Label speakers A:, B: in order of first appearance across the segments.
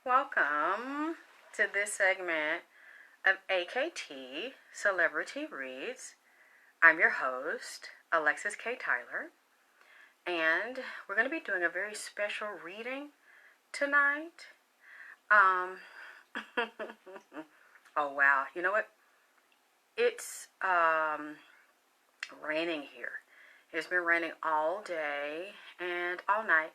A: Welcome to this segment of AKT Celebrity Reads. I'm your host, Alexis K. Tyler, and we're going to be doing a very special reading tonight. Oh wow, you know what? It's raining here. It's been raining all day and all night.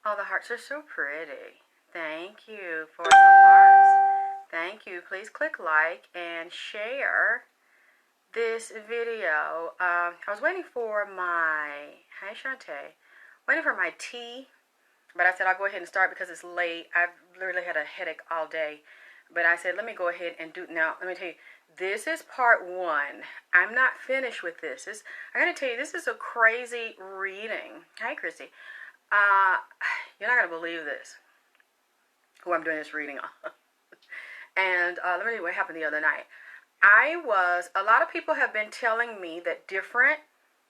A: Oh, the hearts are so pretty. Thank you for the hearts. Thank you. Please click like and share this video. I was waiting for my, hi Shantae, waiting for my tea, but I said I'll go ahead and start because it's late. I've literally had a headache all day, but I said let me go ahead and do, now let me tell you, this is part one. I'm not finished with this. I gotta tell you, this is a crazy reading. Hi Christy. You're not gonna believe this, who I'm doing this reading on. And let me tell you what happened the other night. A lot of people have been telling me that different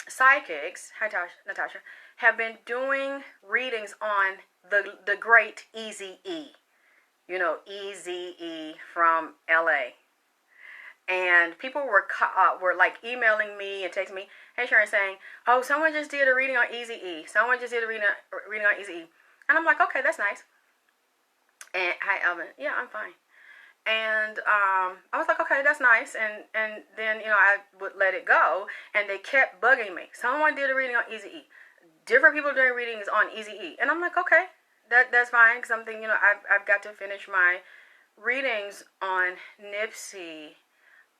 A: psychics, hi Natasha, have been doing readings on the great Eazy-E. You know, Eazy-E from LA. And people were like emailing me and texting me, hey Sharon, saying, oh, someone just did a reading on Eazy-E. Someone just did a reading on Eazy-E. And I'm like, okay, that's nice. And hi Elvin, yeah, I'm fine. And I was like, okay, that's nice. And then, you know, I would let it go. And they kept bugging me. Someone did a reading on Eazy-E. Different people doing readings on Eazy-E. And I'm like, okay, that's fine. Because I'm thinking, you know, I've got to finish my readings on Nipsey.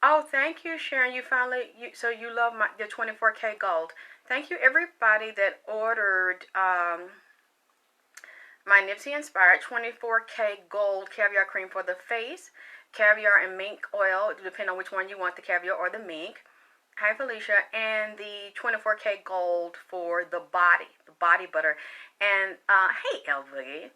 A: Oh, thank you, Sharon. You finally, so you love your 24K gold. Thank you, everybody that ordered my Nipsey inspired 24K gold caviar cream for the face, caviar and mink oil, depending on which one you want, the caviar or the mink. Hi Felicia, and the 24K gold for the body butter. And hey Elvie,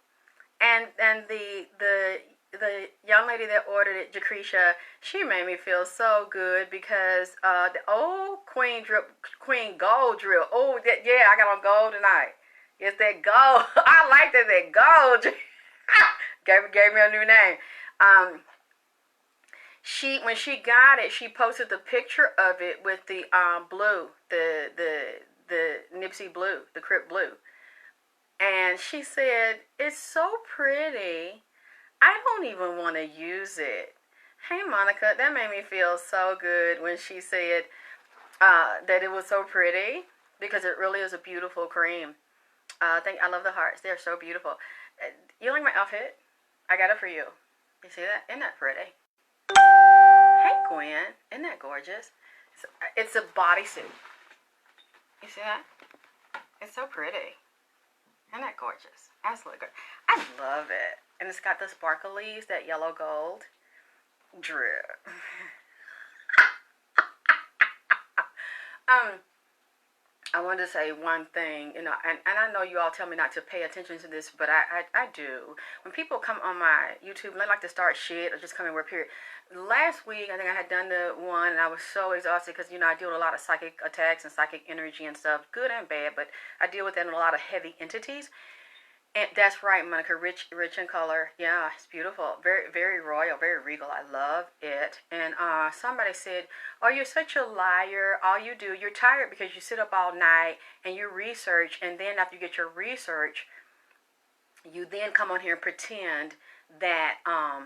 A: and the young lady that ordered it, Jacretia, she made me feel so good because the old Queen Gold drip. Oh yeah, I got on gold tonight. It's that gold. I like that gold. gave me a new name. When she got it, she posted the picture of it with the blue, the Nipsey blue, the Crip blue, and she said it's so pretty. I don't even want to use it. Hey Monica, that made me feel so good when she said that it was so pretty because it really is a beautiful cream. I love the hearts. They're so beautiful. You like my outfit? I got it for you. You see that? Isn't that pretty? Hey, Gwen. Isn't that gorgeous? It's a bodysuit. You see that? It's so pretty. Isn't that gorgeous? Absolutely good. I love it. And it's got the sparklies, that yellow gold drip. I wanted to say one thing, you know, and I know you all tell me not to pay attention to this, but I do. When people come on my YouTube and they like to start shit or just come in where period. Last week, I think I had done the one, and I was so exhausted because, you know, I deal with a lot of psychic attacks and psychic energy and stuff, good and bad, but I deal with that in a lot of heavy entities. And that's right, Monica, rich in color. Yeah, it's beautiful. Very, very royal, very regal. I love it. And somebody said, oh, you're such a liar. All you do, you're tired because you sit up all night and you research. And then after you get your research, you then come on here and pretend that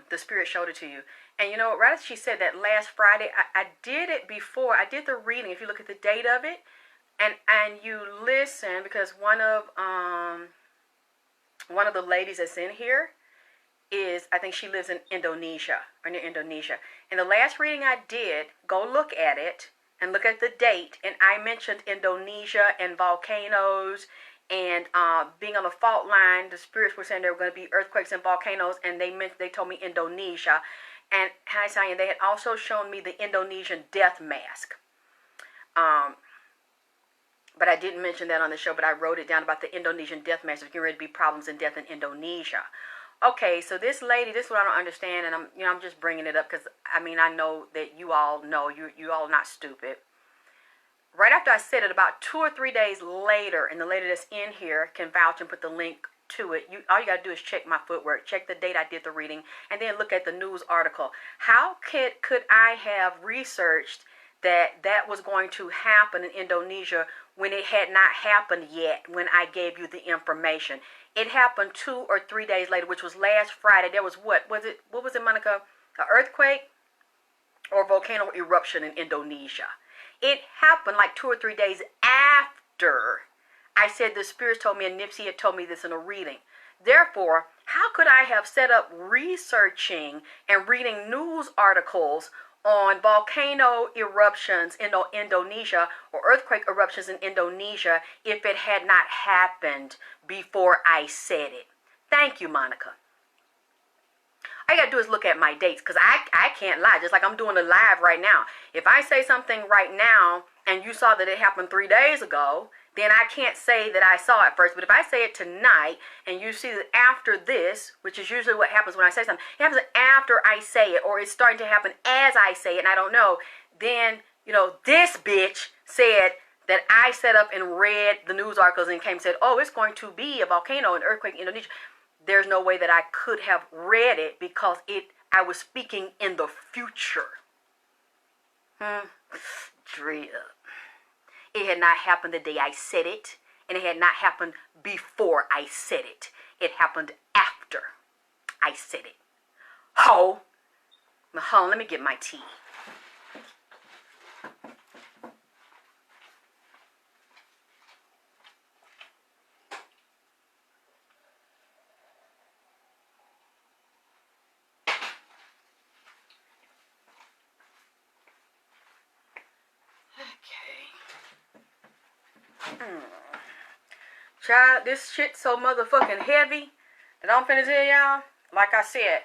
A: the spirit showed it to you. And you know, right as she said that last Friday, I did it before. I did the reading. If you look at the date of it and you listen, because one of the ladies that's in here is, I think she lives in Indonesia, or near Indonesia. And the last reading I did, go look at it and look at the date. And I mentioned Indonesia and volcanoes and being on the fault line. The spirits were saying there were going to be earthquakes and volcanoes, and they told me Indonesia. And hi, Sonia, they had also shown me the Indonesian death mask. But I didn't mention that on the show, but I wrote it down about the Indonesian death mask. There's going to be problems and death in Indonesia. Okay, so this lady, this is what I don't understand, and I'm just bringing it up because, I mean, I know that you all know, you all not stupid. Right after I said it, about 2 or 3 days later, and the lady that's in here can vouch and put the link to it. All you got to do is check my footwork, check the date I did the reading, and then look at the news article. How could I have researched that was going to happen in Indonesia when it had not happened yet when I gave you the information? It happened 2 or 3 days later, which was last Friday. There was what was it, Monica? An earthquake or volcano eruption in Indonesia. It happened like 2 or 3 days after I said the spirits told me, and Nipsey had told me this in a reading. Therefore, how could I have set up researching and reading news articles on volcano eruptions in Indonesia or earthquake eruptions in Indonesia if it had not happened before I said it? Thank you, Monica. All you got to do is look at my dates, because I can't lie, just like I'm doing a live right now. If I say something right now and you saw that it happened 3 days ago, then I can't say that I saw it first. But if I say it tonight and you see that after this, which is usually what happens when I say something, it happens after I say it, or it's starting to happen as I say it and I don't know, then, this bitch said that I set up and read the news articles and came and said, oh, it's going to be a volcano and earthquake in Indonesia. There's no way that I could have read it because I was speaking in the future. Drea. It had not happened the day I said it, and it had not happened before I said it. It happened after I said it. Hold on, let me get my tea. Child, this shit so motherfucking heavy that I'm finna tell y'all, like I said,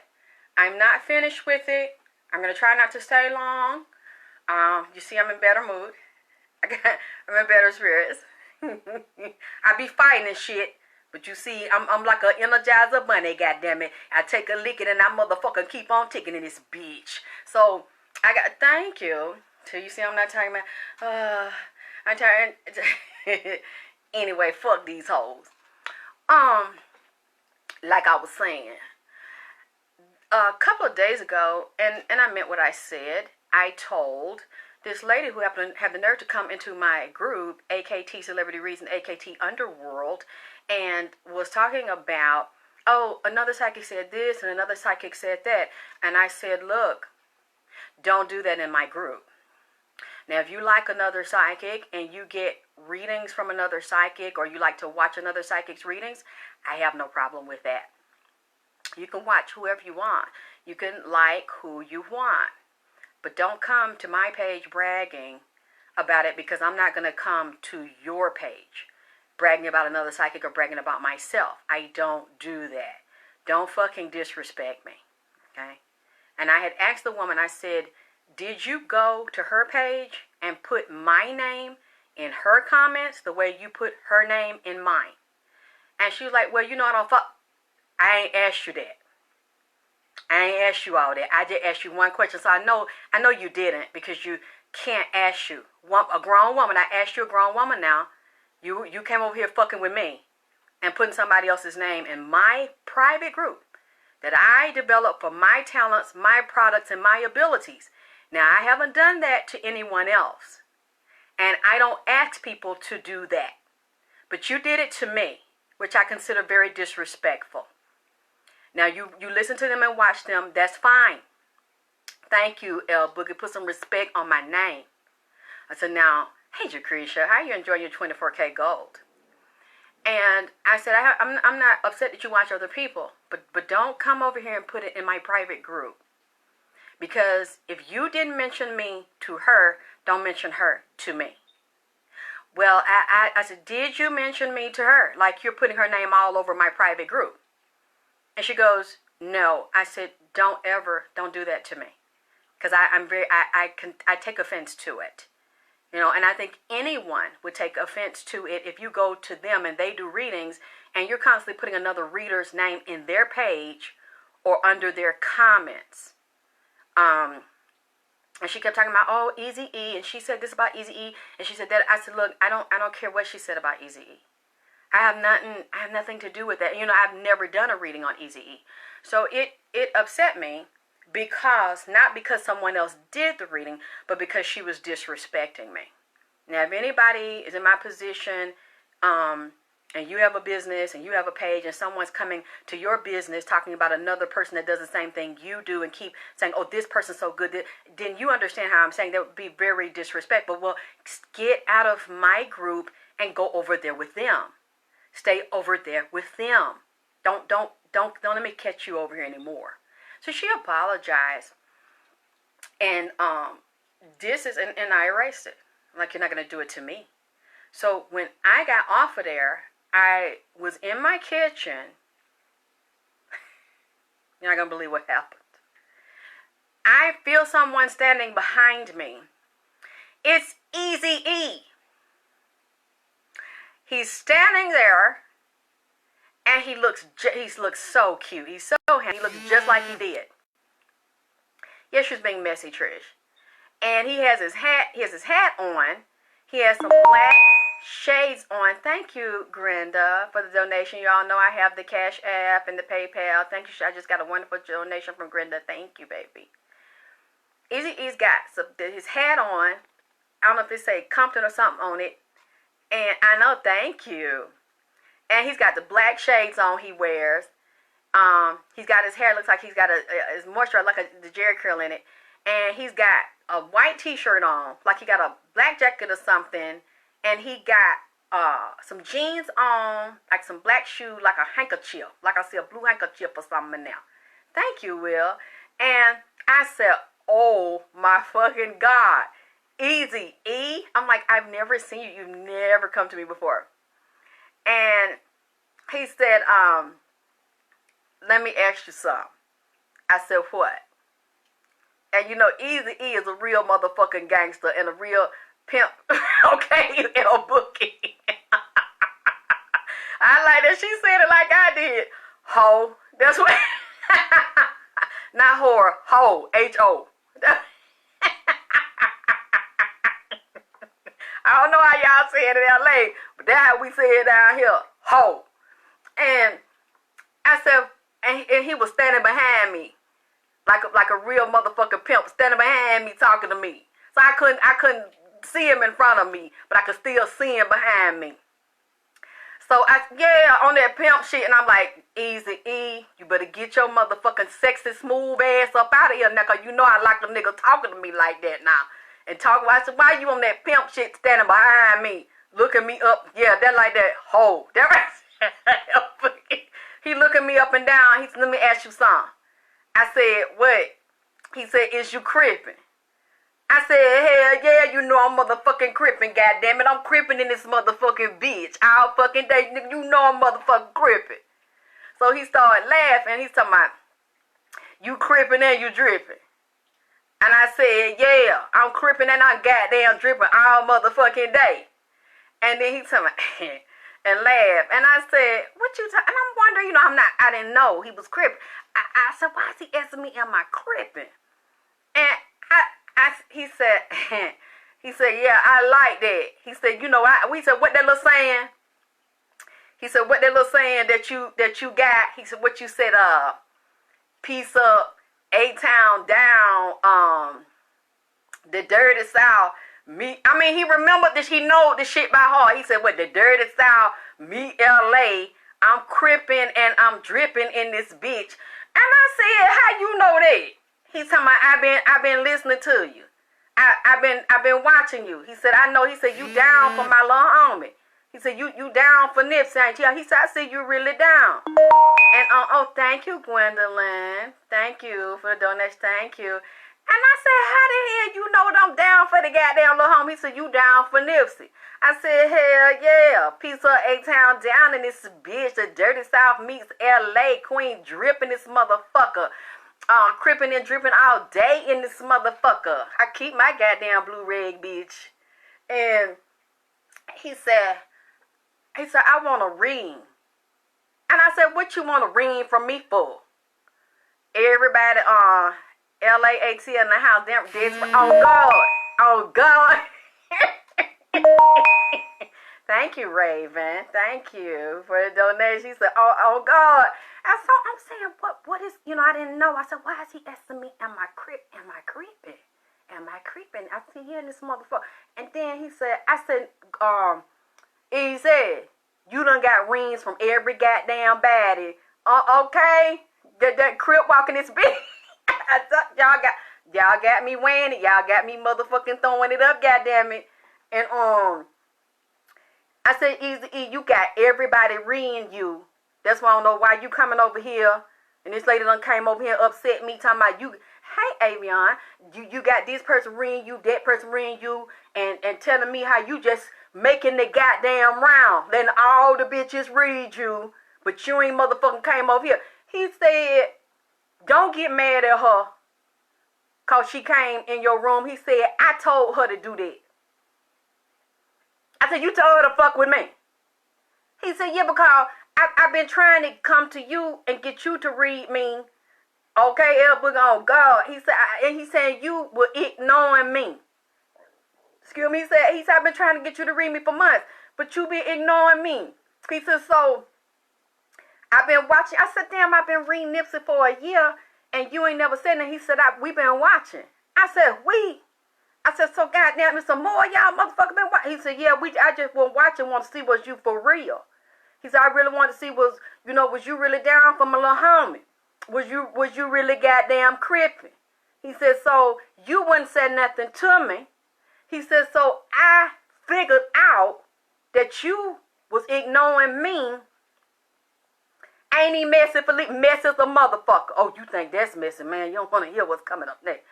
A: I'm not finished with it. I'm gonna try not to stay long. You see I'm in better mood. I'm in better spirits. I be fighting and shit, but you see, I'm like an Energizer bunny, goddammit. I take a lick and I motherfucking keep on ticking in this bitch. So, thank you. So you see I'm not talking about, I'm tired. Anyway, fuck these hoes. Like I was saying, a couple of days ago, and I meant what I said, I told this lady who happened to have the nerve to come into my group, AKT Celebrity Reason, AKT Underworld, and was talking about, oh, another psychic said this and another psychic said that. And I said, look, don't do that in my group. Now, if you like another psychic and you get readings from another psychic, or you like to watch another psychic's readings, I have no problem with that. You can watch whoever you want. You can like who you want. But don't come to my page bragging about it, because I'm not going to come to your page bragging about another psychic or bragging about myself. I don't do that. Don't fucking disrespect me. Okay? And I had asked the woman, I said, did you go to her page and put my name in her comments the way you put her name in mine? And she was like, well, I don't fuck. I ain't asked you that. I ain't asked you all that. I just asked you one question. So I know you didn't, because you can't ask you. A grown woman, I asked you, a grown woman now. You came over here fucking with me and putting somebody else's name in my private group that I developed for my talents, my products, and my abilities. Now, I haven't done that to anyone else, and I don't ask people to do that. But you did it to me, which I consider very disrespectful. Now, you listen to them and watch them, that's fine. Thank you, L Boogie. Put some respect on my name. I said, now, hey, Jacretia, how you enjoying your 24K gold? And I said, I'm not upset that you watch other people, but don't come over here and put it in my private group. Because if you didn't mention me to her, don't mention her to me. Well, I said, did you mention me to her? Like you're putting her name all over my private group. And she goes, no. I said, don't do that to me. Because I take offense to it. And I think anyone would take offense to it if you go to them and they do readings and you're constantly putting another reader's name in their page or under their comments. And she kept talking about, oh, Eazy-E, and she said this about Eazy-E, and she said that. I said, look, I don't care what she said about Eazy-E. I have nothing to do with that. You know, I've never done a reading on Eazy-E. So it upset me because, not because someone else did the reading, but because she was disrespecting me. Now, if anybody is in my position, and you have a business and you have a page and someone's coming to your business talking about another person that does the same thing you do and keep saying, oh, this person's so good, then you understand how I'm saying that would be very disrespectful. Well, get out of my group and go over there with them. Stay over there with them. Don't let me catch you over here anymore. So she apologized, and and I erased it. Like, you're not gonna do it to me. So when I got off of there, I was in my kitchen. You're not gonna believe what happened. I feel someone standing behind me. It's Eazy-E. He's standing there, and he looks so cute. He's so handsome. He looks just like he did. Yes, she was being messy, Trish. And he has his hat. He has his hat on. He has some black shades on. Thank you, Grenda, for the donation. Y'all know I have the Cash App and the PayPal. Thank you. I just got a wonderful donation from Grenda. Thank you, baby. Eazy-E's got his hat on. I don't know if it say Compton or something on it. And I know, thank you. And he's got the black shades on he wears. He's got his hair, looks like he's got his moisturizer, like the Jerry curl in it. And he's got a white t-shirt on, like he got a black jacket or something. And he got some jeans on, like some black shoes, like a handkerchief. Like I see a blue handkerchief or something now. Thank you, Will. And I said, oh my fucking God. Eazy-E? I'm like, I've never seen you. You've never come to me before. And he said, let me ask you something. I said, what? And you know, Eazy-E is a real motherfucking gangster and a real pimp. Okay, L Bookie. I like that she said it like I did. Ho. That's what. Not whore. Ho. H-O. I don't know how y'all say it in LA, but that's how we say it down here. Ho. And I said, and he was standing behind me, like a real motherfucking pimp, standing behind me talking to me. So I couldn't see him in front of me, but I could still see him behind me. So on that pimp shit, and I'm like, Eazy-E, you better get your motherfucking sexy smooth ass up out of here now, cause you know I like a nigga talking to me like that now. And I said, why you on that pimp shit standing behind me, looking me up? Yeah, that like that hoe. That right. He looking me up and down. He said, let me ask you something. I said, what? He said, is you crippin'? I said, hell yeah, you know I'm motherfucking crippin', goddammit. I'm crippin' in this motherfucking bitch all fucking day. You know I'm motherfucking crippin'. So he started laughing. He's talking about, you crippin' and you drippin'. And I said, yeah, I'm crippin' and I'm goddamn drippin' all motherfucking day. And then he told me, and laughed. And I said, what you talking? And I'm wondering, you know, I didn't know he was crippin'. I said, why is he asking me, am I crippin'? And he said, yeah, I like that. He said, you know, we said, what that little saying? He said, what that little saying that you got? He said, what you said, peace up, A-Town down, the dirty South, me. I mean, he remembered this, he know this shit by heart. He said, what, the dirty South, me, L.A., I'm crippin' and I'm dripping in this bitch. And I said, how you know that? He's talking about, I've been listening to you. I've been watching you. He said, I know. He said, you down for my little homie. He said, you down for Nipsey, ain't you? He said, I see you really down. And oh, thank you, Gwendolyn. Thank you for the donation. Thank you. And I said, how the hell you know that I'm down for the goddamn little homie? He said, you down for Nipsey. I said, hell yeah. Piece of A-Town down in this bitch. The dirty South meets L.A. Queen dripping this motherfucker. Crippin' and dripping all day in this motherfucker. I keep my goddamn blue rag, bitch. And he said, I want a ring. And I said, what you want a ring from me for? Everybody, LAAT in the house, oh God. Thank you, Raven. Thank you for the donation. She said, oh God. I'm saying, what is, I didn't know. I said, why is he asking me, am I creeping? Am I creeping? I see here in this motherfucker. And then he said, he said, you done got rings from every goddamn baddie. Okay? That crip walking this bitch. y'all got me weighing it. Y'all got me motherfucking throwing it up, goddamn it. And I said, Eazy-E, you got everybody reading you. That's why I don't know why you coming over here. And this lady done came over here upset me talking about you. Hey, Avion, you got this person reading you, that person reading you, and telling me how you just making the goddamn round. Letting all the bitches read you, but you ain't motherfucking came over here. He said, don't get mad at her because she came in your room. He said, I told her to do that. I said, you told her to fuck with me. He said, yeah, because I've been trying to come to you and get you to read me. Okay, oh God. He said, and he said you were ignoring me. Excuse me. He said, I've been trying to get you to read me for months, but you been ignoring me. He said, so I've been watching. I said, damn, I've been reading Nipsey for a year, and you ain't never said that. He said, we've been watching. I said, I said, so goddamn, there's some more y'all motherfuckers been watching. He said, yeah, I just been watching, want to see was you for real. He said, I really want to see was you really down for my little homie? Was you really goddamn creepy? He said, so you wouldn't say nothing to me. He said, so I figured out that you was ignoring me. Ain't he messy as a motherfucker? Oh, you think that's messy, man. You don't want to hear what's coming up next.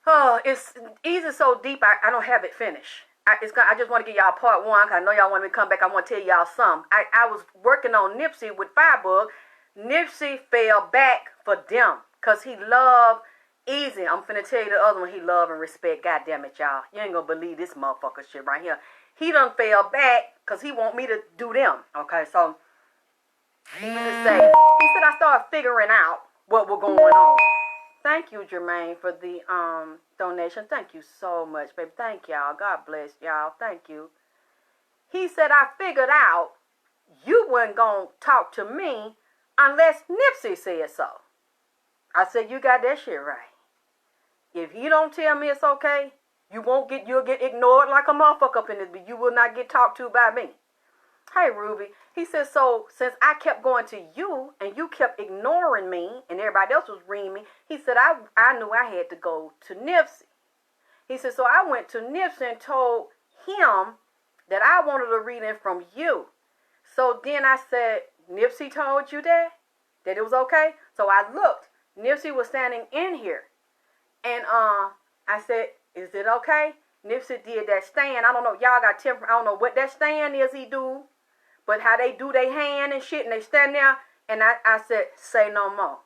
A: Oh, it's easy so deep, I don't have it finished. I just want to give y'all part one, because I know y'all want me to come back. I want to tell y'all something. I was working on Nipsey with Firebug. Nipsey fell back for them, because he loved Eazy. I'm finna tell you the other one he love and respect. God damn it, y'all. You ain't gonna believe this motherfucker shit right here. He done fell back, because he want me to do them. Okay, so, he said I started figuring out what was going on. Thank you, Jermaine, for the donation. Thank you so much, baby. Thank y'all. God bless y'all. Thank you. He said, I figured out you weren't going to talk to me unless Nipsey said so. I said, you got that shit right. If you don't tell me it's okay, you'll get ignored like a motherfucker up in this, but you will not get talked to by me. Hey, Ruby. He said, so since I kept going to you and you kept ignoring me and everybody else was reading me, he said, I knew I had to go to Nipsey. He said, so I went to Nipsey and told him that I wanted a reading from you. So then I said, Nipsey told you that it was okay? So I looked. Nipsey was standing in here. And I said, is it okay? Nipsey did that stand. I don't know. Y'all got temper. I don't know what that stand is he do. But how they do their hand and shit, and they stand there, and I said, say no more.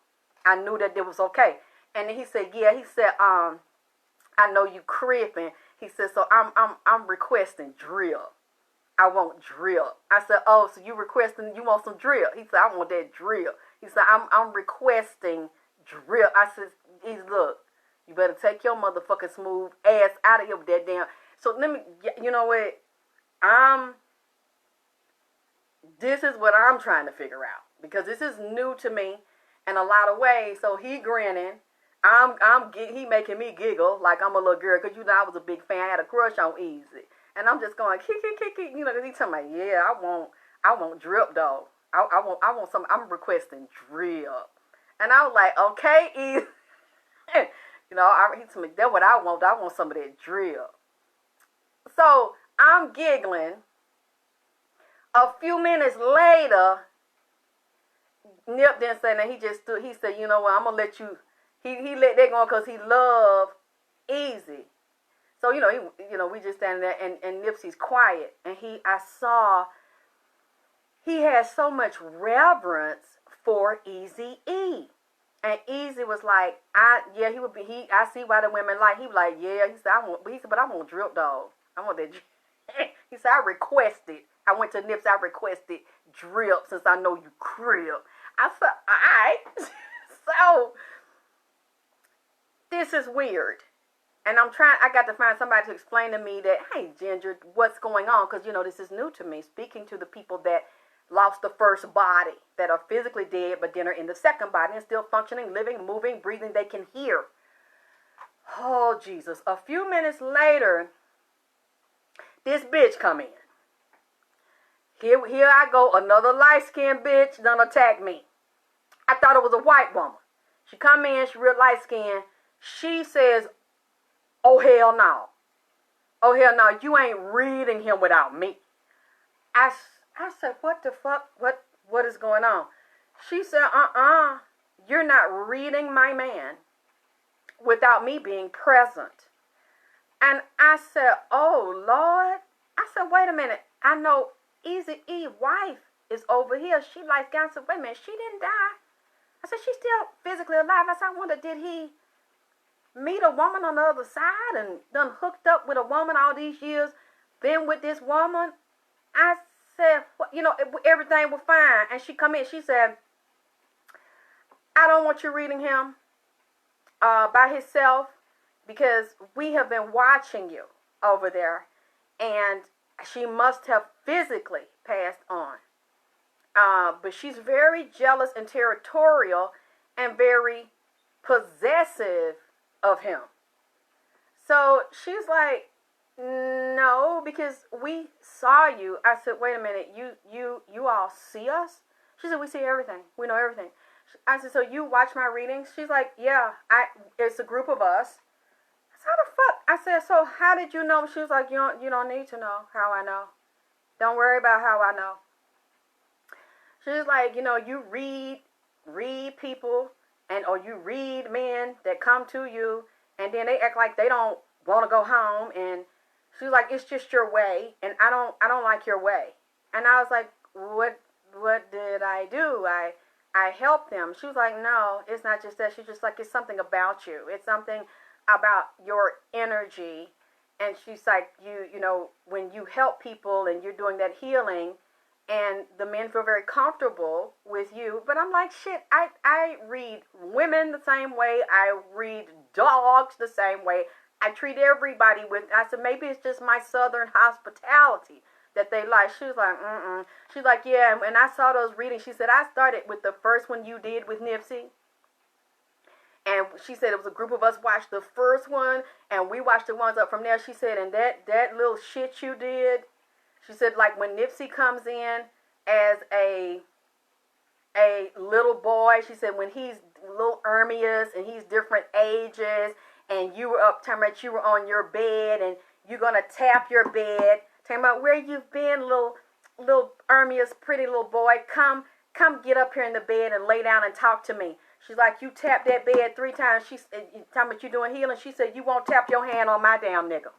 A: I knew that it was okay. And then he said, yeah, he said, I know you creeping. He said, so I'm requesting drill. I want drill. I said, oh, so you want some drill? He said, I want that drill. He said, I'm requesting drill. I said, look, you better take your motherfucking smooth ass out of here with that damn. So let me, you know what? This is what I'm trying to figure out, because this is new to me in a lot of ways. So he grinning, he making me giggle like I'm a little girl, because I was a big fan. I had a crush on Eazy, and I'm just going kick, because he telling me, yeah, I want drip though. I want some. I'm requesting drip, and I was like, okay, Eazy. He told me that's what I want. I want some of that drip. So I'm giggling. A few minutes later, Nip didn't say that. He just stood. He said, you know what, I'm going to let you. He let that go because he loved Eazy. So, we just standing there, and Nipsey's quiet. And I saw he had so much reverence for Eazy-E. And Eazy was like, I see why the women like. He was like, yeah. He said, but I want drip dog. I want that. He said, I requested. I went to Nipsey, I requested drip since I know you crib. I said, all right. So, this is weird. And I got to find somebody to explain to me that, hey, Ginger, what's going on? Because, this is new to me, speaking to the people that lost the first body, that are physically dead, but then are in the second body and still functioning, living, moving, breathing. They can hear. Oh, Jesus. A few minutes later, this bitch come in. Here I go, another light-skinned bitch done attack me. I thought it was a white woman. She come in, she real light-skinned. She says, oh, hell no. Oh, hell no, you ain't reading him without me. I said, what the fuck? What is going on? She said, you're not reading my man without me being present. And I said, oh, Lord. I said, wait a minute. I know Eazy-E wife is over here. She like, I said, wait a minute, she didn't die. I said, she's still physically alive. I said, I wonder, did he meet a woman on the other side and done hooked up with a woman all these years, been with this woman? I said, everything was fine. And she come in, she said, I don't want you reading him by himself because we have been watching you over there. And she must have physically passed on. But she's very jealous and territorial and very possessive of him. So she's like, no, because we saw you. I said, wait a minute, you all see us? She said, we see everything. We know everything. I said, so you watch my readings? She's like, yeah, it's a group of us. I said, how the fuck? I said, so how did you know? She was like, you don't need to know how I know. Don't worry about how I know. She's like, you read people or you read men that come to you and then they act like they don't want to go home, and she's like, it's just your way and I don't like your way. And I was like, what did I do? I helped them. She was like, no, it's not just that. She's just like, it's something about you. It's something about your energy. And she's like, when you help people and you're doing that healing and the men feel very comfortable with you. But I'm like, shit, I read women the same way. I read dogs the same way. I treat everybody with, I said, maybe it's just my southern hospitality that they like. She was like, She's like, yeah, and I saw those readings. She said, I started with the first one you did with Nipsey. And she said it was a group of us watched the first one, and we watched the ones up from there. She said, and that little shit you did, she said, like when Nipsey comes in as a little boy, she said when he's little Ermias and he's different ages, and you were up, talking about you were on your bed, and you're going to tap your bed, talking about where you've been, little Ermias, pretty little boy, come get up here in the bed and lay down and talk to me. She's like, you tap that bed 3 times. She's talking about you doing healing. She said, you won't tap your hand on my damn nigga.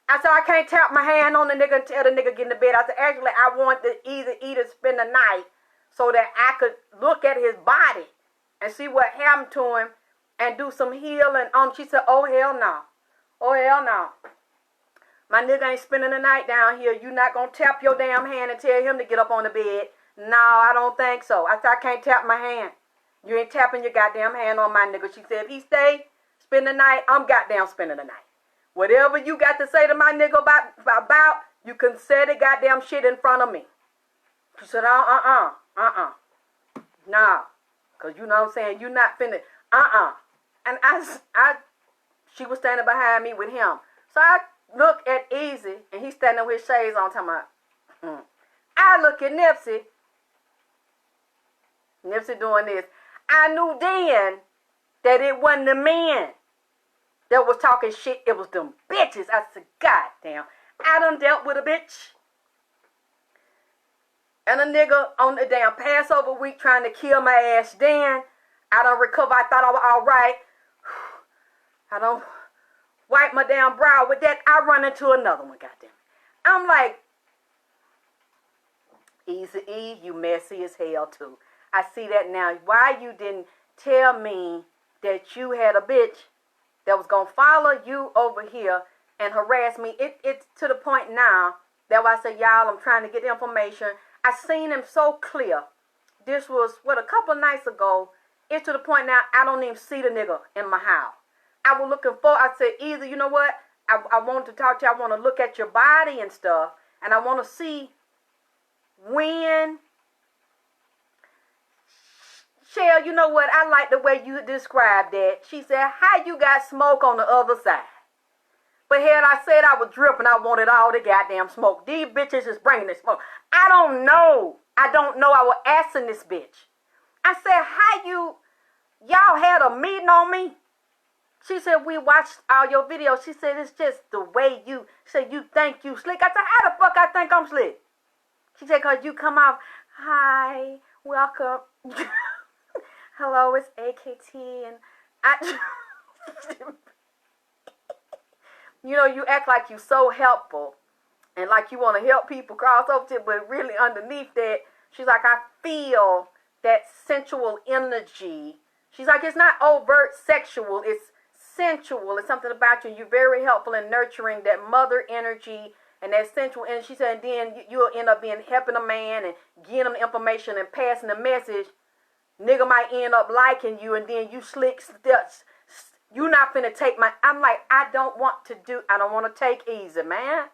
A: I said, I can't tap my hand on the nigga until the nigga get in the bed. I said, actually, I want the Eazy-E to spend the night so that I could look at his body and see what happened to him and do some healing. She said, oh, hell no. Oh, hell no. My nigga ain't spending the night down here. You not going to tap your damn hand and tell him to get up on the bed. No, I don't think so. I said, I can't tap my hand. You ain't tapping your goddamn hand on my nigga. She said, if he stay, spend the night, I'm goddamn spending the night. Whatever you got to say to my nigga about, you can say the goddamn shit in front of me. She said, nah. Because you know what I'm saying, you not finna, And she was standing behind me with him. So I look at Eazy, and he's standing with his shades on, talking about, I look at Nipsey doing this. I knew then that it wasn't the men that was talking shit. It was them bitches. I said, God damn. I done dealt with a bitch and a nigga on the damn Passover week trying to kill my ass. Then I done recover. I thought I was all right. I don't wipe my damn brow with that. I run into another one, goddamn. I'm like, Eazy-E, you messy as hell too. I see that now. Why you didn't tell me that you had a bitch that was going to follow you over here and harass me? It's to the point now that I say, y'all, I'm trying to get the information. I seen him so clear. This was, a couple of nights ago. It's to the point now I don't even see the nigga in my house.
B: I was looking for, I said, either, you know what? I want to talk to you. I want to look at your body and stuff. And I want to see when. Shell, you know what? I like the way you described that. She said, how you got smoke on the other side? But had I said I was dripping, I wanted all the goddamn smoke. These bitches is bringing the smoke. I don't know. I was asking this bitch. I said, how y'all had a meeting on me? She said, we watched all your videos. She said, it's just the way you say you think you slick. I said, how the fuck I think I'm slick? She said, because you come off, hi, welcome. Hello, it's AKT. And I, you know, you act like you so helpful. And like you want to help people cross over to, but really underneath that, she's like, I feel that sensual energy. She's like, it's not overt sexual, it's sensual. It's something about you. You're very helpful in nurturing that mother energy and that sensual energy. She said, and then you'll end up being helping a man and getting him the information and passing the message. Nigga might end up liking you, and then you slick steps. You're not finna take my. I'm like, I don't want to take Eazy, man.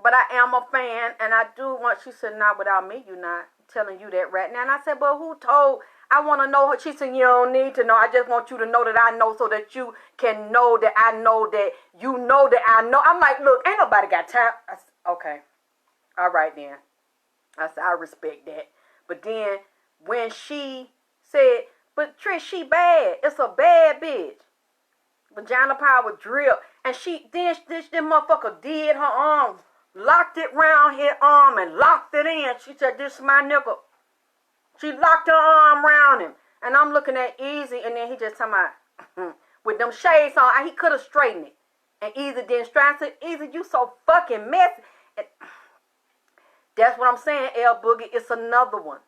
B: But I am a fan, and I do want. She said, not without me, you're not. Telling you that right now. And I said, but who told? I want to know her. She said, you don't need to know. I just want you to know that I know so that you can know that I know that you know that I know. I'm like, look, ain't nobody got time. I said, okay. All right, then. I said, I respect that. But then when she said, but Trish, she bad. It's a bad bitch. Vagina power drip. And this motherfucker did her arm. Locked it round his arm and locked it in. She said, this is my nigga. She locked her arm around him. And I'm looking at Eazy, and then he just talking about, with them shades on, he could have straightened it. And Eazy didn't straighten it. Eazy, you so fucking messy. And that's what I'm saying, L Boogie. It's another one.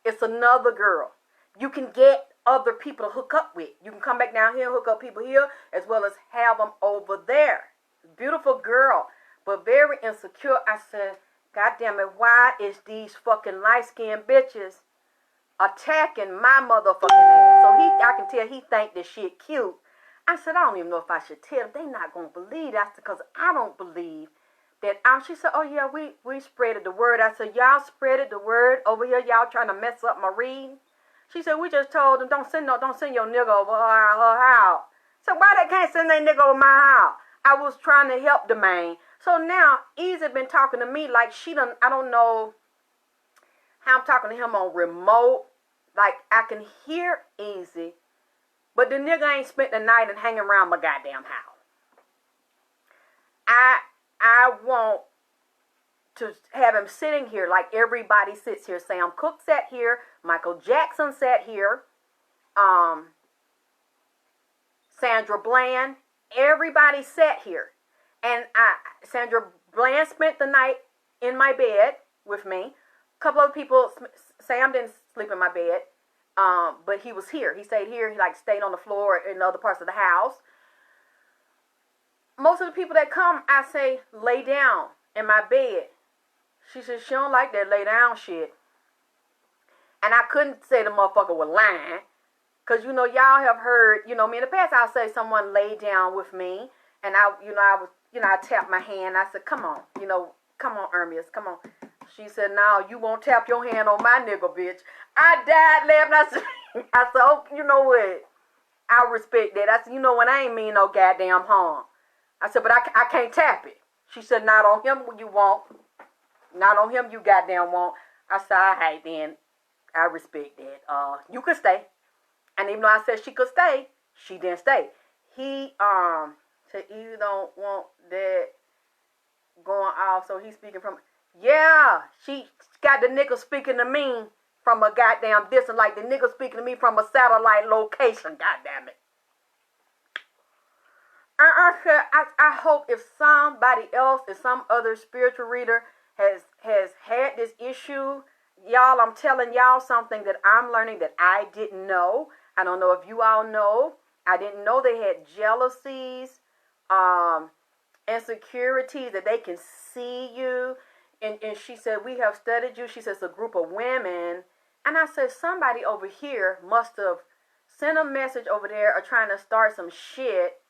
B: It's another girl. You can get other people to hook up with. You can come back down here and hook up people here, as well as have them over there. Beautiful girl. But very insecure. I said, God damn it, why is these fucking light-skinned bitches attacking my motherfucking ass? So I can tell he think this shit cute. I said, I don't even know if I should tell them. They not going to believe that because I don't believe that. She said, oh yeah, we spreaded the word. I said, y'all spreaded the word over here. Y'all trying to mess up my reading. She said, we just told them, don't send your nigga over her house. So why they can't send their nigga over my house? I was trying to help the man. So now, Eazy been talking to me like I don't know how I'm talking to him on remote. Like, I can hear Eazy, but the nigga ain't spent the night and hanging around my goddamn house. I want to have him sitting here like everybody sits here. Sam Cooke sat here. Michael Jackson sat here. Sandra Bland. Everybody sat here. And Sandra Bland spent the night in my bed with me. A couple of people, Sam didn't sleep in my bed, but he was here. He stayed here. He stayed on the floor in other parts of the house. Most of the people that come, I say, lay down in my bed. She said she don't like that lay down shit. And I couldn't say the motherfucker was lying. Because, y'all have heard, me in the past, I'll say someone lay down with me. And I tapped my hand. I said, come on, come on, Ermias, come on. She said, no, you won't tap your hand on my nigga, bitch. I died laughing. I said, oh, you know what? I respect that. I said, when I ain't mean no goddamn harm. I said, but I can't tap it. She said, not on him you won't. Not on him you goddamn won't. I said, all right then. I respect that. You could stay. And even though I said she could stay, she didn't stay. He, said, you don't want that going off, so he's speaking from, yeah, she got the nigga speaking to me from a goddamn distance, like the nigga speaking to me from a satellite location, goddamn it. I hope if somebody else, if some other spiritual reader has had this issue, y'all, I'm telling y'all something that I'm learning that I didn't know. I don't know if you all know. I didn't know they had jealousies, insecurities, that they can see you. And she said, we have studied you. She says, a group of women. And I said, somebody over here must have send a message over there or trying to start some shit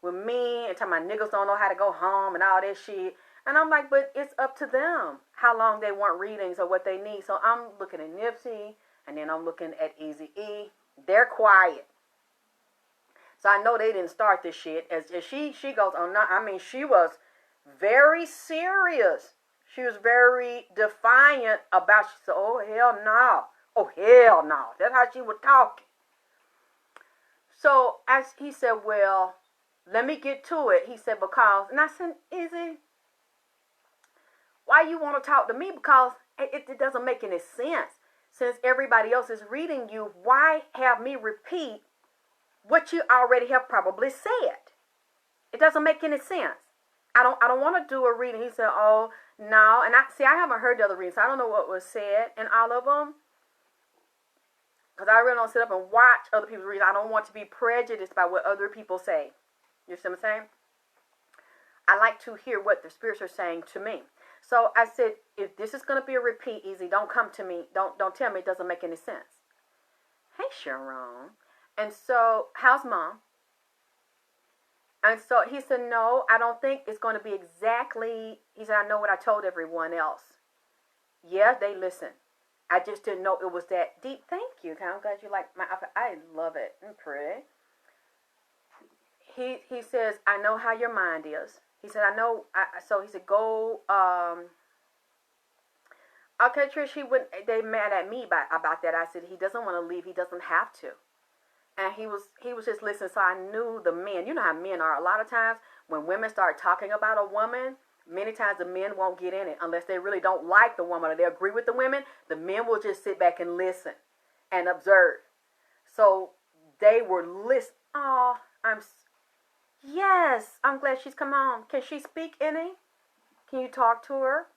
B: with me and tell my niggas don't know how to go home and all that shit. And I'm like, but it's up to them how long they want readings or what they need. So I'm looking at Nipsey and then I'm looking at Eazy-E. They're quiet. So I know they didn't start this shit. As she goes on, I mean, she was very serious. She was very defiant about, she said, oh, hell no. Oh, hell no. That's how she was talking. So as he said, well, let me get to it. He said, because, and I said, Eazy, why you want to talk to me? Because it doesn't make any sense. Since everybody else is reading you, why have me repeat what you already have probably said? It doesn't make any sense. I don't want to do a reading. He said, oh, no. And I haven't heard the other readings. So I don't know what was said in all of them. Because I really don't sit up and watch other people's readings. I don't want to be prejudiced by what other people say. You see what I'm saying? I like to hear what the spirits are saying to me. So I said, if this is going to be a repeat, Easy, don't come to me. Don't tell me it doesn't make any sense. Hey, Sharon. And so, how's mom? And so he said, no, I don't think it's going to be exactly. He said, I know what I told everyone else. Yeah, they listen. I just didn't know it was that deep. Thank you. I'm glad you like my outfit. I love it. I'm pretty. He says, I know how your mind is. He said, I know. So he said, go. Okay, Trish, they mad at me about that. I said, he doesn't want to leave. He doesn't have to. And he was just listening. So I knew the men. You know how men are. A lot of times when women start talking about a woman, many times the men won't get in it unless they really don't like the woman or they agree with the women. The men will just sit back and listen and observe. So they were listening. Oh, yes, I'm glad she's come home. Can she speak any? Can you talk to her?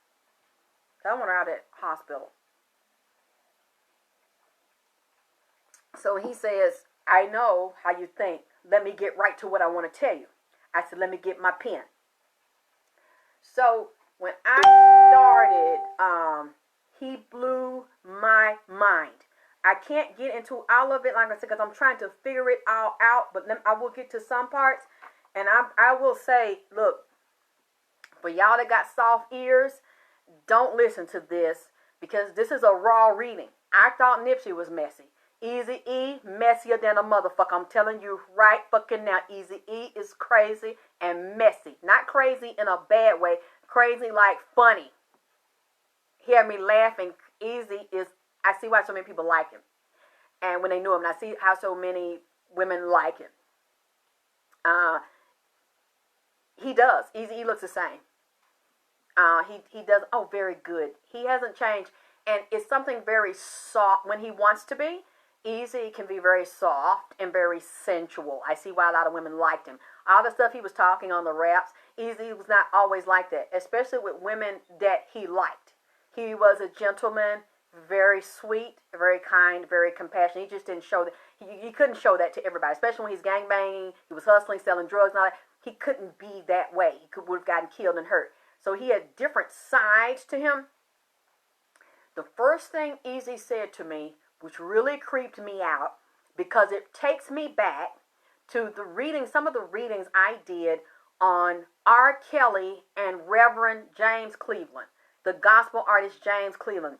B: I want her out at hospital. So he says, I know how you think. Let me get right to what I want to tell you. I said, let me get my pen. So when I started, he blew my mind. I can't get into all of it, like I said, because I'm trying to figure it all out. But I will get to some parts. And I will say, look, for y'all that got soft ears, don't listen to this because this is a raw reading. I thought Nipsey was messy. Eazy-E, messier than a motherfucker. I'm telling you right fucking now, Eazy-E is crazy and messy. Not crazy in a bad way. Crazy like funny. Hear me laughing. Eazy is, I see why so many people like him. And when they knew him, and I see how so many women like him. He does. Eazy-E looks the same. He does, oh, very good. He hasn't changed. And it's something very soft when he wants to be. Eazy can be very soft and very sensual. I see why a lot of women liked him. All the stuff he was talking on the raps, Eazy was not always like that, especially with women that he liked. He was a gentleman, very sweet, very kind, very compassionate. He just didn't show that. He couldn't show that to everybody, especially when he's gangbanging, he was hustling, selling drugs and all that. He couldn't be that way. He would have gotten killed and hurt. So he had different sides to him. The first thing Eazy said to me, which really creeped me out, because it takes me back to the reading, some of the readings I did on R. Kelly and Reverend James Cleveland, the gospel artist James Cleveland.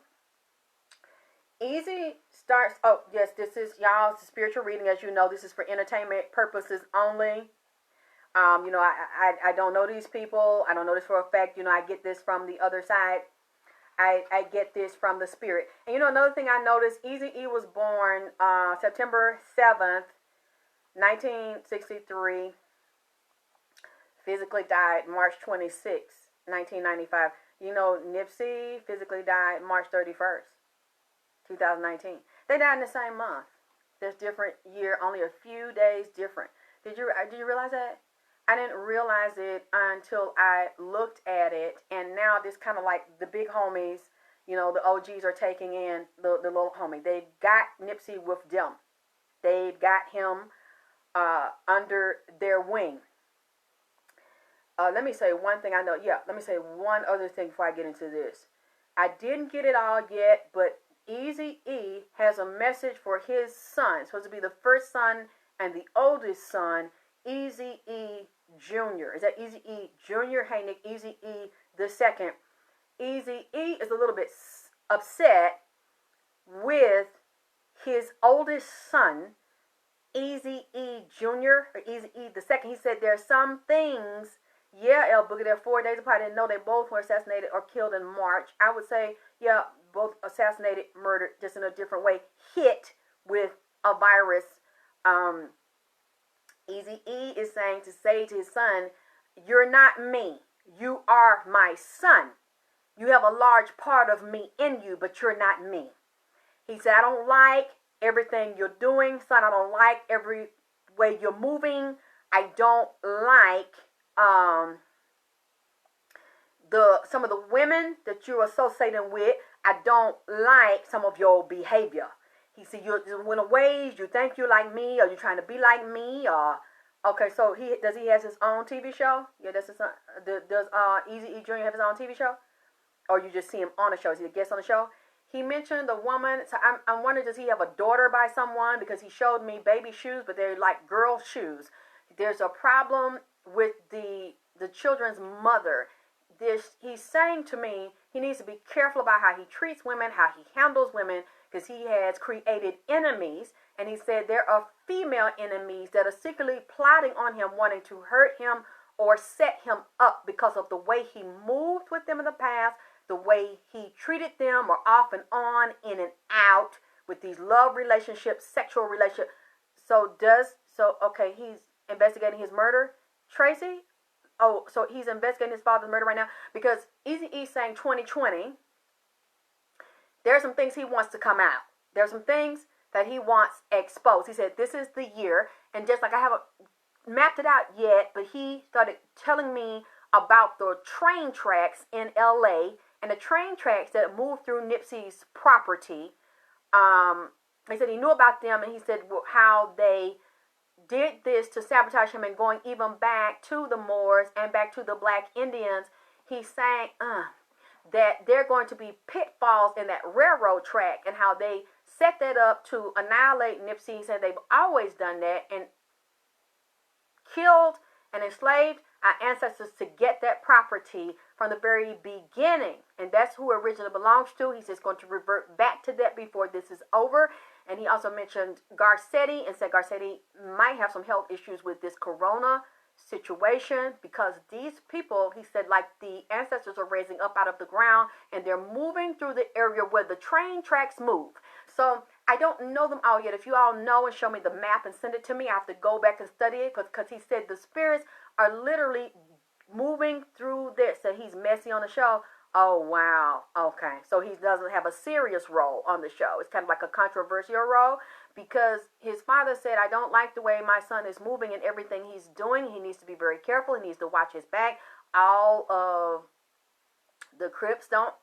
B: Eazy starts, oh yes, this is y'all's spiritual reading. As you know, this is for entertainment purposes only. I don't know these people. I don't know this for a fact. I get this from the other side. I get this from the spirit. And another thing I noticed, Eazy-E was born September 7th, 1963. Physically died March 26th, 1995. Nipsey physically died March 31st, 2019. They died in the same month. There's different year, only a few days different. Did you realize that? I didn't realize it until I looked at it, and now this kind of like the big homies, the OGs are taking in the little homie. They got Nipsey with them. They got him under their wing. Let me say one thing I know. Yeah, let me say one other thing before I get into this. I didn't get it all yet, but Eazy-E has a message for his son. It's supposed to be the first son and the oldest son, Eazy-E Jr. Is that Eazy-E Jr.? Hey, Nick, Eazy-E the second. Eazy-E is a little bit upset with his oldest son, Eazy-E Jr. or Eazy-E the second. He said there are some things, yeah, El Boogie, they're 4 days apart. I didn't know they both were assassinated or killed in March. I would say, yeah, both assassinated, murdered, just in a different way, hit with a virus. Eazy-E is saying to say to his son, you're not me. You are my son. You have a large part of me in you, but you're not me. He said, I don't like everything you're doing, son. I don't like every way you're moving. I don't like some of the women that you're associating with. I don't like some of your behavior. He said, you went away. You think you're like me, or you're trying to be like me, or okay. So he has his own TV show? Yeah, that's his son. Does Eazy-E Jr. have his own TV show, or you just see him on the show? Is he a guest on the show? He mentioned the woman. So I'm wondering, does he have a daughter by someone? Because he showed me baby shoes, but they're like girl shoes. There's a problem with the children's mother. He's saying to me he needs to be careful about how he treats women, how he handles women, because he has created enemies. And he said there are female enemies that are secretly plotting on him, wanting to hurt him or set him up because of the way he moved with them in the past, the way he treated them, or off and on, in and out, with these love relationships, sexual relationships. Okay, he's investigating his murder, Tracy. Oh, so he's investigating his father's murder right now because Eazy-E saying 2020. There's some things he wants to come out. There's some things that he wants exposed. He said this is the year, and just like I haven't mapped it out yet, but he started telling me about the train tracks in LA and the train tracks that moved through Nipsey's property. He said he knew about them, and he said how they did this to sabotage him, and going even back to the Moors and back to the Black Indians. He's saying that there are going to be pitfalls in that railroad track, and how they set that up to annihilate Nipsey. He said they've always done that and killed and enslaved our ancestors to get that property from the very beginning, and that's who it originally belongs to. He's just going to revert back to that before this is over. And he also mentioned Garcetti and said Garcetti might have some health issues with this corona situation, because these people, he said, like the ancestors are raising up out of the ground, and they're moving through the area where the train tracks move. So I don't know them all yet. If you all know and show me the map and send it to me, I have to go back and study it, because he said the spirits are literally moving through this. So he's messy on the show. Oh, wow. Okay. So he doesn't have a serious role on the show. It's kind of like a controversial role, because his father said, I don't like the way my son is moving and everything he's doing. He needs to be very careful. He needs to watch his back. All of the Crips don't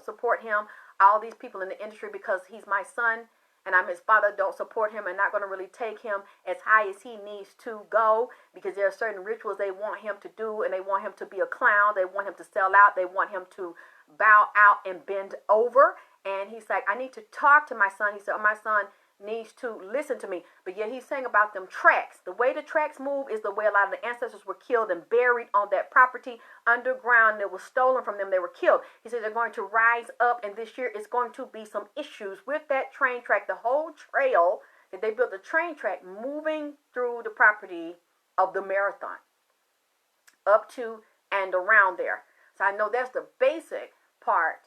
B: support him. All these people in the industry, because he's my son and I'm his father, don't support him and not going to really take him as high as he needs to go, because there are certain rituals they want him to do, and they want him to be a clown. They want him to sell out. They want him to bow out and bend over. And he's like, I need to talk to my son. He said, my son needs to listen to me. But yet he's saying about them tracks. The way the tracks move is the way a lot of the ancestors were killed and buried on that property underground. That was stolen from them. They were killed. He said they're going to rise up, and this year is going to be some issues with that train track. The whole trail that they built, the train track moving through the property of the marathon, up to and around there. So I know that's the basic part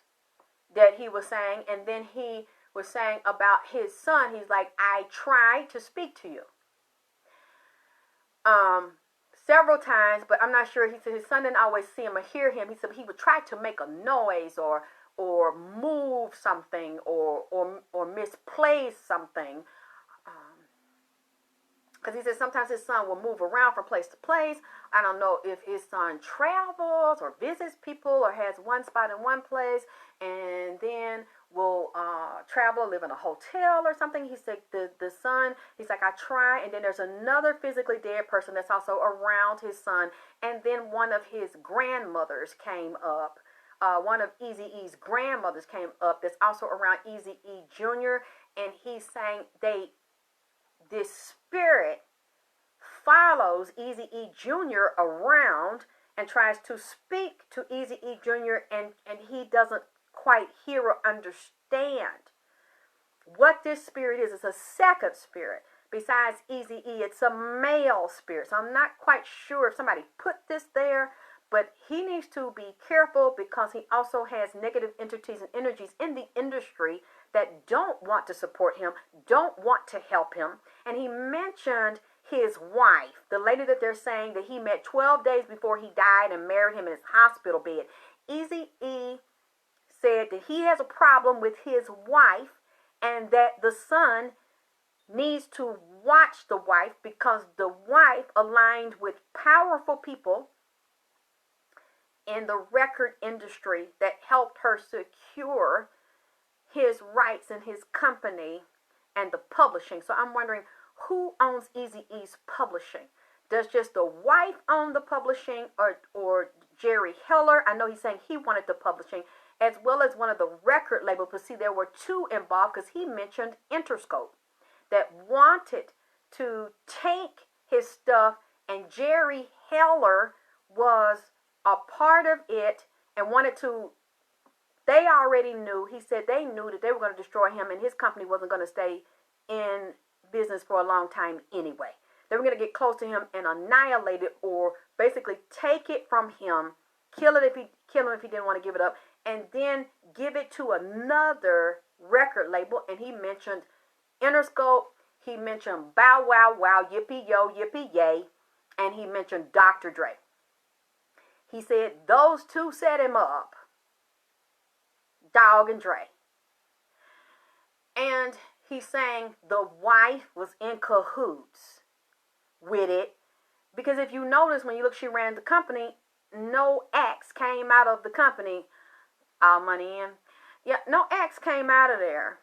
B: that he was saying. And then he was saying about his son, he's like, I tried to speak to you several times, but I'm not sure. He said his son didn't always see him or hear him. He said he would try to make a noise or move something or misplace something, because he said sometimes his son will move around from place to place. I don't know if his son travels or visits people or has one spot in one place and then will travel, live in a hotel or something. He said the son, he's like, I try, and then there's another physically dead person that's also around his son, and then one of his grandmothers came up One of Eazy-E's grandmothers came up that's also around Eazy-E Jr. And he's saying this spirit follows Eazy-E Jr. around and tries to speak to Eazy-E Jr. and he doesn't quite hear or understand what this spirit is. It's a second spirit. Besides Eazy-E, it's a male spirit. So I'm not quite sure if somebody put this there, but he needs to be careful because he also has negative entities and energies in the industry that don't want to support him, don't want to help him. And he mentioned his wife, the lady that they're saying that he met 12 days before he died and married him in his hospital bed. Eazy-E said that he has a problem with his wife and that the son needs to watch the wife because the wife aligned with powerful people in the record industry that helped her secure his rights in his company and the publishing. So I'm wondering, who owns Eazy-E's publishing? Does just the wife own the publishing, or Jerry Heller? I know he's saying he wanted the publishing, as well as one of the record labels. But see, there were two involved because he mentioned Interscope that wanted to take his stuff, and Jerry Heller was a part of it and wanted to. They already knew, he said they knew that they were going to destroy him and his company wasn't going to stay in business for a long time anyway. They were going to get close to him and annihilate it, or basically take it from him, kill him if he didn't want to give it up, and then give it to another record label. And he mentioned Interscope, he mentioned Bow Wow Wow, Yippee Yo, Yippee Yay, and he mentioned Dr. Dre. He said those two set him up, Dog and Dre. And he's saying the wife was in cahoots with it. Because if you notice, when you look, she ran the company, no X came out of the company. All money in. Yeah, no X came out of there.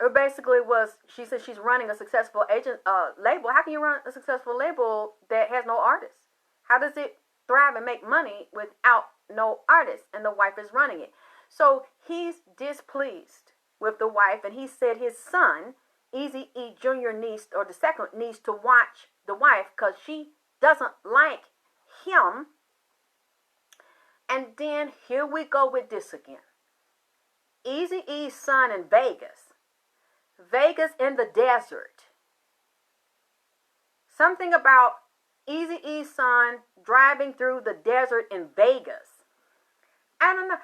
B: It basically was, she said she's running a successful label. How can you run a successful label that has no artists? How does it thrive and make money without no artists? And the wife is running it. So he's displeased with the wife, and he said his son, Eazy-E Jr. needs, or the second, needs to watch the wife because she doesn't like him. And then here we go with this again. Eazy-E's son in Vegas. Vegas in the desert. Something about Eazy-E's son driving through the desert in Vegas. I don't know.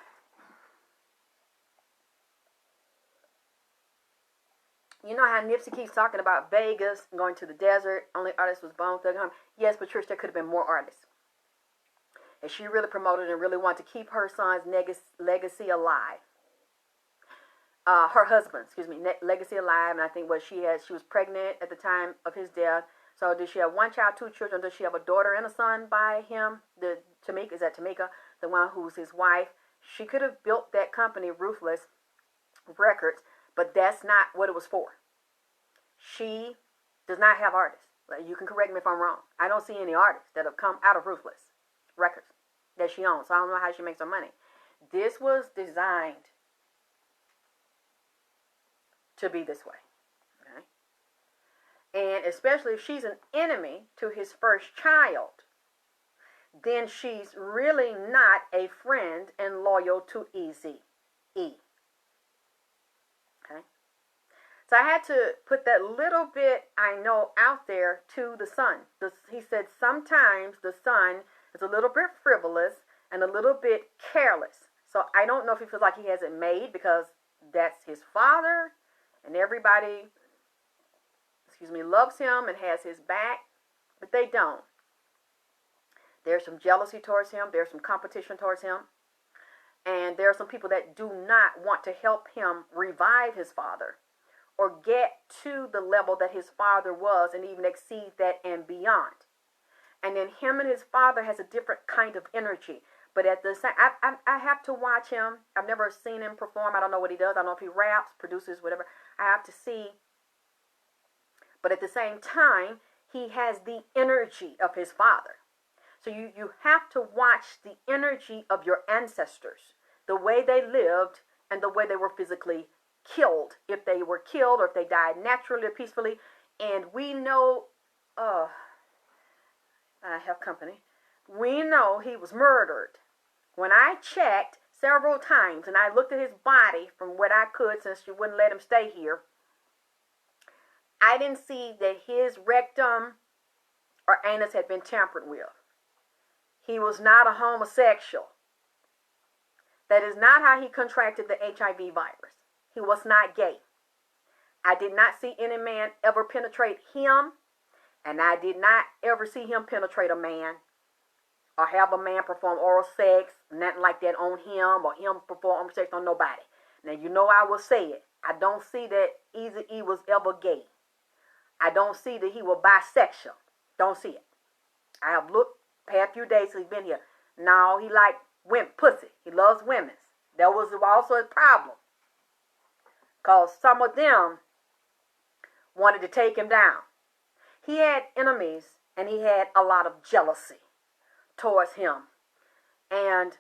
B: You know how Nipsey keeps talking about Vegas, going to the desert, only artist was Bone Thugs. Yes, Patricia, there could have been more artists. And she really promoted and really wanted to keep her son's legacy alive. Her husband, legacy alive. And I think she was pregnant at the time of his death. So did she have one child, two children? Does she have a daughter and a son by him? Tamika, the one who's his wife? She could have built that company, Ruthless Records, but that's not what it was for. She does not have artists. You can correct me if I'm wrong. I don't see any artists that have come out of Ruthless Records that she owns. So I don't know how she makes her money. This was designed to be this way. Okay? And especially if she's an enemy to his first child, then she's really not a friend and loyal to Eazy-E. Okay? So I had to put that little bit I know out there to the son. He said sometimes the son is a little bit frivolous and a little bit careless. So I don't know if he feels like he has it made because that's his father and everybody, loves him and has his back, but they don't. There's some jealousy towards him. There's some competition towards him. And there are some people that do not want to help him revive his father or get to the level that his father was and even exceed that and beyond. And then him and his father has a different kind of energy. But at the same, I have to watch him. I've never seen him perform. I don't know what he does. I don't know if he raps, produces, whatever. I have to see. But at the same time, he has the energy of his father. So you have to watch the energy of your ancestors the way they lived and the way they were physically killed. If they were killed or if they died naturally or peacefully. And we know, I have company. We know he was murdered. When I checked several times and I looked at his body from what I could, since you wouldn't let him stay here, I didn't see that his rectum or anus had been tampered with. He was not a homosexual. That is not how he contracted the HIV virus. He was not gay. I did not see any man ever penetrate him, and I did not ever see him penetrate a man or have a man perform oral sex, nothing like that on him, or him perform oral sex on nobody. Now, you know I will say it. I don't see that Eazy-E was ever gay. I don't see that he was bisexual. Don't see it. I have looked past few days since he's been here. No, he like women, pussy. He loves women. That was also his problem. Because some of them wanted to take him down. He had enemies and he had a lot of jealousy towards him. And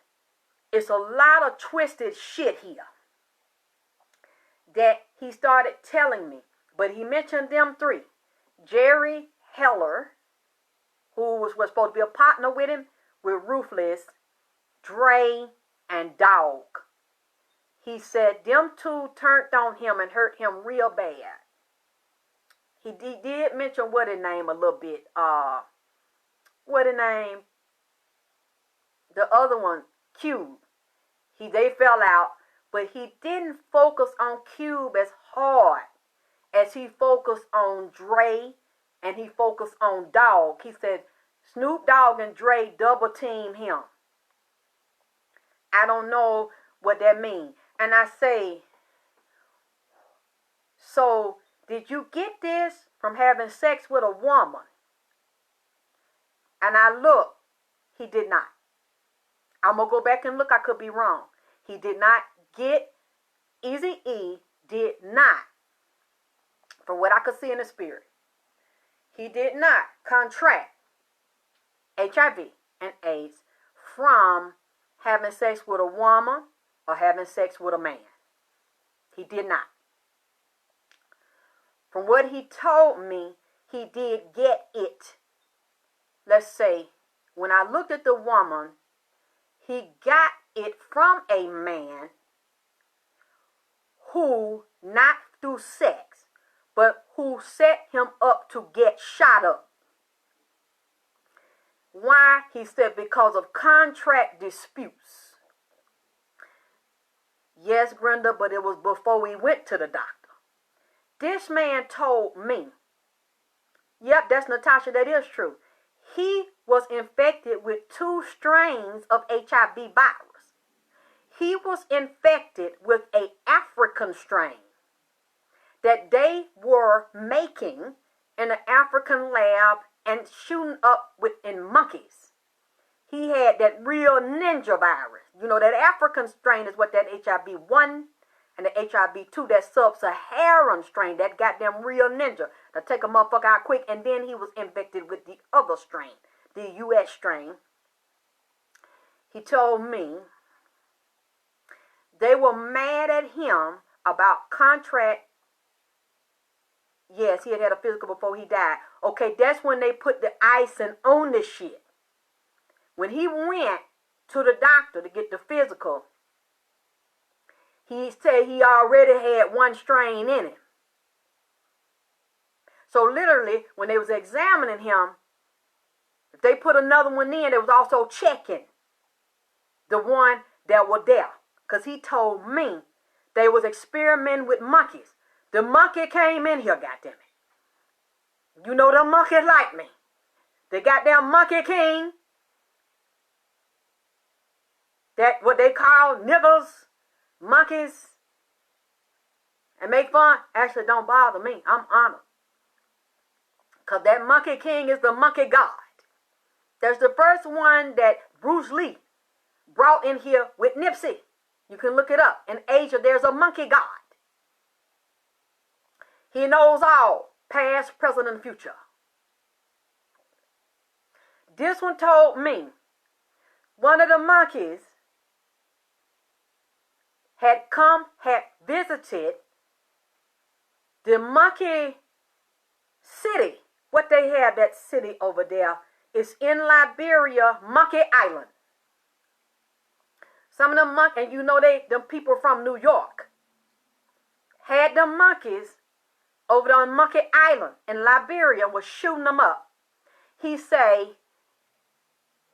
B: it's a lot of twisted shit here that he started telling me. But he mentioned them three. Jerry Heller, who was supposed to be a partner with him, with Ruthless, Dre, and Dog. He said them two turned on him and hurt him real bad. He did mention what his name a little bit. What his name? The other one, Cube. They fell out, but he didn't focus on Cube as hard as he focused on Dre and he focused on Dog. He said Snoop Dogg and Dre double team him. I don't know what that means. And I say, so did you get this from having sex with a woman? And I look, he did not. I'm going to go back and look. I could be wrong. He did not get, Eazy-E did not, from what I could see in the spirit, he did not contract HIV and AIDS from having sex with a woman or having sex with a man. He did not. From what he told me, he did get it. Let's say, when I looked at the woman, he got it from a man who, not through sex, but who set him up to get shot up. Why? He said because of contract disputes. Yes, Brenda, but it was before we went to the doctor. This man told me, yep, that's Natasha, that is true. He was infected with 2 strains of HIV virus. He was infected with an African strain that they were making in an African lab and shooting up in monkeys. He had that real ninja virus. You know, that African strain is what that HIV-1 and the HIV-2, that sub-Saharan strain, that goddamn real ninja, to take a motherfucker out quick. And then he was infected with the other strain, the U.S. strain. He told me they were mad at him about contract. Yes, he had had a physical before he died. Okay, that's when they put the icing on the shit. When he went to the doctor to get the physical, he said he already had 1 strain in him. So literally, when they was examining him, if they put another one in, they was also checking the one that was there. Because he told me they was experimenting with monkeys. The monkey came in here, goddammit. You know them monkeys like me. The goddamn monkey king. That what they call niggers, monkeys, and make fun. Actually, don't bother me. I'm honored. Because that monkey king is the monkey god. There's the first one that Bruce Lee brought in here with Nipsey. You can look it up. In Asia, there's a monkey god. He knows all, past, present, and future. This one told me one of the monkeys had visited the monkey city. What they have, that city over there, is in Liberia, Monkey Island. Some of them monkeys, and you know them people from New York, had them monkeys over there on Monkey Island in Liberia, was shooting them up. He say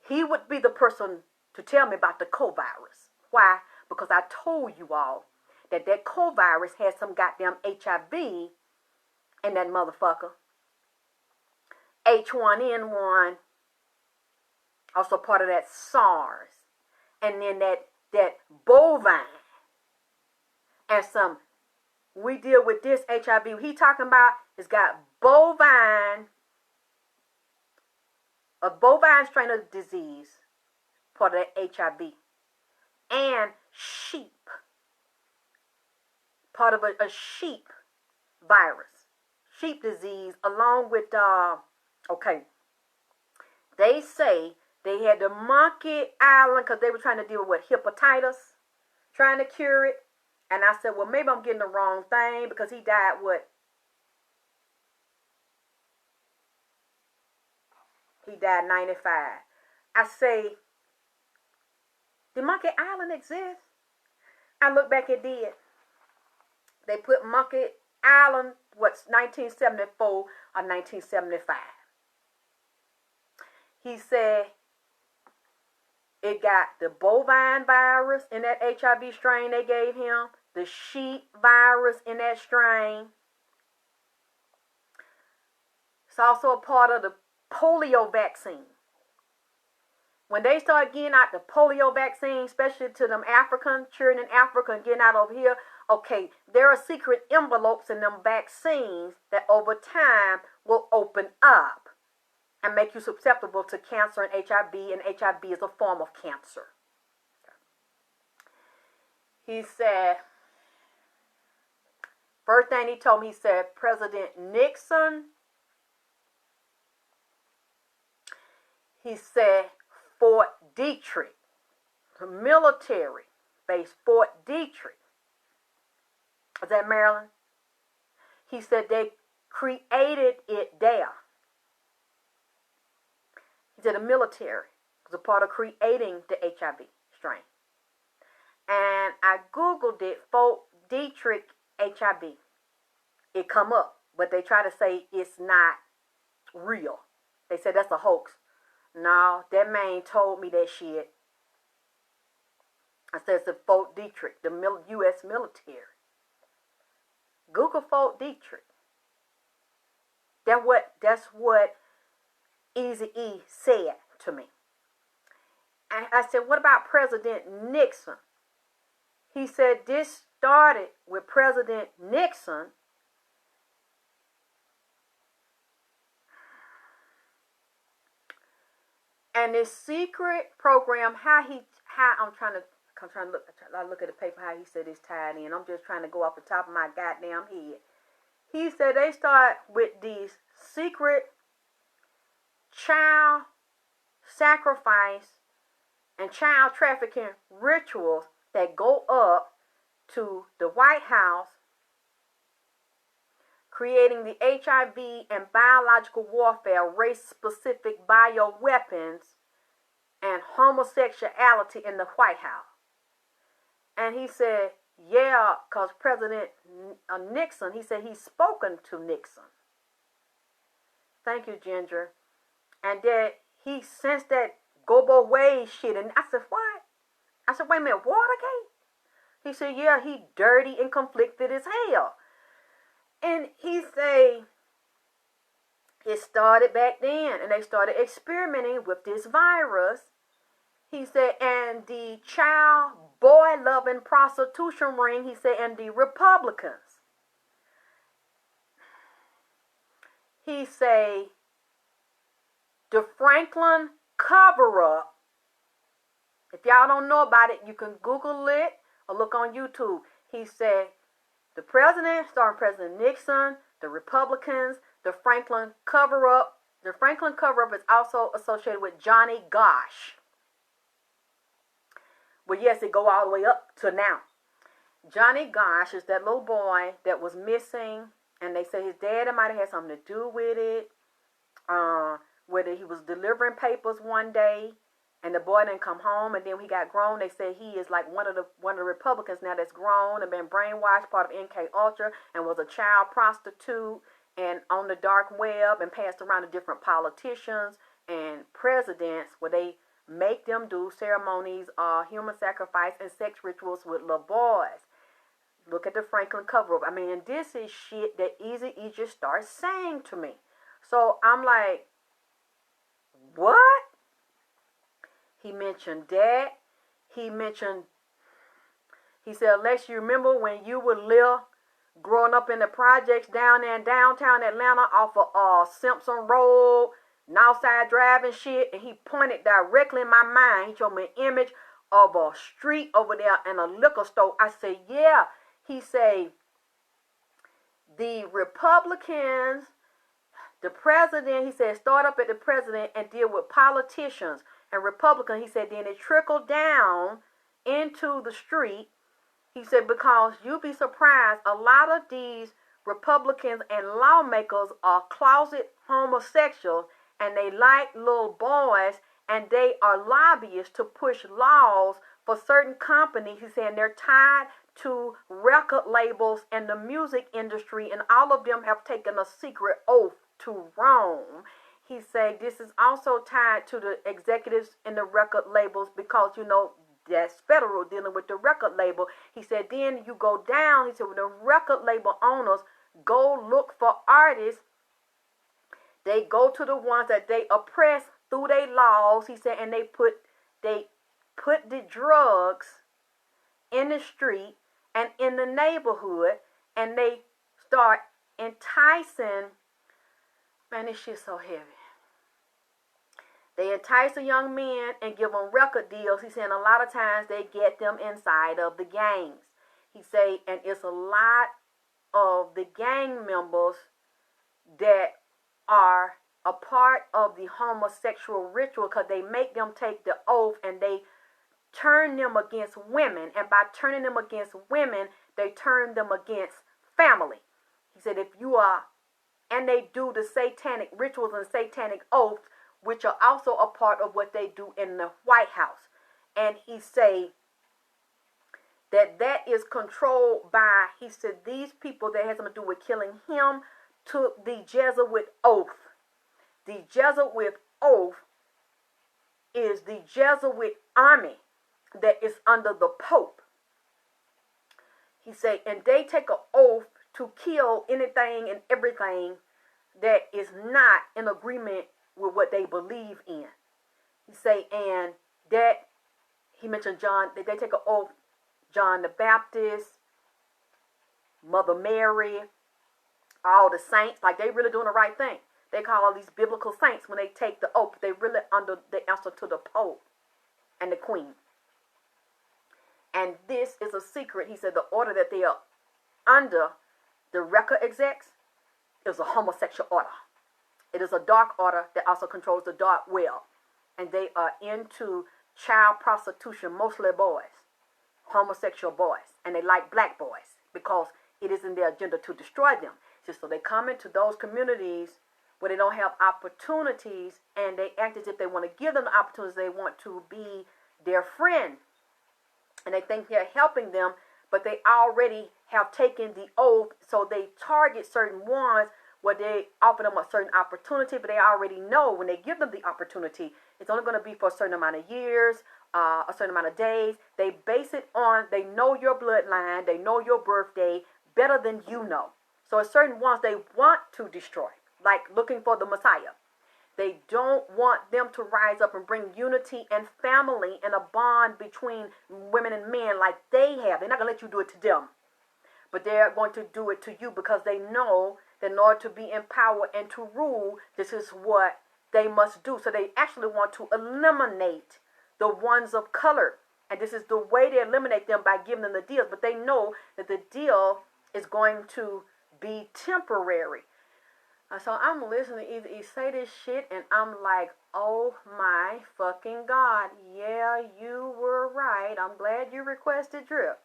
B: he would be the person to tell me about the co-virus. Why? Because I told you all that co-virus had some goddamn HIV in that motherfucker. H1N1, also part of that SARS. And then that bovine. And we deal with this HIV. He talking about, it's got a bovine strain of disease, part of that HIV. And sheep, part of a sheep virus, sheep disease, along with, they say they had the Monkey Island because they were trying to deal with hepatitis, trying to cure it. And I said, well, maybe I'm getting the wrong thing because he died, He died 95. I say, did Monkey Island exist? I look back, it did. They put Monkey Island, 1974 or 1975. He said it got the bovine virus in that HIV strain they gave him, the sheep virus in that strain. It's also a part of the polio vaccine. When they start getting out the polio vaccine, especially to them African children in Africa and getting out over here, okay, there are secret envelopes in them vaccines that over time will open up and make you susceptible to cancer and HIV is a form of cancer. He said, first thing he told me, he said, President Nixon, he said, Fort Detrick, the military base, Fort Detrick, is that Maryland? He said they created it there. He said the military was a part of creating the HIV strain. And I Googled it, Fort Detrick HIV. It come up, but they try to say it's not real. They said that's a hoax. No, that man told me that shit. I said it's a Fort Detrick, the U.S. military. Google Fort Detrick. That's what Eazy-E said to me. And I said, what about President Nixon? He said this started with President Nixon. And this secret program, I'm trying to look at the paper, how he said it's tied in. I'm just trying to go off the top of my goddamn head. He said they start with these secret child sacrifice and child trafficking rituals that go up to the White House, creating the HIV and biological warfare, race-specific bioweapons, and homosexuality in the White House. And he said, yeah, because President Nixon, he said he's spoken to Nixon. Thank you, Ginger. And that he sensed that go away shit. And I said, what? I said, wait a minute, Watergate? He said, yeah, he dirty and conflicted as hell. And he say it started back then, and they started experimenting with this virus. He said, and the child boy-loving prostitution ring, he said, and the Republicans. He say the Franklin cover-up. If y'all don't know about it, you can Google it or look on YouTube. He said the president, starting President Nixon, the Republicans, the Franklin cover-up. The Franklin cover-up is also associated with Johnny Gosh. But yes, it go all the way up to now. Johnny Gosh is that little boy that was missing, and they say his dad might have had something to do with it. Whether he was delivering papers one day, and the boy didn't come home, and then when he got grown, they say he is like one of the Republicans now that's grown and been brainwashed, part of NK Ultra, and was a child prostitute, and on the dark web, and passed around to different politicians and presidents, where they make them do ceremonies, human sacrifice, and sex rituals with little boys. Look at the Franklin cover up. I mean, this is shit that Eazy-E just starts saying to me. So I'm like, what? He mentioned that. He said, unless you remember when you were little, growing up in the projects down there in downtown Atlanta off of Simpson Road, Northside Drive and shit, and he pointed directly in my mind. He showed me an image of a street over there and a liquor store. I said, yeah. He said, the Republicans, the president, he said, start up at the president and deal with politicians and Republicans. He said, then it trickled down into the street. He said, because you'd be surprised, a lot of these Republicans and lawmakers are closet homosexuals, and they like little boys, and they are lobbyists to push laws for certain companies. He's saying they're tied to record labels and the music industry, and all of them have taken a secret oath to Rome. He said this is also tied to the executives in the record labels, because, you know, that's federal dealing with the record label. He said then you go down, he said, when the record label owners go look for artists, they go to the ones that they oppress through their laws. He said, and they put the drugs in the street and in the neighborhood, and they start enticing. Man, this shit's so heavy. They entice the young men and give them record deals. He's saying a lot of times they get them inside of the gangs. He say, and it's a lot of the gang members that are a part of the homosexual ritual, because they make them take the oath and they turn them against women. And by turning them against women, they turn them against family. He said, if you are, and they do the satanic rituals and satanic oaths, which are also a part of what they do in the White House. And he say that is controlled by, he said, these people that has something to do with killing him took the Jesuit oath. The Jesuit oath is the Jesuit army that is under the Pope. He say, and they take an oath to kill anything and everything that is not in agreement with what they believe in. He say, and that, he mentioned John, that they take an oath, John the Baptist, Mother Mary, all the saints, like they really doing the right thing. They call all these biblical saints when they take the oath. They really under the answer to the Pope and the Queen. And this is a secret. He said the order that they are under, the record execs, is a homosexual order. It is a dark order that also controls the dark web. And they are into child prostitution, mostly boys, homosexual boys. And they like black boys because it is in their agenda to destroy them. Just so they come into those communities where they don't have opportunities, and they act as if they want to give them the opportunities. They want to be their friend. And they think they're helping them, but they already have taken the oath. So they target certain ones where they offer them a certain opportunity, but they already know when they give them the opportunity, it's only going to be for a certain amount of years, a certain amount of days. They base it on, they know your bloodline, they know your birthday better than you know. So certain ones they want to destroy, like looking for the Messiah. They don't want them to rise up and bring unity and family and a bond between women and men like they have. They're not going to let you do it to them, but they're going to do it to you, because they know that in order to be in power and to rule, this is what they must do. So they actually want to eliminate the ones of color. And this is the way they eliminate them, by giving them the deals. But they know that the deal is going to be temporary. So I'm listening to Eazy-E say this shit, and I'm like, oh my fucking God. Yeah, you were right. I'm glad you requested drip.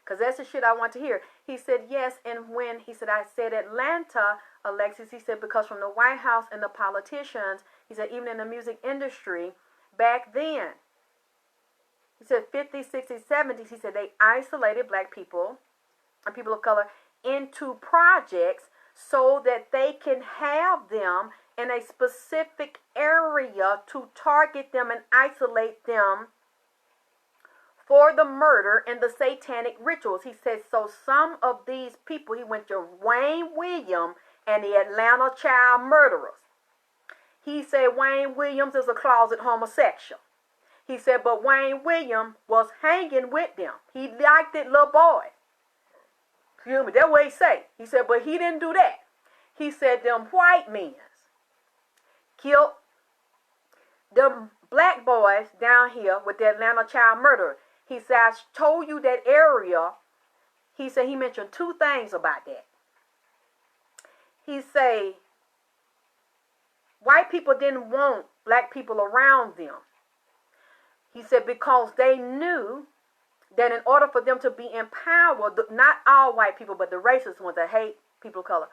B: Because that's the shit I want to hear. He said, yes, and when, he said, I said Atlanta, Alexis, he said, because from the White House and the politicians, he said, even in the music industry, back then, he said 50s, 60s, 70s, he said they isolated black people and people of color into projects so that they can have them in a specific area to target them and isolate them for the murder and the satanic rituals. He says, so some of these people, he went to Wayne Williams and the Atlanta child murderers. He said Wayne Williams is a closet homosexual. He said, but Wayne Williams was hanging with them. He liked it, little boy. Excuse me, that's what he said. He said, but he didn't do that. He said them white men killed them black boys down here with the Atlanta child murderer. He said, I told you that area. He said, he mentioned two things about that. He said, white people didn't want black people around them. He said, because they knew that in order for them to be empowered, not all white people, but the racist ones that hate people of color,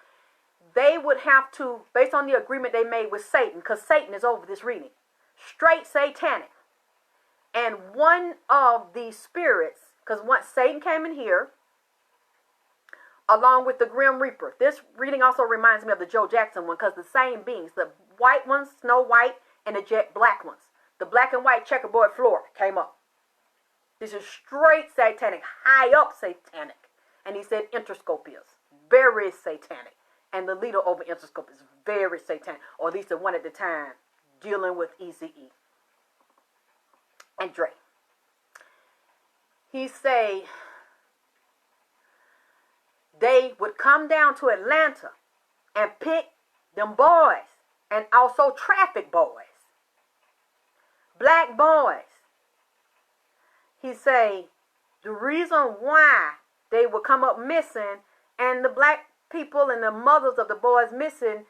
B: they would have to, based on the agreement they made with Satan, because Satan is over this reading, straight satanic. And one of the spirits, because once Satan came in here, along with the Grim Reaper. This reading also reminds me of the Joe Jackson one, because the same beings, the white ones, Snow White, and the jet black ones. The black and white checkerboard floor came up. This is straight satanic, high up satanic. And he said Interscope is very satanic. And the leader over Interscope is very satanic, or at least the one at the time, dealing with Eazy-E and Dre. He say they would come down to Atlanta and pick them boys, and also traffic boys, black boys. He say the reason why they would come up missing, and the black people and the mothers of the boys missing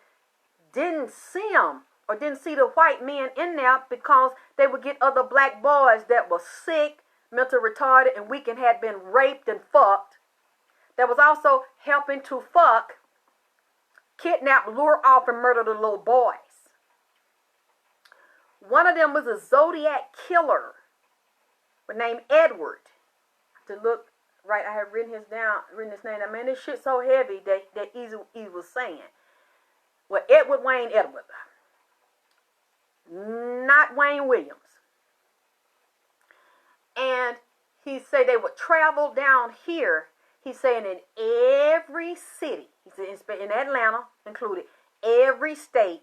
B: didn't see them or didn't see the white men in there, because they would get other black boys that were sick, mental retarded, and weak, and had been raped and fucked, that was also helping to fuck, kidnap, lure off, and murder the little boys. One of them was a Zodiac killer named Edward. To look right, I have written his name. I mean, this shit's so heavy that Eazy-E was saying. Well, Edward Wayne Edward, not Wayne Williams. And he said they would travel down here. He's saying in every city, he said in Atlanta included, every state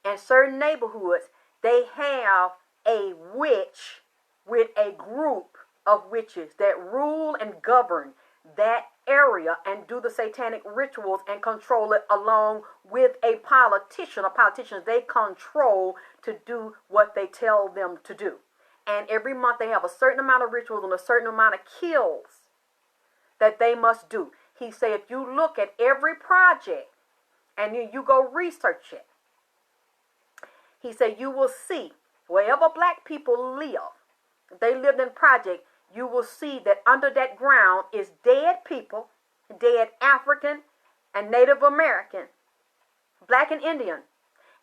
B: and certain neighborhoods, they have a witch with a group of witches that rule and govern that area and do the satanic rituals and control it, along with a politician or politicians they control to do what they tell them to do. And every month they have a certain amount of rituals and a certain amount of kills that they must do. He said if you look at every project and you go research it, he said you will see wherever black people live, if they lived in project, you will see that under that ground is dead people, dead African and Native American, black and Indian,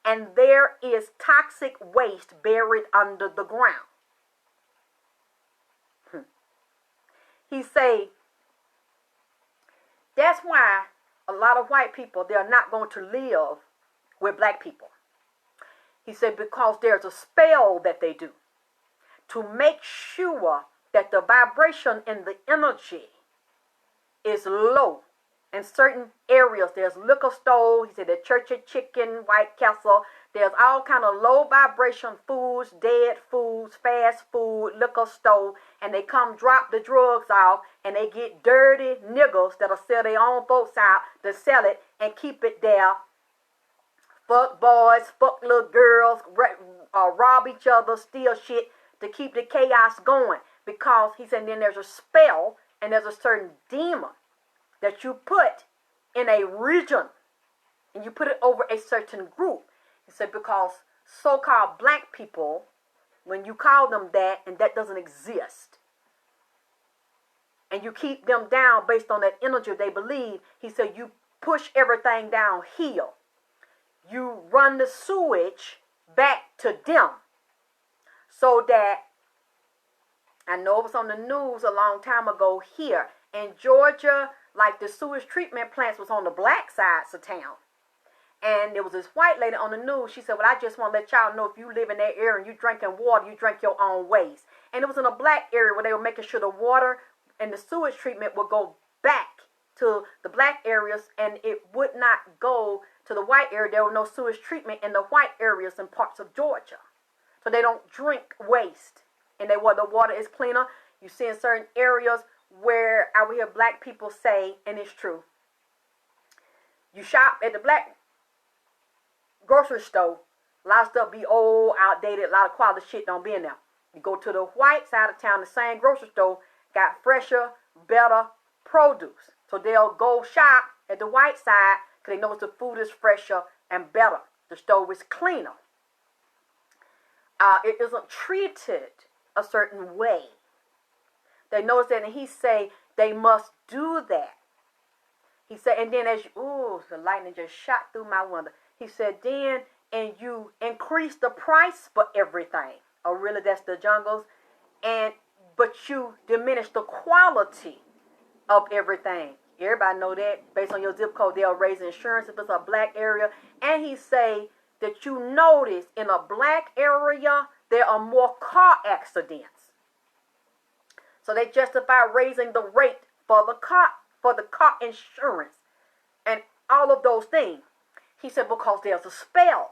B: and there is toxic waste buried under the ground. He say that's why a lot of white people, they're not going to live with black people. He said because there's a spell that they do to make sure that the vibration and the energy is low in certain areas. There's liquor store, he said the Church of Chicken, White Castle. There's all kind of low vibration foods, dead foods, fast food, liquor store, and they come drop the drugs off, and they get dirty niggas that'll sell their own folks out to sell it and keep it there. Fuck boys, fuck little girls, rob each other, steal shit to keep the chaos going. Because he said then there's a spell and there's a certain demon that you put in a region and you put it over a certain group. He said because so-called black people, when you call them that, and that doesn't exist. and you keep them down based on that energy they believe. He said you push everything downhill. You run the sewage back to them, so that, I know it was on the news a long time ago here in Georgia, like the sewage treatment plants was on the black sides of town. And there was this white lady on the news. She said, well, I just want to let y'all know, if you live in that area and you drinking water, you drink your own waste. And it was in a black area where they were making sure the water and the sewage treatment would go back to the black areas, and it would not go to the white area. There was no sewage treatment in the white areas in parts of Georgia. So they don't drink waste. And the water is cleaner. You see in certain areas where I will hear black people say, and it's true, you shop at the black grocery store, a lot of stuff be old, outdated, a lot of quality shit don't be in there. You go to the white side of town, the same grocery store got fresher, better produce. So they'll go shop at the white side because they know the food is fresher and better. The store is cleaner. It isn't treated a certain way. They notice that, and he say they must do that. He said, and then as you, ooh, the lightning just shot through my window. He said, then, and you increase the price for everything. Oh, really, that's the jungles. But you diminish the quality of everything. Everybody know that. Based on your zip code, they'll raise insurance if it's a black area. And he say that you notice in a black area, there are more car accidents. So they justify raising the rate for the car insurance and all of those things. He said, because there's a spell.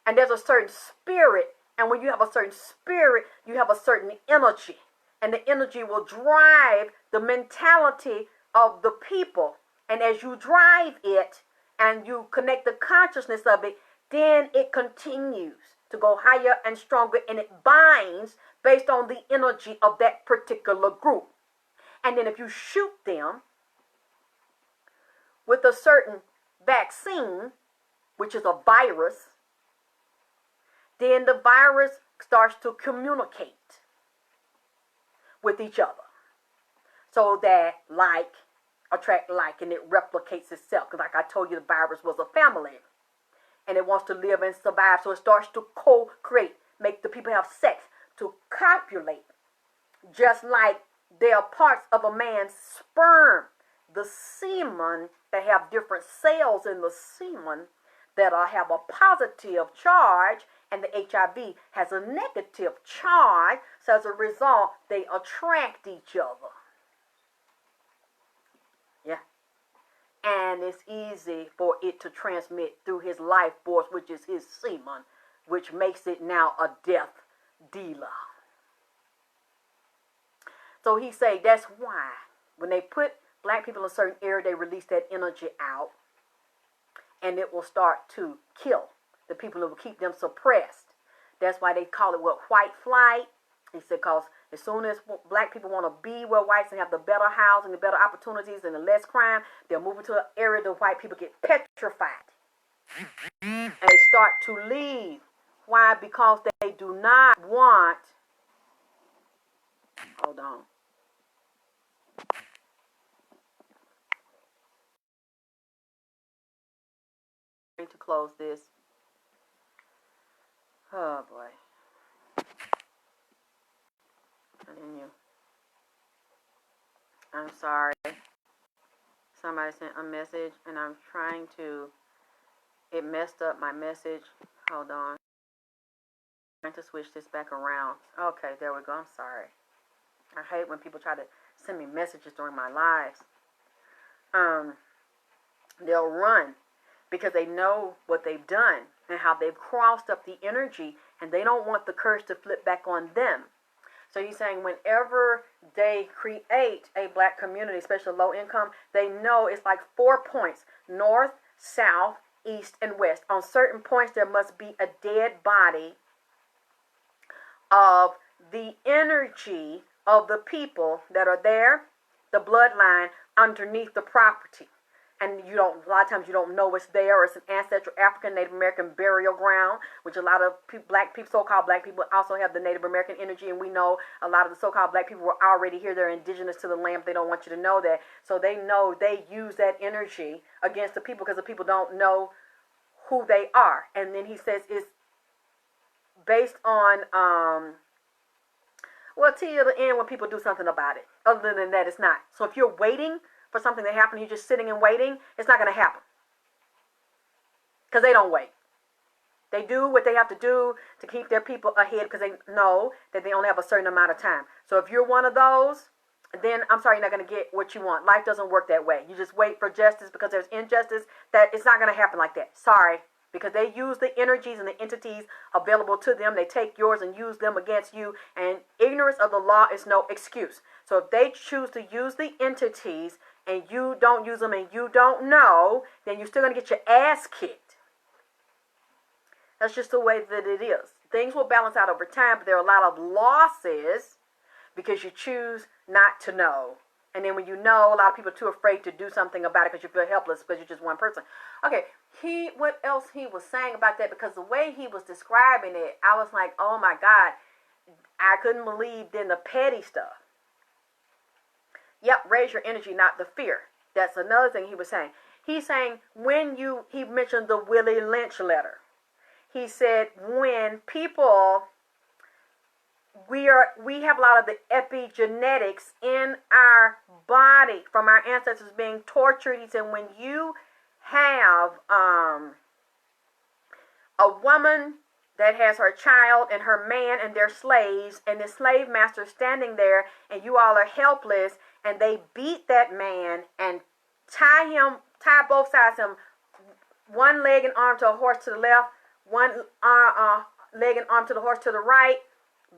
B: And there's a certain spirit. And when you have a certain spirit, you have a certain energy. And the energy will drive the mentality of the people. And as you drive it and you connect the consciousness of it, then it continues to go higher and stronger, and it binds based on the energy of that particular group. And then if you shoot them with a certain vaccine, which is a virus, then the virus starts to communicate with each other. So that like attract like, and it replicates itself. Because like I told you, the virus was a family. And it wants to live and survive. So it starts to co-create, make the people have sex, to copulate. Just like there are parts of a man's sperm, the semen, that have different cells in the semen that have a positive charge, and the HIV has a negative charge. So as a result, they attract each other. Yeah. And it's easy for it to transmit through his life force, which is his semen, which makes it now a death dealer. So he say that's why when they put black people in a certain area, they release that energy out, and it will start to kill the people. It will keep them suppressed. That's why they call it white flight. He said, because as soon as black people want to be where whites and have the better housing, the better opportunities, and the less crime, they'll move into an area that white people get petrified. And they start to leave. Why? Because they do not want, hold on. To close this. Oh boy. Continue. I'm sorry. Somebody sent a message and I'm trying to, it messed up my message. Hold on. I'm trying to switch this back around. Okay, there we go. I'm sorry. I hate when people try to send me messages during my lives. They'll run because they know what they've done and how they've crossed up the energy, and they don't want the curse to flip back on them. So he's saying whenever they create a black community, especially low income, they know it's like 4 points: north, south, east, and west. On certain points, there must be a dead body of the energy of the people that are there, the bloodline underneath the property. and a lot of times you don't know it's there, or it's an ancestral African Native American burial ground, which a lot of black people, so-called black people, also have the Native American energy, and we know a lot of the so-called black people were already here. They're indigenous to the land. They don't want you to know that, so they know they use that energy against the people because the people don't know who they are. And then he says it's based on well, till the end when people do something about it. Other than that, it's not. So if you're waiting for something to happen, you're just sitting and waiting, it's not going to happen. Because they don't wait. They do what they have to do to keep their people ahead because they know that they only have a certain amount of time. So if you're one of those, then I'm sorry, you're not going to get what you want. Life doesn't work that way. You just wait for justice because there's injustice. That it's not going to happen like that. Sorry. Because they use the energies and the entities available to them. They take yours and use them against you. And ignorance of the law is no excuse. So if they choose to use the entities and you don't use them and you don't know, then you're still going to get your ass kicked. That's just the way that it is. Things will balance out over time, but there are a lot of losses because you choose not to know. And then when you know, a lot of people are too afraid to do something about it because you feel helpless because you're just one person. Okay, what else he was saying about that? Because the way he was describing it, I was like, oh my God, I couldn't believe then the petty stuff. Yep, raise your energy, not the fear. That's another thing he was saying. He's saying he mentioned the Willie Lynch letter. He said when people, we have a lot of the epigenetics in our body from our ancestors being tortured. He said when you have a woman that has her child and her man and their slaves, and the slave master standing there, and you all are helpless, and they beat that man and tie both sides of him, one leg and arm to a horse to the left, one leg and arm to the horse to the right,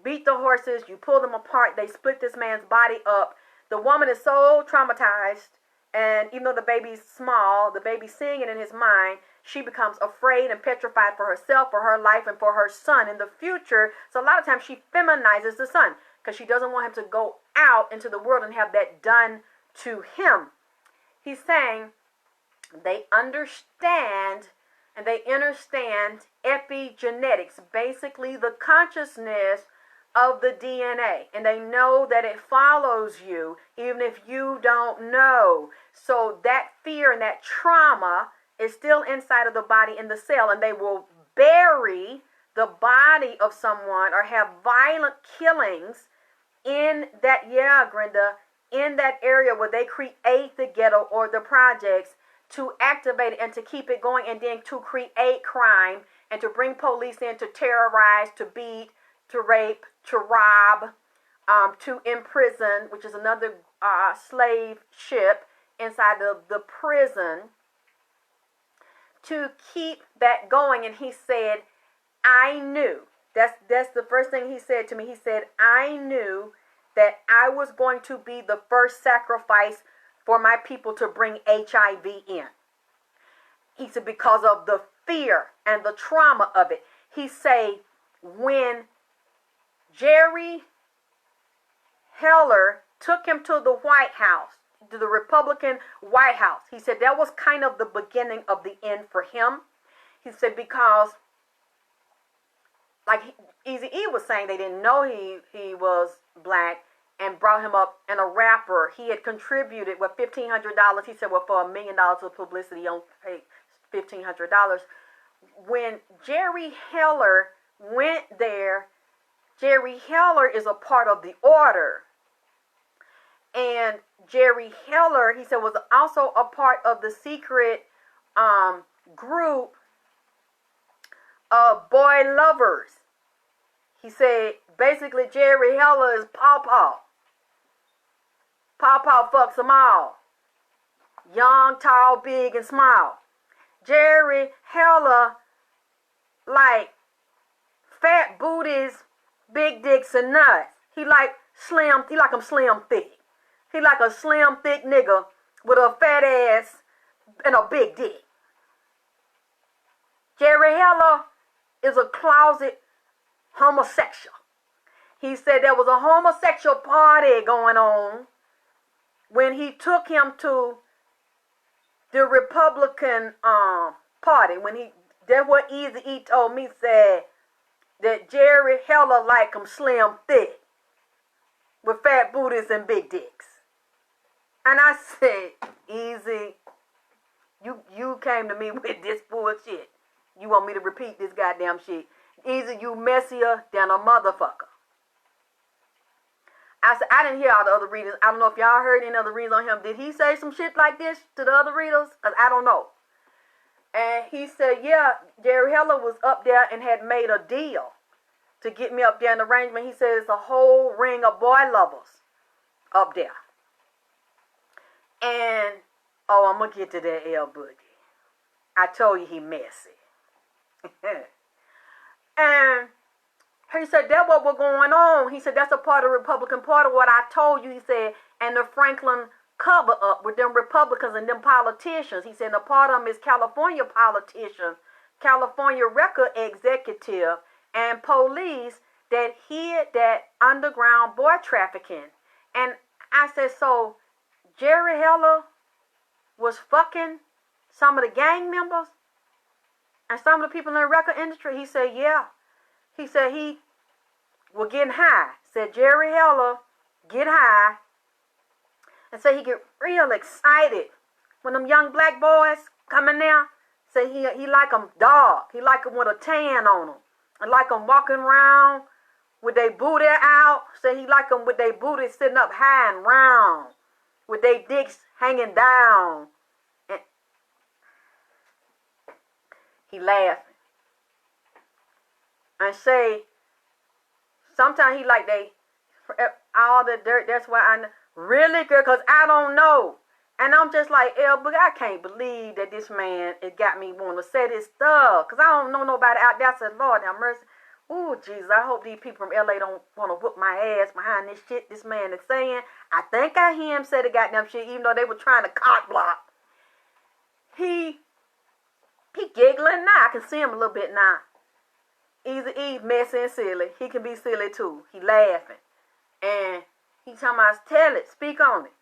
B: beat the horses, you pull them apart, they split this man's body up. The woman is so traumatized, and even though the baby's small, the baby's seeing it in his mind, she becomes afraid and petrified for herself, for her life, and for her son in the future. So a lot of times she feminizes the son because she doesn't want him to go out into the world and have that done to him. He's saying they understand epigenetics, basically the consciousness of the DNA, and they know that it follows you even if you don't know. So that fear and that trauma is still inside of the body in the cell, and they will bury the body of someone or have violent killings in that, in that area where they create the ghetto or the projects to activate it and to keep it going, and then to create crime and to bring police in to terrorize, to beat, to rape, to rob, to imprison, which is another slave ship inside the prison, to keep that going. And he said, I knew. That's the first thing he said to me. He said, I knew that I was going to be the first sacrifice for my people to bring HIV in. He said, because of the fear and the trauma of it. He said, when Jerry Heller took him to the White House, to the Republican White House, he said that was kind of the beginning of the end for him. He said because, like Eazy-E was saying, they didn't know he was black and brought him up, and a rapper. He had contributed with $1,500. He said, well, for $1 million of publicity, he only paid $1,500. When Jerry Heller went there, Jerry Heller is a part of the order. And Jerry Heller, he said, was also a part of the secret group of boy lovers. He said, basically, Jerry Heller is Paw Paw. Paw Paw fucks them all. Young, tall, big, and small. Jerry Heller like fat booties, big dicks, and nuts. He like them slim thick. He like a slim thick nigga with a fat ass and a big dick. Jerry Heller is a closet homosexual. He said there was a homosexual party going on when he took him to the Republican party, that's what Eazy-E told me, said that Jerry Heller like him slim thick with fat booties and big dicks. And I said, Easy, you came to me with this bullshit. You want me to repeat this goddamn shit. Easy, you messier than a motherfucker. I said, I didn't hear all the other readers. I don't know if y'all heard any other readers on him. Did he say some shit like this to the other readers? Because I don't know. And he said, yeah, Jerry Heller was up there and had made a deal to get me up there in the arrangement. He said it's a whole ring of boy lovers up there. And, I'm going to get to that L Boogie. I told you he messy. And he said, that's what was going on. He said, that's a part of the Republican Party. What I told you, he said, and the Franklin cover up with them Republicans and them politicians. He said, and a part of them is California politicians, California record executive, and police that hid that underground boy trafficking. And I said, so Jerry Heller was fucking some of the gang members and some of the people in the record industry? He said, yeah. He said he was getting high. Said Jerry Heller get high. And say he get real excited when them young black boys come in there. Say he like them dark. He like them with a tan on them. And like them walking around with their booty out. Say he like them with their booty sitting up high and round. With their dicks hanging down. And he laughing. And say, sometimes he like all the dirt. That's why I know. Really good, because I don't know. And I'm just like, but I can't believe that this man, it got me wanting to say this stuff. Because I don't know nobody out there. I said, Lord have mercy. Ooh, Jesus, I hope these people from LA don't want to whoop my ass behind this shit this man is saying. I think I hear him say the goddamn shit, even though they were trying to cock block. He giggling now. I can see him a little bit now. Eazy-E messy and silly. He can be silly too. He laughing. And he talking about, tell it, speak on it.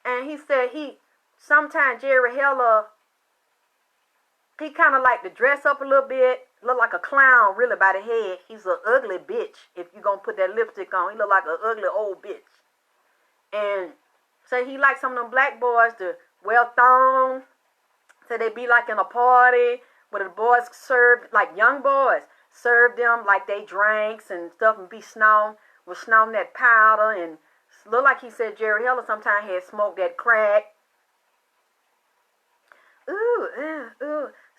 B: And he said sometimes Jerry Heller, he kind of like to dress up a little bit, look like a clown really by the head. He's an ugly bitch if you going to put that lipstick on. He look like an ugly old bitch. And say he like some of them black boys to wear thong. Say they be like in a party where the boys served, like young boys, serve them like they drinks and stuff and be snorting that powder. And look like he said Jerry Heller sometimes had smoked that crack. Ooh.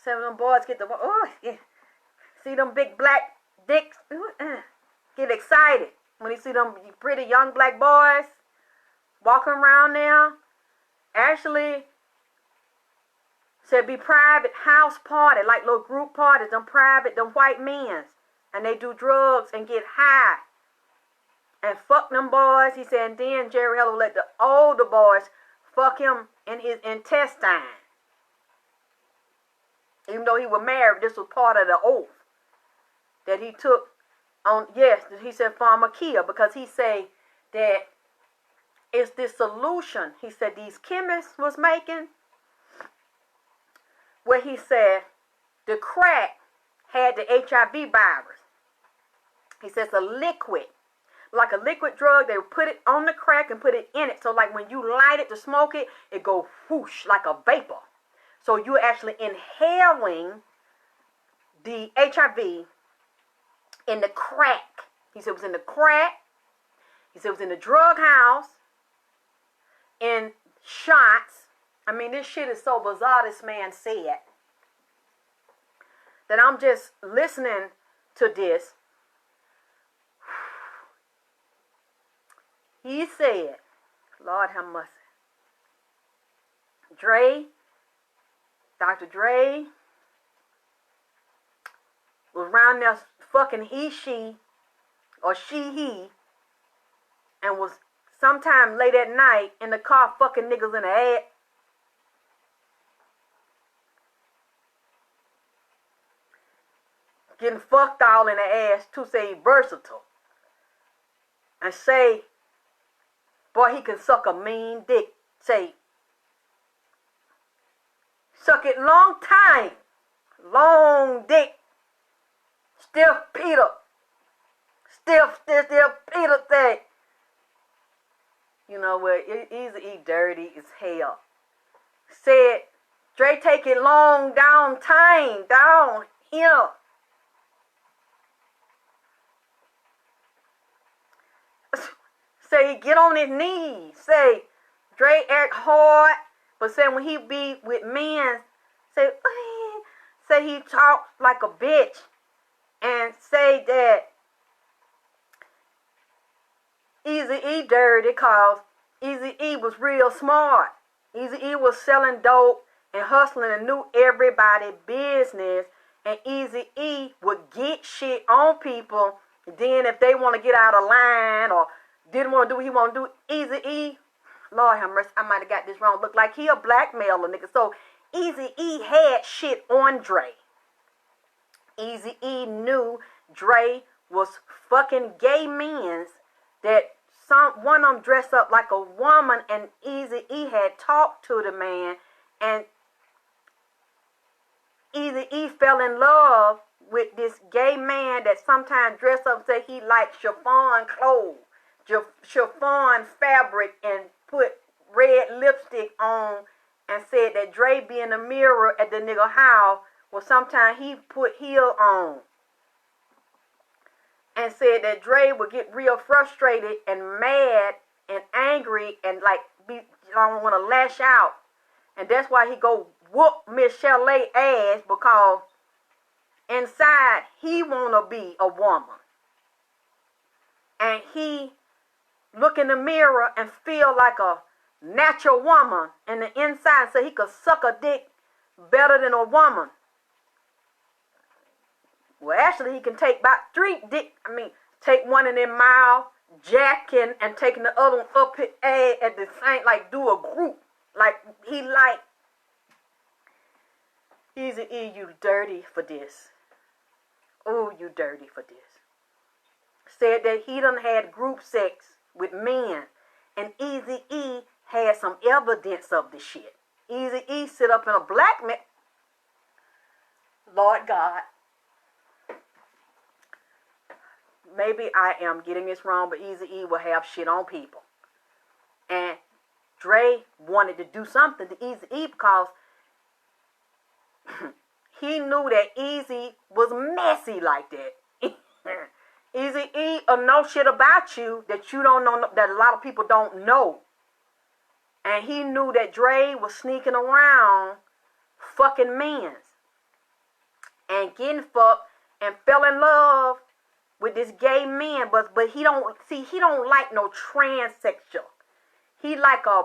B: So when them boys get yeah. See them big black dicks, get excited when you see them pretty young black boys walking around there. Actually, said be private house party, like little group parties, them white men's. And they do drugs and get high. And fuck them boys. He said, and then Jerry Heller let the older boys fuck him in his intestine. Even though he was married, this was part of the oath that he took on, yes, he said pharmakia, because he said that it's this solution, he said these chemists was making, where he said the crack had the HIV virus. He says a liquid, like a liquid drug, they would put it on the crack and put it in it. So like when you light it to smoke it, it go whoosh like a vapor. So you're actually inhaling the HIV in the crack. He said it was in the crack. He said it was in the drug house, in shots. I mean, this shit is so bizarre, this man said, that I'm just listening to this. He said, Lord have mercy, Dr. Dre was around there fucking he, and was sometime late at night in the car fucking niggas in the head. Getting fucked all in the ass to say he versatile. And say, boy, he can suck a mean dick. Say, Suck it long time. Long dick. Stiff Peter. Stiff Peter thing. You know what? Eazy-E dirty as hell. Said, Dre take it long down time. Down here. Say, get on his knees. Say, Dre act hard. But say, when he be with men, say, say he talks like a bitch. And say that Eazy-E dirty cause Eazy-E was real smart. Eazy-E was selling dope and hustling and knew everybody business. And Eazy-E would get shit on people. Then if they want to get out of line or didn't want to do what he want to do, Eazy-E, Lord have mercy, I might have got this wrong. Look like he a blackmailer, nigga. So Eazy-E had shit on Dre. Eazy-E knew Dre was fucking gay men that one of them dressed up like a woman, and Eazy-E had talked to the man, and Eazy-E fell in love with this gay man that sometimes dressed up and said he liked chiffon clothes, chiffon fabric, and put red lipstick on, and said that Dre be in the mirror at the nigga house. Well, sometimes he put heel on. And said that Dre would get real frustrated and mad and angry and like don't want to lash out. And that's why he go whoop Miss Chalet ass, because inside he want to be a woman. And he look in the mirror and feel like a natural woman in the inside, so he could suck a dick better than a woman. Well, actually, he can take about take one in their mouth, jacking, and taking the other one up his ass at the same, like do a group. Like, he like, Eazy-E, you dirty for this. Oh, you dirty for this. Said that he done had group sex with men, and Eazy-E had some evidence of the shit. Eazy-E sit up in a black man. Lord God. Maybe I am getting this wrong, but Eazy-E will have shit on people. And Dre wanted to do something to Eazy-E because he knew that Eazy was messy like that. Eazy-E will know shit about you that you don't know, that a lot of people don't know. And he knew that Dre was sneaking around fucking men and getting fucked and fell in love with this gay man, but he don't like no transsexual. He like a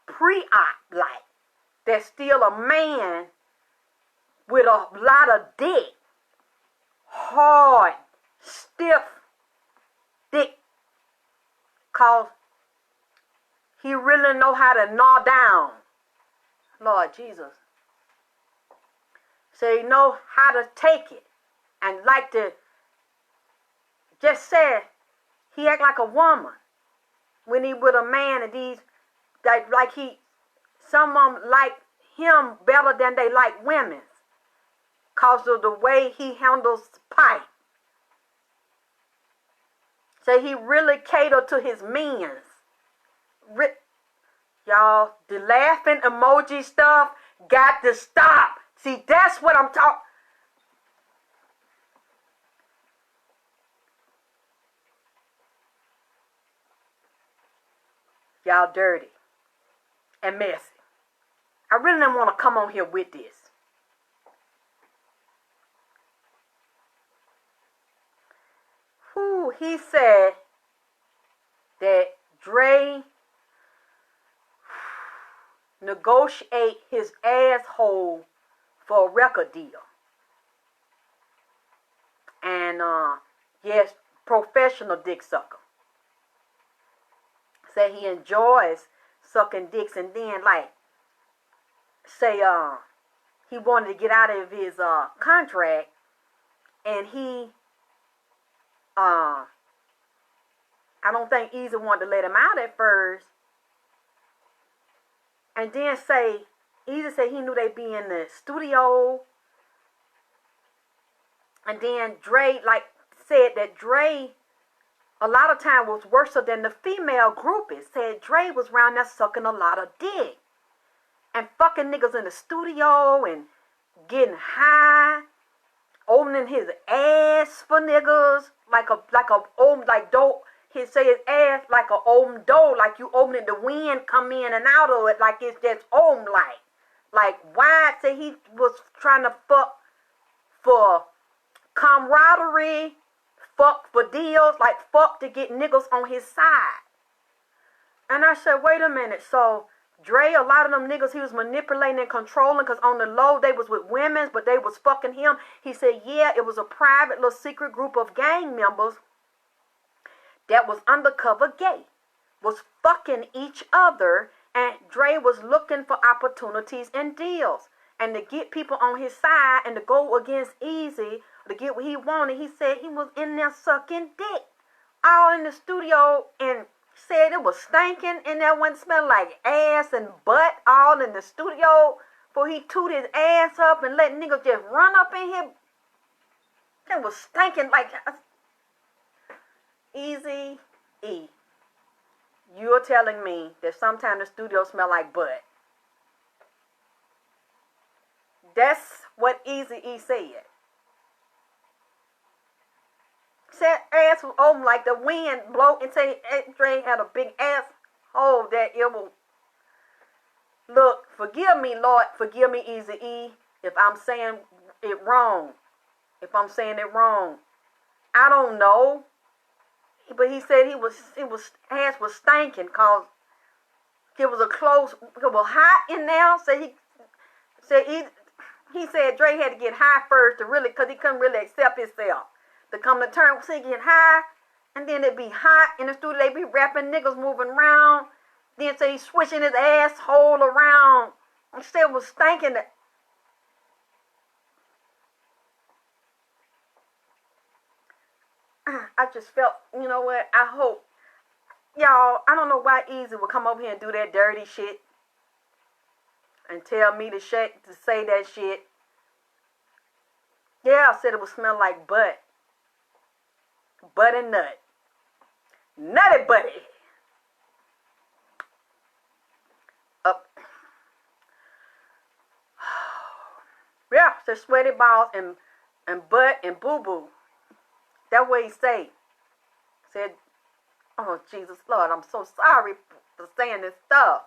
B: pre-op, like that's still a man with a lot of dick, hard, stiff dick, cause he really know how to gnaw down. Lord Jesus. So he know how to take it and like to. Just said he act like a woman when he with a man, and these like some of them like him better than they like women cause of the way he handles pipe. So he really catered to his men. Y'all, the laughing emoji stuff got to stop. See, that's what I'm talking. Y'all dirty and messy. I really didn't want to come on here with this. He said that Dre negotiate his asshole for a record deal. And yes, professional dick sucker. Say he enjoys sucking dicks, and then like say he wanted to get out of his contract, and he I don't think Eazy wanted to let him out at first, and then say Eazy said he knew they'd be in the studio. And then Dre, like, said that Dre, a lot of time was worse than the female groupies. Said Dre was around there sucking a lot of dick. And fucking niggas in the studio and getting high. Opening his ass for niggas. Like dope. He say his ass like a open door. Like you open it, the wind come in and out of it. Like it's just open like. Like Wyatt said he was trying to fuck for camaraderie, fuck for deals, like fuck to get niggas on his side. And I said, wait a minute, so Dre, a lot of them niggas he was manipulating and controlling because on the low they was with women, but they was fucking him. He said, yeah, it was a private little secret group of gang members that was undercover gay, was fucking each other, and Dre was looking for opportunities and deals. And to get people on his side and to go against Eazy, to get what he wanted, he said he was in there sucking dick. All in the studio and said it was stinking in there, one smelled like ass and butt all in the studio before he toot his ass up and let niggas just run up in here. It was stinking like Eazy-E. You're telling me that sometimes the studio smell like butt. That's what Eazy-E said. Said ass was open like the wind blow and say Dre had a big ass hole that it will. Look, forgive me, Lord, forgive me, Eazy-E, if I'm saying it wrong. If I'm saying it wrong. I don't know. But he said ass was stinking cause it was it was hot in there. So he said Dre had to get high first to really, cause he couldn't really accept himself. To come to terms, he get high, and then it be hot in the studio. They be rapping, niggas moving around. Then say he's swishing his asshole around. And still was stinking. I just felt, you know what? I hope y'all. I don't know why Eazy would come over here and do that dirty shit and tell me to say that shit. Yeah, I said it would smell like butt. Butt and nut. Nutty buddy. Up. Yeah, it's sweaty balls and butt and boo-boo. That's what he say. Said, oh, Jesus, Lord, I'm so sorry for saying this stuff.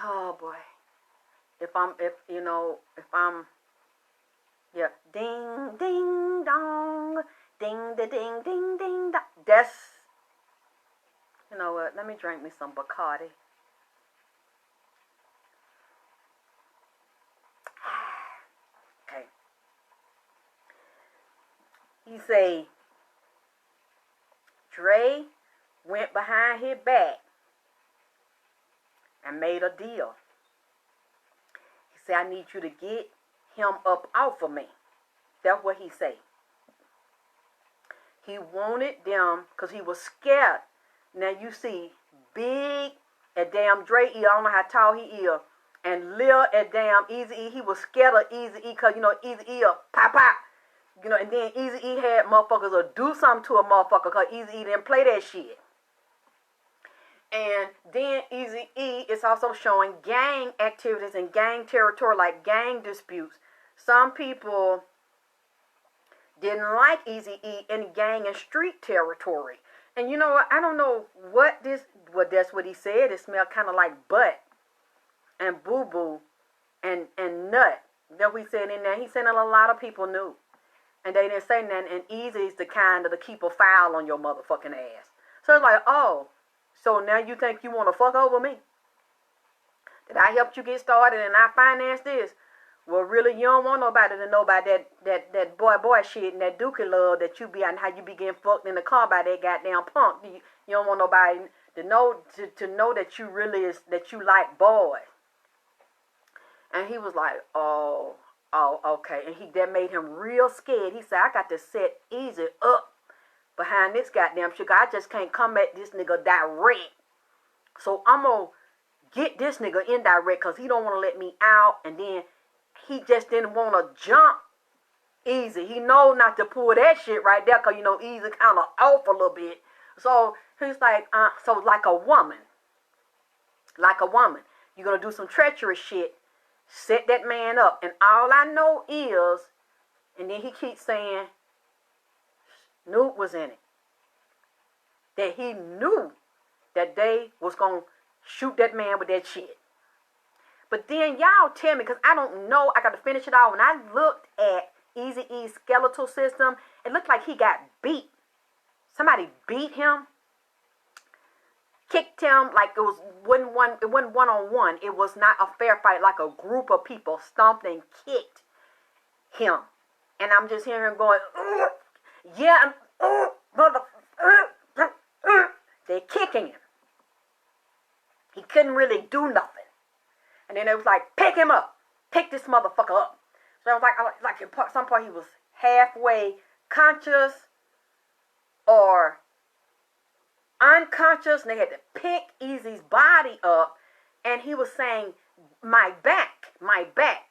B: Oh, boy. If I'm, yeah, ding, ding, dong, ding, da, ding, ding, ding, dong. That's, you know what, let me drink me some Bacardi. Okay. He say, Dre went behind his back and made a deal. He said, I need you to get him up off of me. That's what he said. He wanted them because he was scared. Now you see, big at damn Dre, I don't know how tall he is, and Lil at damn Eazy-E, he was scared of Eazy-E because, Eazy-E pop. And then Eazy-E had motherfuckers or do something to a motherfucker because Eazy-E didn't play that shit. And then Eazy-E is also showing gang activities and gang territory, like gang disputes. Some people didn't like Eazy-E in gang and street territory. And you know what? I don't know that's what he said. It smelled kind of like butt and boo-boo and nut. That we said in there. He said that a lot of people knew. And they didn't say nothing. And Eazy is the kind to keep a file on your motherfucking ass. So it's like, oh, so now you think you want to fuck over me? That I helped you get started and I financed this? Well, really, you don't want nobody to know about that boy shit and that dookie love that you be and how you be getting fucked in the car by that goddamn punk. You don't want nobody to know that you really that you like boys. And he was like, oh, okay. And that made him real scared. He said, I got to set Eazy up behind this goddamn sugar. I just can't come at this nigga direct. So I'm going to get this nigga indirect because he don't want to let me out. And then he just didn't want to jump Easy. He know not to pull that shit right there because, Easy kind of off a little bit. So he's like, so like a woman. You're going to do some treacherous shit. Set that man up. And all I know is, and then he keeps saying, Snoop was in it. That he knew that they was going to shoot that man with that shit. But then y'all tell me, because I don't know, I got to finish it all. When I looked at Eazy-E's skeletal system, it looked like he got beat. Somebody beat him, kicked him like it wasn't one-on-one. It was not a fair fight, like a group of people stomped and kicked him. And I'm just hearing him going, yeah, mother, they're kicking him. He couldn't really do nothing. And then it was like, pick him up. Pick this motherfucker up. So I was like at some point he was halfway conscious or unconscious. And they had to pick Eazy's body up. And he was saying, my back.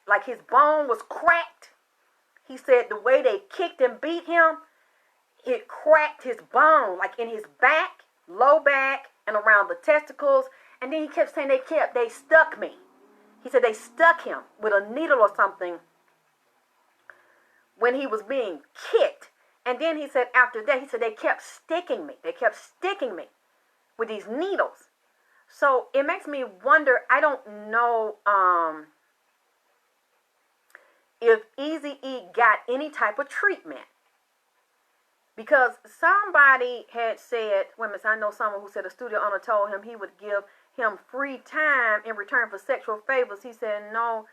B: Like his bone was cracked. He said the way they kicked and beat him, it cracked his bone. Like in his back, low back, and around the testicles. And then he kept saying they stuck me. He said they stuck him with a needle or something when he was being kicked. And then he said after that, he said they kept sticking me. They kept sticking me with these needles. So it makes me wonder, I don't know if Eazy-E got any type of treatment. Because somebody had said, I know someone who said a studio owner told him he would give him free time in return for sexual favors. He said no,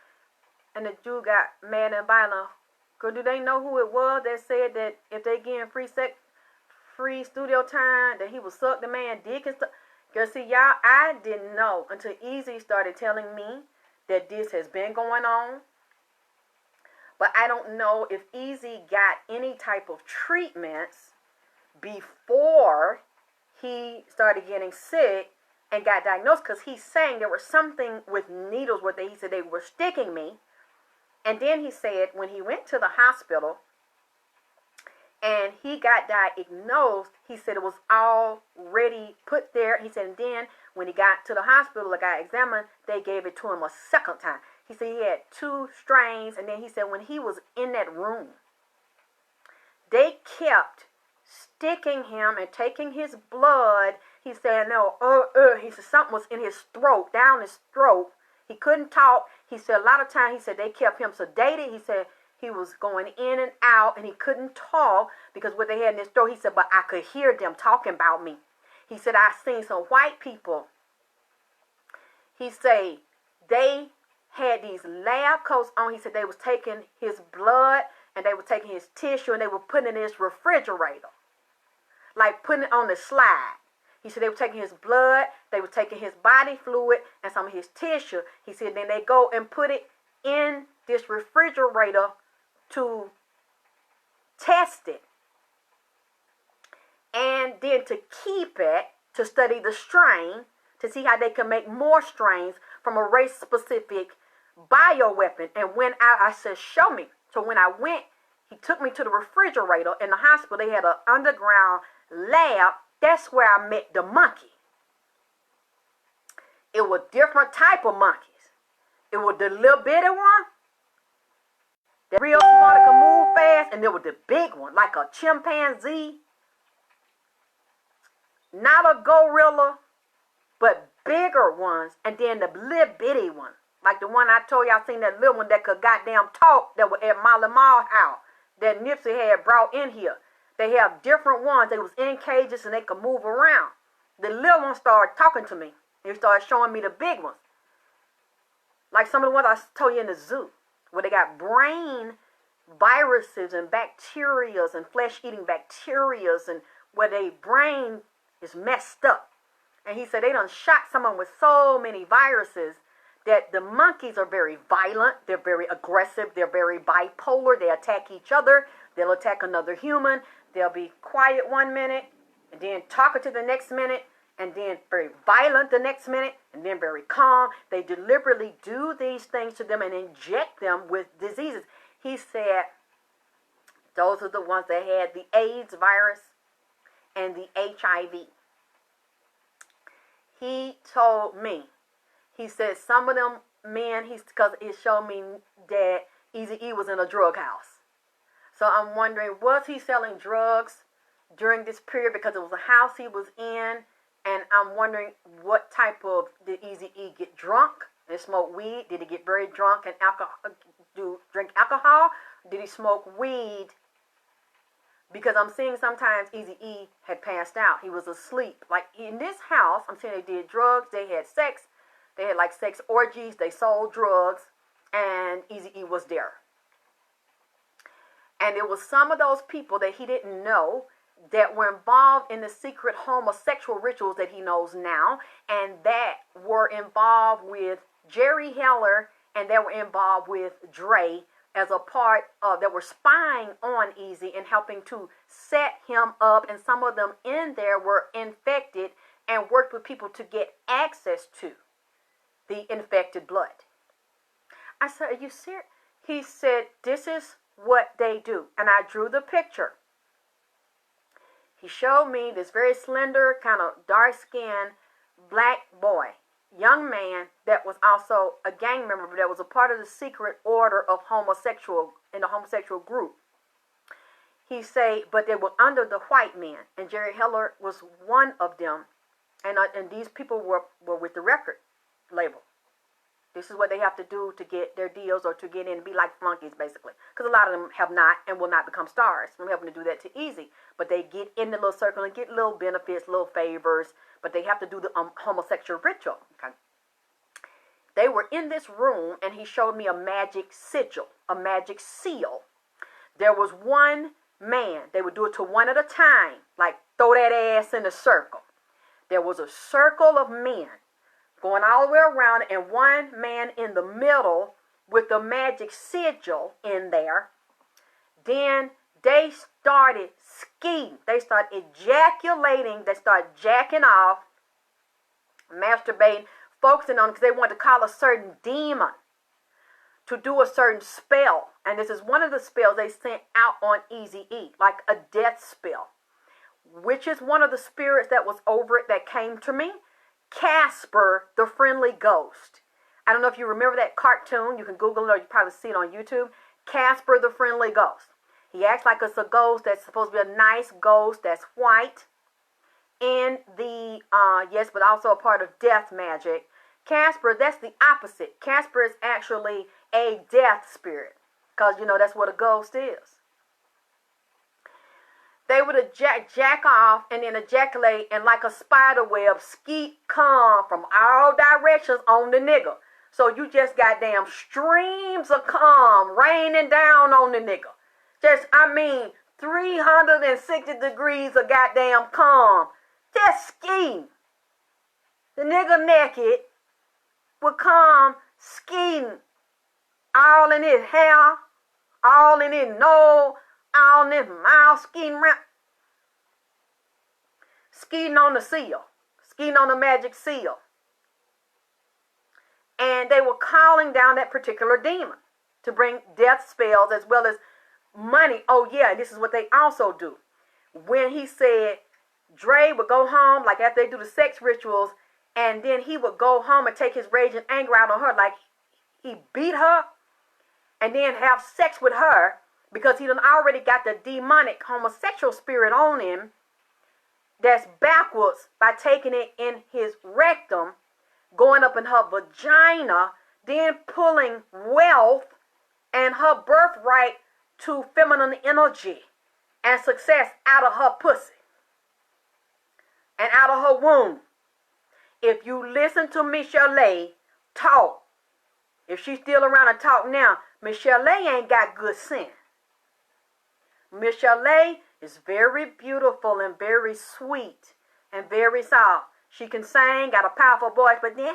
B: and the dude got mad and violent. Cause do they know who it was that said that if they give him free studio time, that he would suck the man dick and stuff? Cause see, y'all, I didn't know until Eazy started telling me that this has been going on. But I don't know if Eazy got any type of treatments before he started getting sick and got diagnosed, because he's saying there was something with needles where he said they were sticking me. And then he said when he went to the hospital and he got diagnosed, he said it was already put there. He said, and then when he got to the hospital, got examined, they gave it to him a second time. He said he had 2 strains, and then he said when he was in that room, they kept sticking him and taking his blood. He said, no, he said something was in his throat, down his throat. He couldn't talk. He said a lot of times, he said they kept him sedated. He said he was going in and out and he couldn't talk because what they had in his throat. He said, but I could hear them talking about me. He said, I seen some white people. He said they had these lab coats on. He said they was taking his blood and they were taking his tissue and they were putting it in his refrigerator. Like putting it on the slide. He said they were taking his blood, they were taking his body fluid and some of his tissue. He said then they go and put it in this refrigerator to test it. And then to keep it, to study the strain, to see how they can make more strains from a race-specific bioweapon. And when I said, show me. So when I went, he took me to the refrigerator in the hospital. They had an underground lab. That's where I met the monkey. It was different type of monkeys. It was the little bitty one, that real smart that could move fast, and there was the big one, like a chimpanzee. Not a gorilla, but bigger ones, and then the little bitty one. Like the one I told y'all seen, that little one that could goddamn talk, that was at Molly Mall house, that Nipsey had brought in here. They have different ones. They was in cages and they could move around. The little one started talking to me. They started showing me the big ones. Like some of the ones I told you in the zoo, where they got brain viruses and bacterias and flesh-eating bacterias, and where their brain is messed up. And he said they done shot someone with so many viruses that the monkeys are very violent. They're very aggressive. They're very bipolar. They attack each other. They'll attack another human. They'll be quiet one minute, and then talkative the next minute, and then very violent the next minute, and then very calm. They deliberately do these things to them and inject them with diseases. He said those are the ones that had the AIDS virus and the HIV. He told me, he said some of them men, because it showed me that Eazy-E was in a drug house. So I'm wondering, was he selling drugs during this period because it was a house he was in? And I'm wondering what type of, did Eazy-E get drunk and smoke weed? Did he get very drunk and drink alcohol? Did he smoke weed? Because I'm seeing sometimes Eazy-E had passed out. He was asleep. Like in this house, I'm saying they did drugs, they had sex, they had like sex orgies, they sold drugs, and Eazy-E was there. And it was some of those people that he didn't know that were involved in the secret homosexual rituals that he knows now, and that were involved with Jerry Heller, and that were involved with Dre as a part of, that were spying on Eazy and helping to set him up, and some of them in there were infected and worked with people to get access to the infected blood. I said, are you serious? He said, this is what they do. And I drew the picture. He showed me this very slender, kind of dark-skinned black boy, young man that was also a gang member, but that was a part of the secret order of homosexual, in the homosexual group. He said, but they were under the white men, and Jerry Heller was one of them, and these people were with the record label. This is what they have to do to get their deals or to get in and be like flunkies, basically. Because a lot of them have not and will not become stars. I'm helping to do that to Eazy. But they get in the little circle and get little benefits, little favors. But they have to do the homosexual ritual. Okay. They were in this room, and he showed me a magic sigil, a magic seal. There was one man. They would do it to one at a time, like throw that ass in a circle. There was a circle of men going all the way around, and one man in the middle with the magic sigil in there. Then they started skiing. They started ejaculating. They started jacking off, masturbating, focusing on it because they wanted to call a certain demon to do a certain spell. And this is one of the spells they sent out on Eazy-E, like a death spell, which is one of the spirits that was over it that came to me. Casper, the Friendly Ghost. I don't know if you remember that cartoon. You can Google it or you probably see it on YouTube. Casper, the Friendly Ghost. He acts like it's a ghost that's supposed to be a nice ghost that's white. In the, yes, but also a part of death magic. Casper, that's the opposite. Casper is actually a death spirit. Because, you know, that's what a ghost is. They would jack off and then ejaculate, and like a spider web, skeet cum from all directions on the nigga. So you just got damn streams of cum raining down on the nigga. Just, 360 degrees of goddamn cum. Just skiing. The nigga naked with cum skiing. All in his hair, all in his nose, all in his mouth, skiing around. Skiing on the seal. Skiing on the magic seal. And they were calling down that particular demon to bring death spells as well as money. Oh yeah, this is what they also do. When he said Dre would go home, like after they do the sex rituals, and then he would go home and take his rage and anger out on her, like he beat her and then have sex with her because he done already got the demonic homosexual spirit on him that's backwards by taking it in his rectum, going up in her vagina, then pulling wealth and her birthright to feminine energy and success out of her pussy and out of her womb. If you listen to Michelle talk, if she's still around and talk now, Michelle ain't got good sense. Michelle is very beautiful and very sweet and very soft. She can sing, got a powerful voice, but then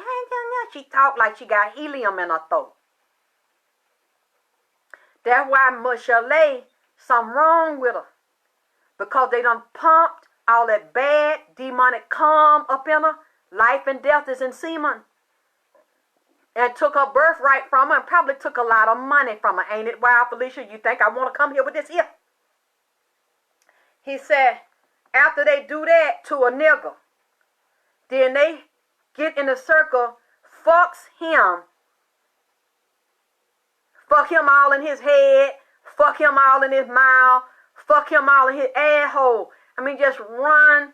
B: she talk like she got helium in her throat. That's why Michelle, something wrong with her. because they done pumped all that bad demonic calm up in her. Life and death is in semen. And took her birthright from her and probably took a lot of money from her. Ain't it wild, Felicia? You think I want to come here with this here? He said, after they do that to a nigga, then they get in a circle, fucks him, fuck him all in his head, fuck him all in his mouth, fuck him all in his asshole. I mean, just run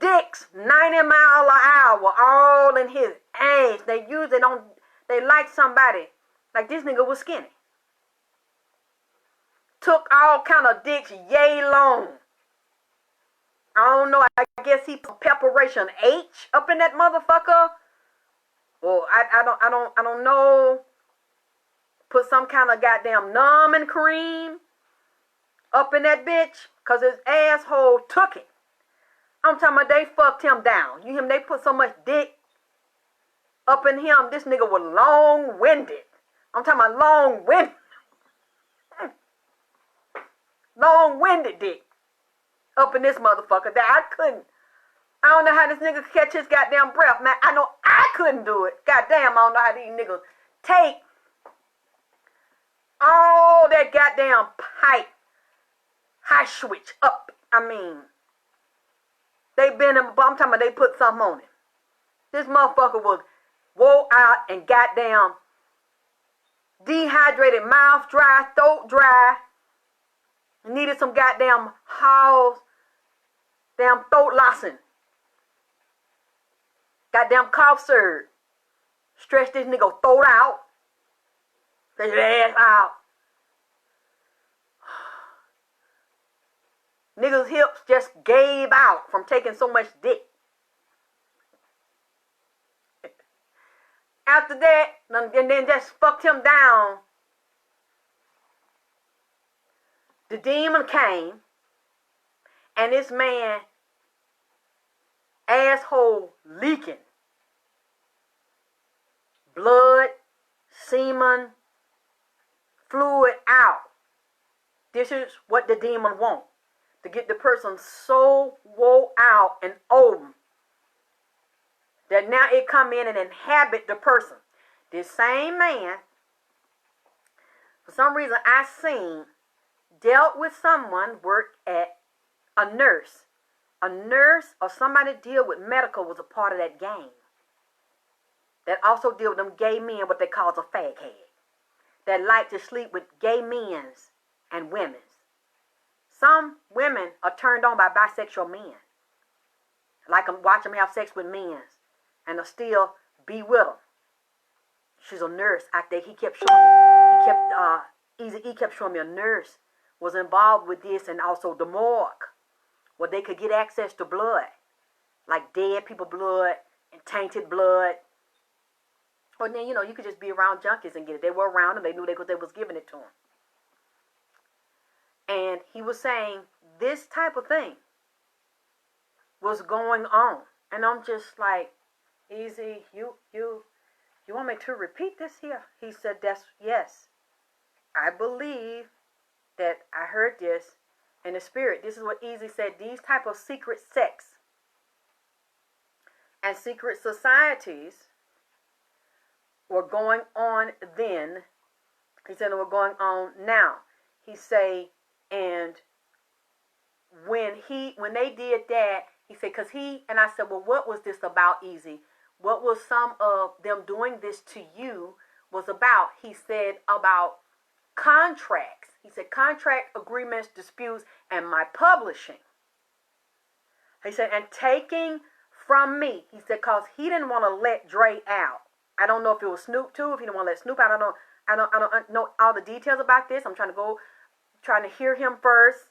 B: dicks 90 miles an hour all in his ass. They usually don't, they like somebody, like this nigga was skinny. Took all kind of dicks yay long. I don't know, I guess he put preparation H up in that motherfucker. Or I don't know. Put some kind of goddamn numbing cream up in that bitch, cause his asshole took it. I'm talking about they fucked him down. You hear me? They put so much dick up in him. This nigga was long-winded. I'm talking about long-winded. Long-winded dick up in this motherfucker that I couldn't. I don't know how this nigga could catch his goddamn breath, man. I know I couldn't do it. Goddamn, I don't know how these niggas take all that goddamn pipe high switch up. I mean, they been in, I'm talking about they put something on it. This motherfucker was wore out and goddamn dehydrated, mouth dry, throat dry. Needed some goddamn house, damn throat lossing. Goddamn cough surge. Stretch this nigga throat out. Stretch his ass out. Niggas' hips just gave out from taking so much dick. After that, and then just fucked him down. The demon came, and this man, asshole leaking. Blood, semen, fluid out. This is what the demon wants. To get the person so wore out and old that now it come in and inhabit the person. This same man, for some reason I seen, dealt with someone, worked at a nurse. A nurse or somebody deal with medical was a part of that game. That also deal with them gay men, what they call a fag head. That like to sleep with gay men's and women's. Some women are turned on by bisexual men. Like them, watch them have sex with men and they'll still be with them. She's a nurse out there. He kept showing me, Eazy-E kept showing me a nurse was involved with this, and also the morgue, where they could get access to blood, like dead people blood and tainted blood. Or then, you know, you could just be around junkies and get it. They were around them. They knew they was giving it to them. And he was saying this type of thing was going on. And I'm just like, Eazy, you want me to repeat this here? He said, yes. I believe that I heard this in the spirit. This is what Eazy said. These type of secret sex and secret societies were going on then. He said they were going on now. He say, and when they did that, he said, and I said, well, what was this about, Eazy? What was some of them doing this to you was about? He said about contracts. He said contract agreements, disputes, and my publishing. He said, and taking from me. He said, cause he didn't want to let Dre out. I don't know if it was Snoop too. If he didn't want to let Snoop out, I don't know all the details about this. I'm trying to hear him first.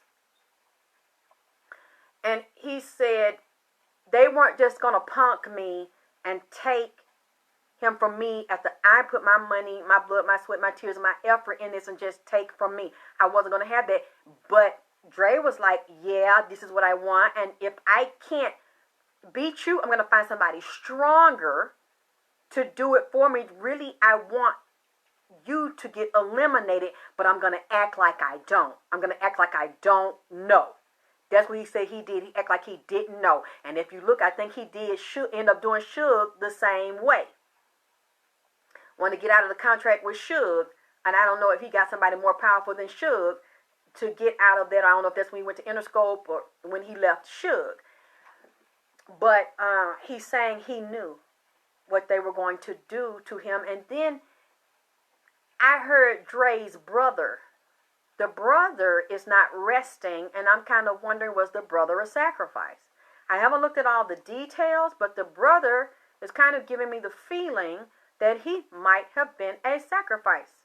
B: And he said they weren't just gonna punk me and take him from me after I put my money, my blood, my sweat, my tears, my effort in this and just take from me. I wasn't going to have that. But Dre was like, yeah, this is what I want. And if I can't beat you, I'm going to find somebody stronger to do it for me. Really, I want you to get eliminated, but I'm going to act like I don't. I'm going to act like I don't know. That's what he said he did. He act like he didn't know. And if you look, I think he did end up doing Suge the same way. Want to get out of the contract with Suge, and I don't know if he got somebody more powerful than Suge to get out of that. I don't know if that's when he went to Interscope or when he left Suge. But he's saying he knew what they were going to do to him. And then I heard Dre's brother. The brother is not resting, and I'm kind of wondering, was the brother a sacrifice? I haven't looked at all the details, but the brother is kind of giving me the feeling that he might have been a sacrifice.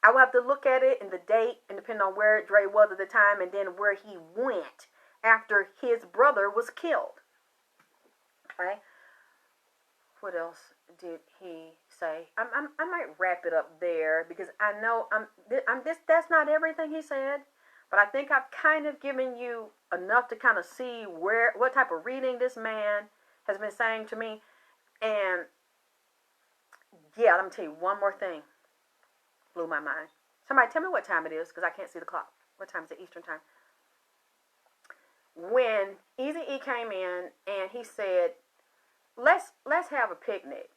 B: I will have to look at it in the date and depending on where Dre was at the time and then where he went after his brother was killed. Okay. What else did he say? I might wrap it up there because I know that's not everything he said, but I think I've kind of given you enough to kind of see what type of reading this man has been saying to me. And yeah, let me tell you one more thing. Blew my mind. Somebody tell me what time it is because I can't see the clock. What time is it? Eastern time. When Eazy-E came in and he said, let's have a picnic.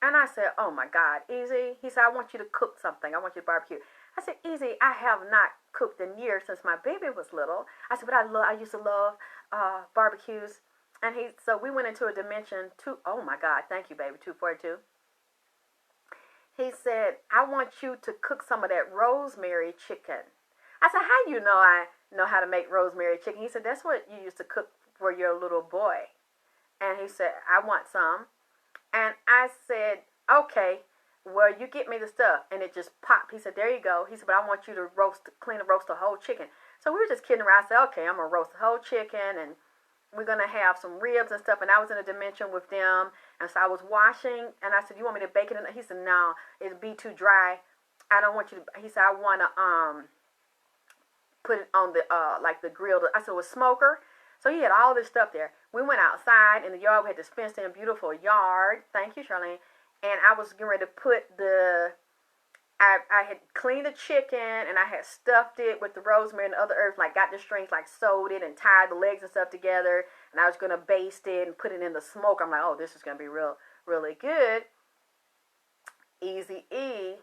B: And I said, oh my God, Eazy. He said, I want you to cook something. I want you to barbecue. I said, Eazy, I have not cooked in years since my baby was little. I said, but I used to love barbecues. And so we went into a dimension oh my God, thank you, baby, 242. He said, I want you to cook some of that rosemary chicken. I said, how do you know I know how to make rosemary chicken? He said, that's what you used to cook for your little boy. And he said, I want some. And I said, okay, well, you get me the stuff. And it just popped. He said, there you go. He said, but I want you to clean and roast the whole chicken. So we were just kidding around. I said, okay, I'm going to roast the whole chicken and we're going to have some ribs and stuff. And I was in a dimension with them. And so I was washing. And I said, you want me to bake it? He said, no, it'd be too dry. I don't want you to. He said, I want to put it on the like the grill. I said, with smoker. So he had all this stuff there. We went outside in the yard. We had this fenced-in, beautiful yard. Thank you, Charlene. And I was getting ready to put I had cleaned the chicken and I had stuffed it with the rosemary and the other herbs, like got the strings, like sewed it and tied the legs and stuff together. And I was going to baste it and put it in the smoke. I'm like, oh, this is going to be really good. Eazy-E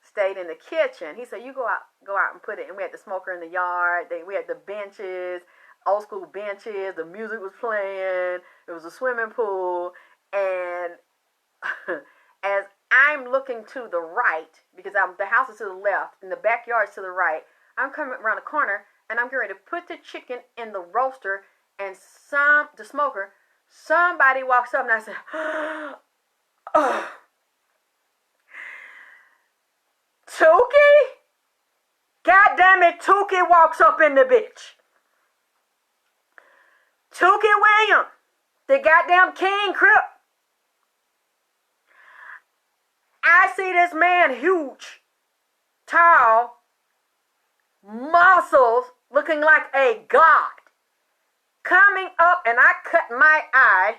B: stayed in the kitchen. He said, you go out and put it. And we had the smoker in the yard. We had the benches, old school benches. The music was playing. It was a swimming pool. And as I'm looking to the right, because the house is to the left and the backyard is to the right, I'm coming around the corner and I'm getting ready to put the chicken in the roaster and the smoker. Somebody walks up and I said, oh, Tookie? God damn it, Tookie walks up in the bitch. Tookie Williams, the goddamn King Crip. I see this man, huge, tall, muscles, looking like a god, coming up, and I cut my eye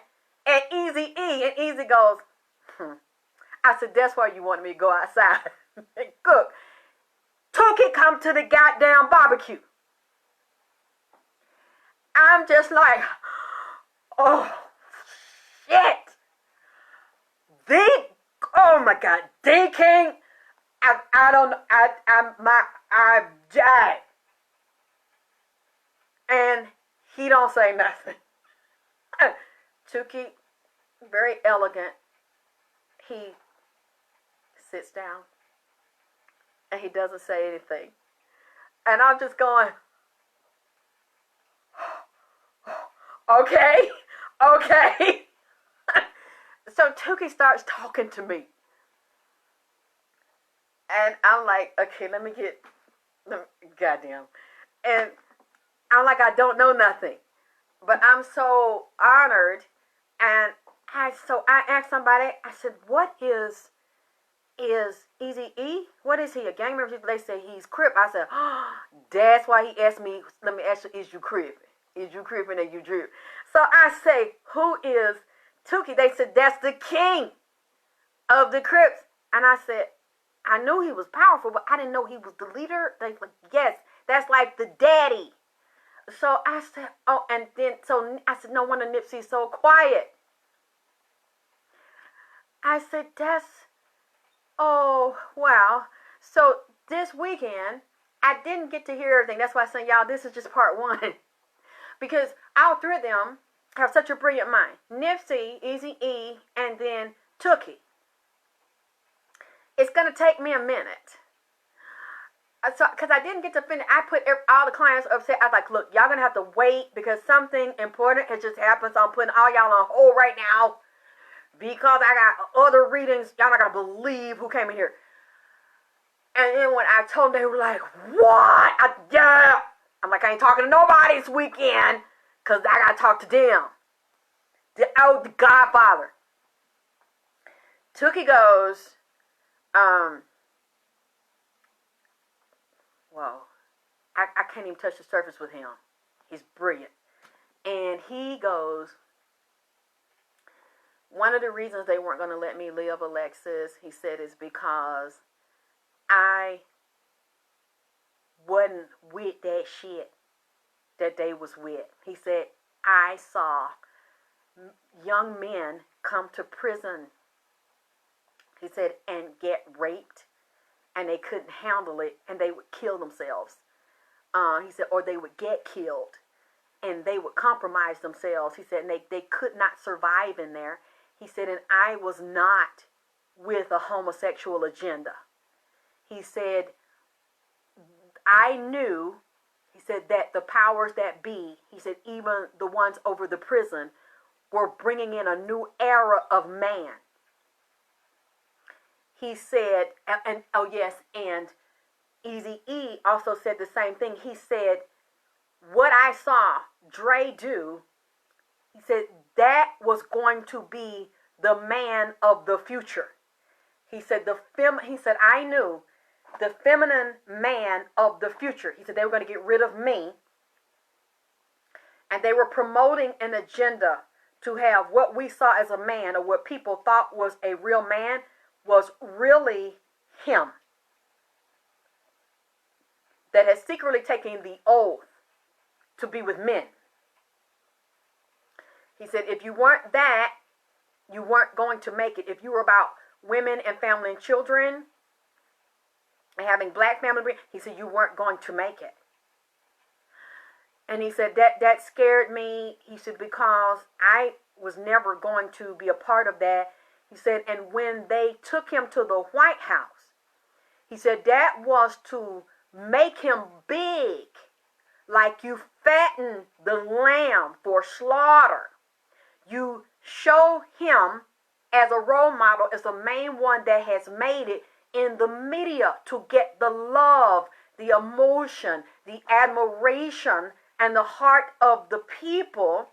B: at Eazy-E, and Eazy goes, I said, that's why you wanted me to go outside and cook. Tookie come to the goddamn barbecue. I'm just like, oh, shit. Oh my God, D King, I don't know, I died. And he don't say nothing. Tookie, very elegant, he sits down and he doesn't say anything. And I'm just going, okay. So Tookie starts talking to me. And I'm like, okay, let me goddamn. And I'm like, I don't know nothing. But I'm so honored. And I asked somebody, I said, what is Eazy-E? What is he, a gang member? They say he's Crip. I said, oh, that's why he asked me, let me ask you, is you Crippin'? Is you Crippin' and you drip? So I say, who is Tookie? They said, that's the king of the Crips. And I said, I knew he was powerful, but I didn't know he was the leader. They like, yes, that's like the daddy. So I said, oh, and then, so I said, no wonder Nipsey's so quiet. I said, oh, wow. So this weekend, I didn't get to hear everything. That's why I said, y'all, this is just part one. Because all three of them have such a brilliant mind. Nipsey, Eazy-E, and then Tookie. It's going to take me a minute. Because I didn't get to finish. I put all the clients upset. I was like, look, y'all going to have to wait because something important has just happened. So I'm putting all y'all on hold right now because I got other readings. Y'all not going to believe who came in here. And then when I told them, they were like, what? Yeah. I'm like, I ain't talking to nobody this weekend because I got to talk to them. The Godfather. Tookie goes, well, I can't even touch the surface with him. He's brilliant. And he goes, one of the reasons they weren't going to let me live, Alexis, he said, is because I wasn't with that shit that they was with. He said, I saw young men come to prison, he said, and get raped, and they couldn't handle it, and they would kill themselves. He said, or they would get killed, and they would compromise themselves. He said, and they could not survive in there. He said, and I was not with a homosexual agenda. He said, I knew, he said, that the powers that be, he said, even the ones over the prison, were bringing in a new era of man. He said, and oh yes, and Eazy-E also said the same thing. He said, what I saw Dre do, he said, that was going to be the man of the future. He said, he said, I knew the feminine man of the future. He said, they were going to get rid of me. And they were promoting an agenda to have what we saw as a man, or what people thought was a real man, was really him. That has secretly taken the oath to be with men. He said, if you weren't that, you weren't going to make it. If you were about women and family and children and having black family, he said, you weren't going to make it. And he said, that scared me. He said, because I was never going to be a part of that. He said, and when they took him to the White House, he said, that was to make him big, like you fatten the lamb for slaughter. You show him as a role model, as the main one that has made it in the media to get the love, the emotion, the admiration, and the heart of the people,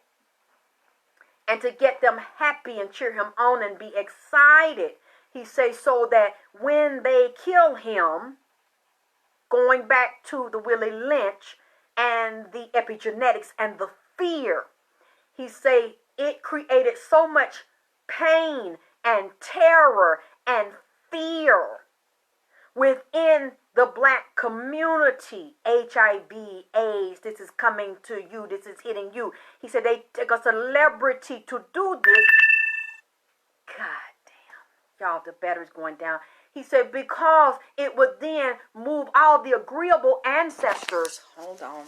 B: and to get them happy and cheer him on and be excited. He says, so that when they kill him, going back to the Willie Lynch and the epigenetics and the fear, he say it created so much pain and terror and fear within the black community. HIV, AIDS, this is coming to you, this is hitting you. He said they take a celebrity to do this. God damn, y'all, the battery's going down. He said because it would then move all the agreeable ancestors, hold on,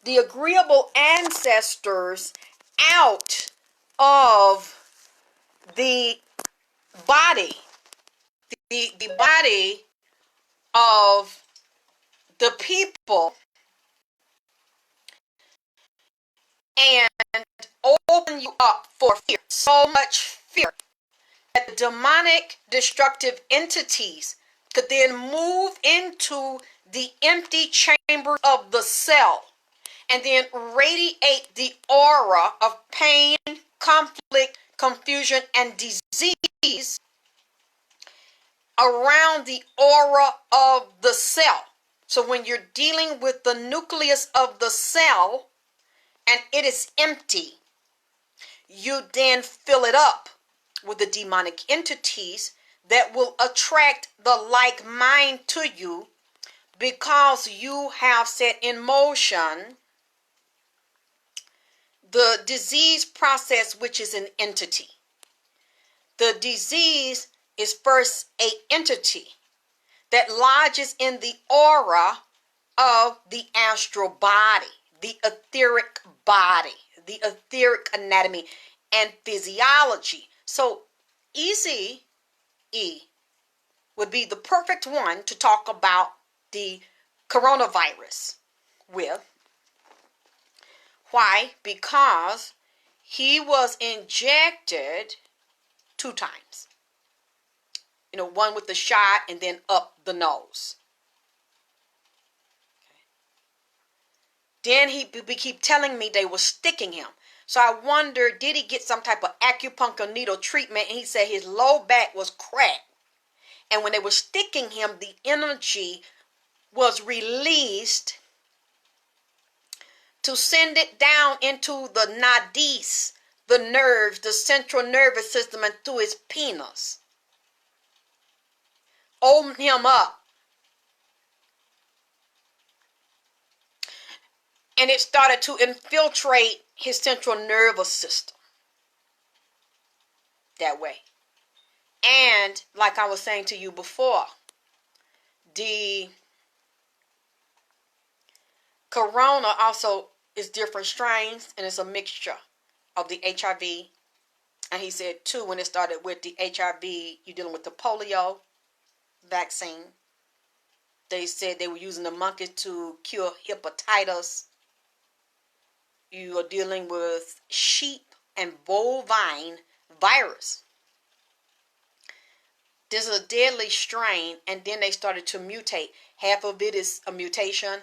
B: the agreeable ancestors out of the body, the body of the people, and open you up for fear, so much fear that the demonic destructive entities could then move into the empty chamber of the cell and then radiate the aura of pain, conflict, confusion, and disease around the aura of the cell. So when you're dealing with the nucleus of the cell and it is empty, you then fill it up with the demonic entities that will attract the like mind to you, because you have set in motion the disease process, which is an entity. The disease is first an entity that lodges in the aura of the astral body, the etheric body, the etheric anatomy and physiology. So Eazy-E would be the perfect one to talk about the coronavirus with. Why? Because he was injected 2 times. One with the shot and then up the nose. Then he keep telling me they were sticking him. So I wonder, did he get some type of acupuncture needle treatment? And he said his low back was cracked. And when they were sticking him, the energy was released to send it down into the nadis, the nerves, the central nervous system, and through his penis. Open him up. And it started to infiltrate his central nervous system that way. And like I was saying to you before, the corona also is different strains, and it's a mixture of the HIV. And he said too, when it started with the HIV, you're dealing with the polio vaccine. They said they were using the monkeys to cure hepatitis. You are dealing with sheep and bovine virus. This is a deadly strain, and then they started to mutate. Half of it is a mutation,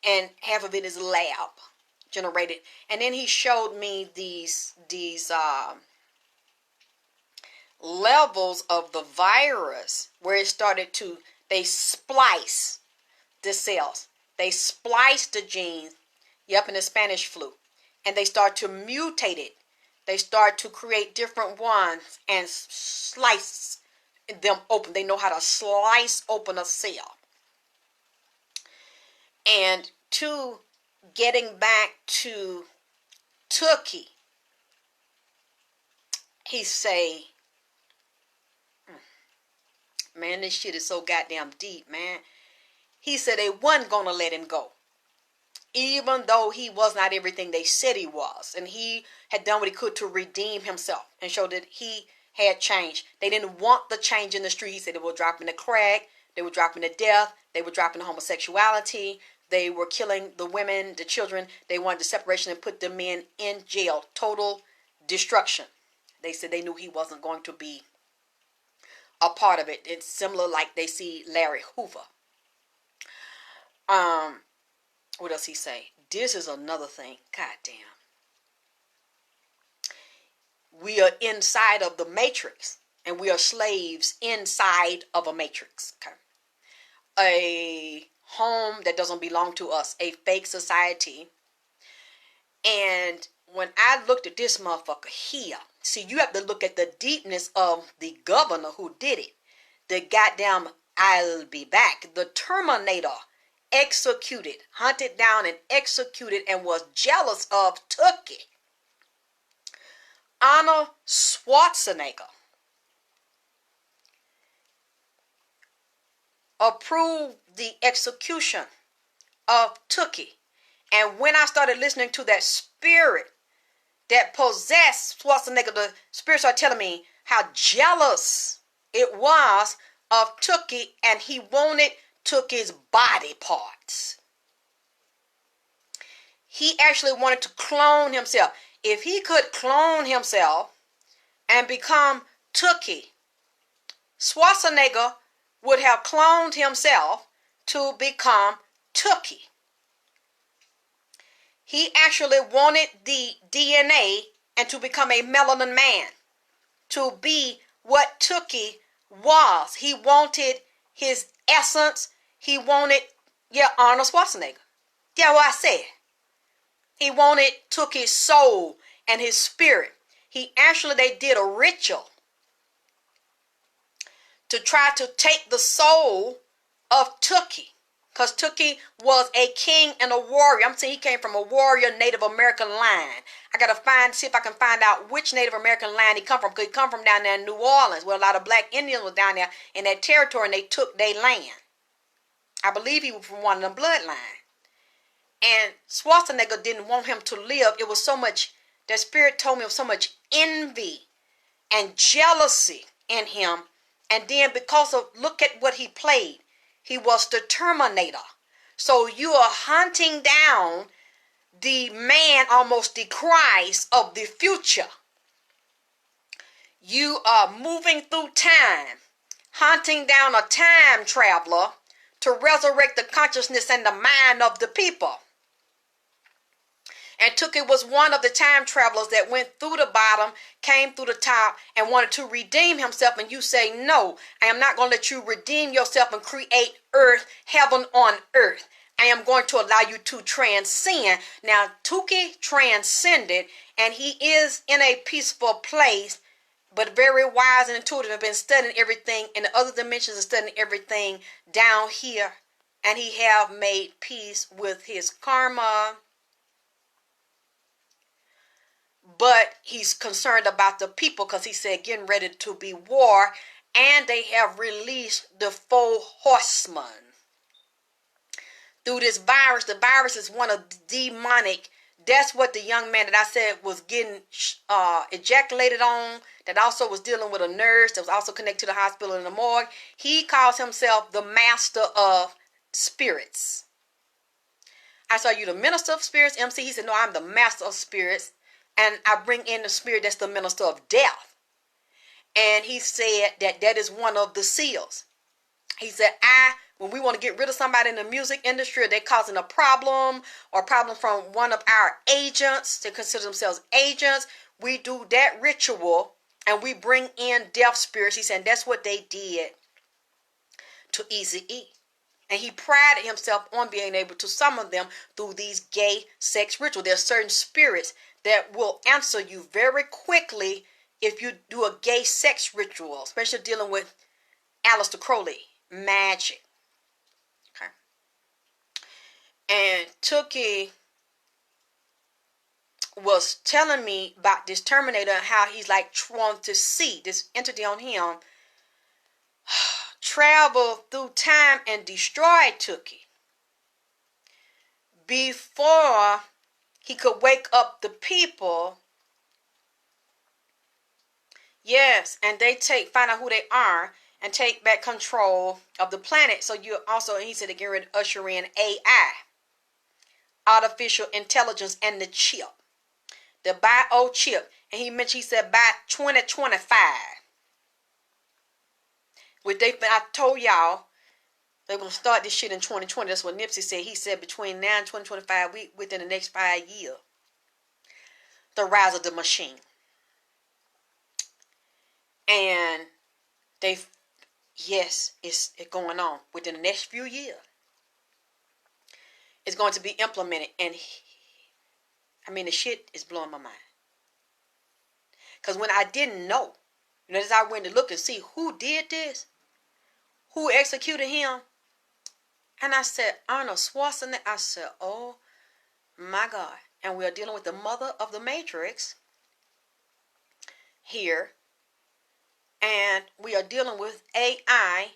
B: and half of it is lab generated. And then he showed me these levels of the virus where it started to, they splice the cells. They splice the genes, in the Spanish flu. And they start to mutate it. They start to create different ones and slice them open. They know how to slice open a cell. And getting back to Turkey, he say, man, this shit is so goddamn deep, man. He said they wasn't gonna let him go, even though he was not everything they said he was, and he had done what he could to redeem himself and show that he had changed. They didn't want the change in the street. He said they were dropping the crack, they were dropping the death, they were dropping the homosexuality, they were killing the women, the children. They wanted the separation and put the men in jail. Total destruction. They said they knew he wasn't going to be a part of it. It's similar like they see Larry Hoover. What else he say? This is another thing. Goddamn. We are inside of the matrix, and we are slaves inside of a matrix. Okay. A home that doesn't belong to us, a fake society. And when I looked at this motherfucker here, see, you have to look at the deepness of the governor who did it. The goddamn I'll be back. The Terminator executed, hunted down and executed, and was jealous of Turkey. Arnold Schwarzenegger approved the execution of Turkey. And when I started listening to that spirit that possessed Schwarzenegger, the spirit started telling me how jealous it was of Turkey, and he wanted Turkey's body parts. He actually wanted to clone himself. If he could clone himself and become Turkey, Schwarzenegger would have cloned himself to become Turkey. He actually wanted the DNA and to become a melanin man, to be what Turkey was. He wanted his essence. He wanted, Arnold Schwarzenegger. Yeah, what I said. He wanted, took his soul and his spirit. They did a ritual to try to take the soul of Tookie. Because Tookie was a king and a warrior. I'm saying he came from a warrior Native American line. I got to see if I can find out which Native American line he come from. Because he come from down there in New Orleans, where a lot of black Indians was down there in that territory, and they took their land. I believe he was from one of them bloodlines. And Schwarzenegger didn't want him to live. It was so much, that spirit told me, of so much envy and jealousy in him. And then because of, look at what he played. He was the Terminator. So you are hunting down the man, almost the Christ of the future. You are moving through time, hunting down a time traveler to resurrect the consciousness and the mind of the people. And Tookie was one of the time travelers that went through the bottom, came through the top, and wanted to redeem himself. And you say, no, I am not going to let you redeem yourself and create earth, heaven on earth. I am going to allow you to transcend. Now, Tookie transcended, and he is in a peaceful place, but very wise and intuitive. Have been studying everything in the other dimensions and studying everything down here. And he have made peace with his karma. But he's concerned about the people, because he said getting ready to be war, and they have released the 4 horsemen through this virus. The virus is one of the demonic. That's what the young man that I said was getting ejaculated on, that also was dealing with a nurse that was also connected to the hospital in the morgue. He calls himself the master of spirits. I saw you the minister of spirits, MC. He said, no, I'm the master of spirits. And I bring in the spirit that's the minister of death. And he said that that is one of the seals. He said, when we want to get rid of somebody in the music industry, or they're causing a problem, or a problem from one of our agents, they consider themselves agents, we do that ritual and we bring in death spirits. He said that's what they did to Eazy-E. And he prided himself on being able to summon them through these gay sex rituals. There are certain spirits that will answer you very quickly if you do a gay sex ritual, especially dealing with Aleister Crowley, magic. Okay. And Tookie was telling me about this Terminator, how he's like trying to see this entity on him travel through time and destroy Tookie before he could wake up the people. Yes, and they find out who they are and take back control of the planet. So you also, he said, they're ready to usher in AI, artificial intelligence, and the chip, the bio chip. And he mentioned, he said by 2025, which I told y'all they're gonna start this shit in 2020. That's what Nipsey said. He said between now and 2025, within the next 5 years, the rise of the machine. And yes, it's going on within the next few years. It's going to be implemented, and the shit is blowing my mind. Because when I didn't know, as I went to look and see who did this, who executed him, and I said, Arnold Schwarzenegger. I said, oh my God. And we are dealing with the mother of the Matrix here. And we are dealing with AI,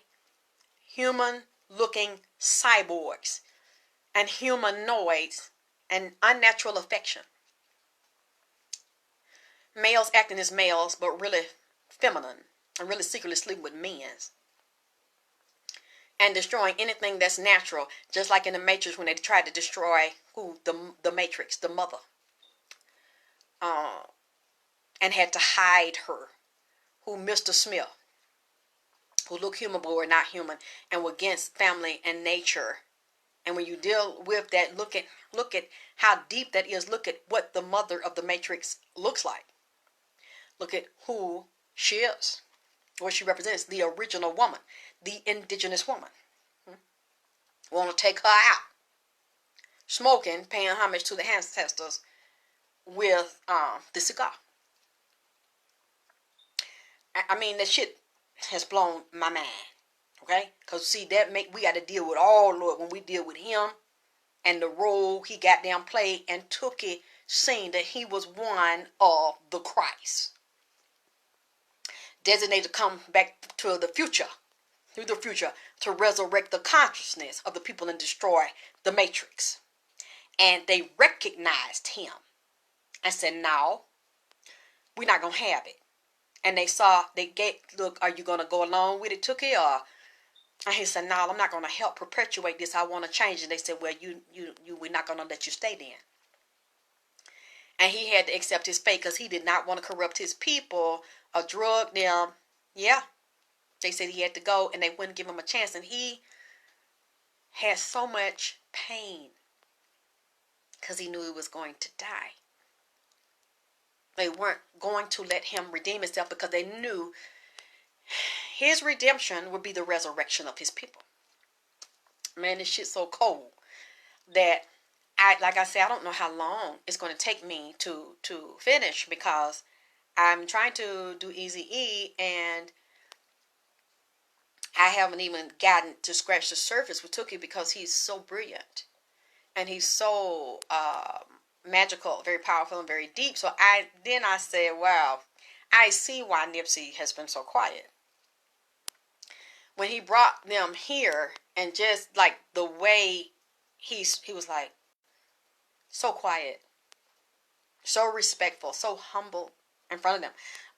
B: human-looking cyborgs, and humanoids, and unnatural affection. Males acting as males, but really feminine, and really secretly sleeping with men. And destroying anything that's natural, just like in the Matrix when they tried to destroy the Matrix, the mother, and had to hide her, who Mr. Smith, who looked human but were not human, and were against family and nature. And when you deal with that, look at how deep that is. Look at what the mother of the Matrix looks like. Look at who she is, what she represents, the original woman, the indigenous woman. Want to take her out, smoking, paying homage to the ancestors with the cigar. That shit has blown my mind. Okay? Because see, we got to deal with all, Lord, when we deal with him and the role he goddamn played, and Tookie seen that he was one of the Christ. Designated to come back to the future, through the future, to resurrect the consciousness of the people and destroy the matrix. And they recognized him and said, no, we're not going to have it. And look, are you going to go along with it, Tookie? And he said, no, I'm not going to help perpetuate this. I want to change it. And they said, well, we're not going to let you stay then. And he had to accept his fate because he did not want to corrupt his people or drug them. Yeah. They said he had to go and they wouldn't give him a chance. And he had so much pain because he knew he was going to die. They weren't going to let him redeem himself because they knew his redemption would be the resurrection of his people. Man, this shit's so cold that like I said, I don't know how long it's going to take me to finish because I'm trying to do Eazy-E and I haven't even gotten to scratch the surface with Tookie because he's so brilliant and he's so magical, very powerful, and very deep. So I said, wow, I see why Nipsey has been so quiet. When he brought them here and just like the way he was like so quiet, so respectful, so humble in front of them.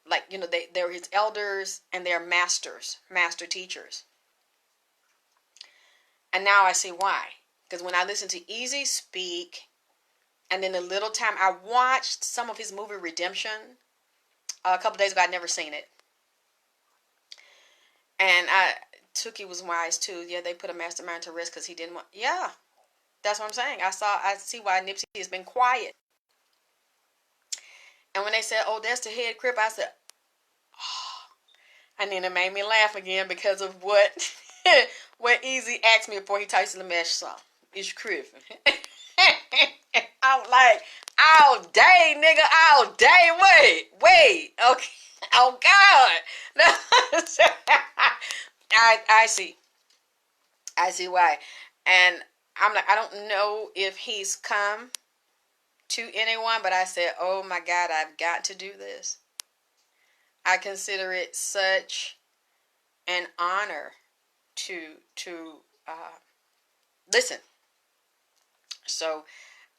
B: Like, you know, they're his elders and they're masters, master teachers. And now I see why. Because when I listen to Eazy speak, and then the little time I watched some of his movie Redemption a couple days ago, I'd never seen it. And Tookie was wise too. Yeah, they put a mastermind to rest because he didn't want. Yeah, that's what I'm saying. I see why Nipsey has been quiet. And when they said, "Oh, that's the head crip," I said, "Oh." And then it made me laugh again because of what what Eazy asked me before he types in the mesh song. Is you crip? I'm like, all day, nigga, all day. Wait, okay. Oh God. I see why. And I'm like, I don't know if he's come to anyone, but I said, oh my God, I've got to do this. I consider it such an honor to listen. So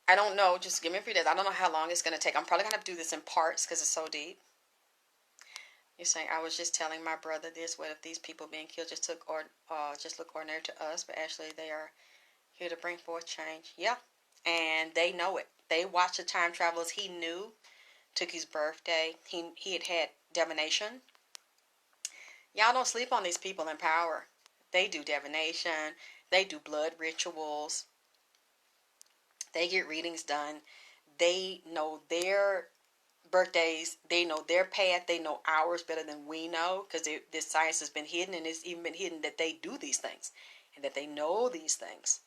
B: I don't know. Just give me a few days. I don't know how long it's going to take. I'm probably going to have to do this in parts because it's so deep. You're saying, I was just telling my brother this. What if these people being killed just look ordinary to us, but actually they are here to bring forth change? Yeah, and they know it. They watch the time travelers. He knew Tookie's birthday. He had divination. Y'all don't sleep on these people in power. They do divination. They do blood rituals. They get readings done. They know their birthdays. They know their path. They know ours better than we know because this science has been hidden, and it's even been hidden that they do these things and that they know these things.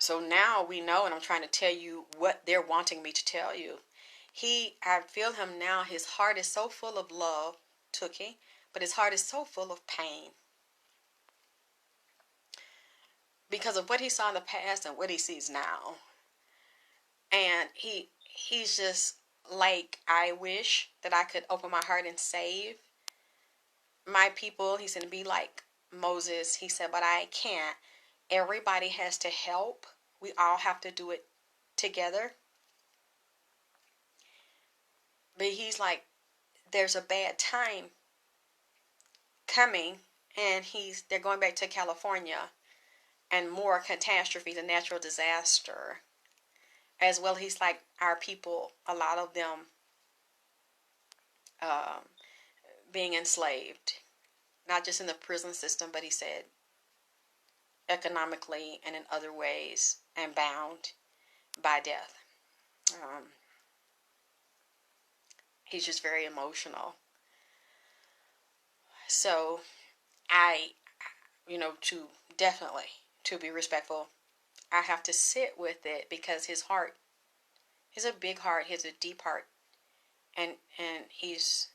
B: So now we know, and I'm trying to tell you what they're wanting me to tell you. I feel him now. His heart is so full of love, Tookie, but his heart is so full of pain because of what he saw in the past and what he sees now. And he's just like, I wish that I could open my heart and save my people. He said, be like Moses. He said, but I can't. Everybody has to help. We all have to do it together. But he's like, there's a bad time coming, and they're going back to California, and more catastrophes and natural disaster as well. He's like, our people, a lot of them being enslaved, not just in the prison system, but he said economically and in other ways, and bound by death. He's just very emotional. So to be respectful, I have to sit with it because his heart is a big heart. He has a deep heart, and he's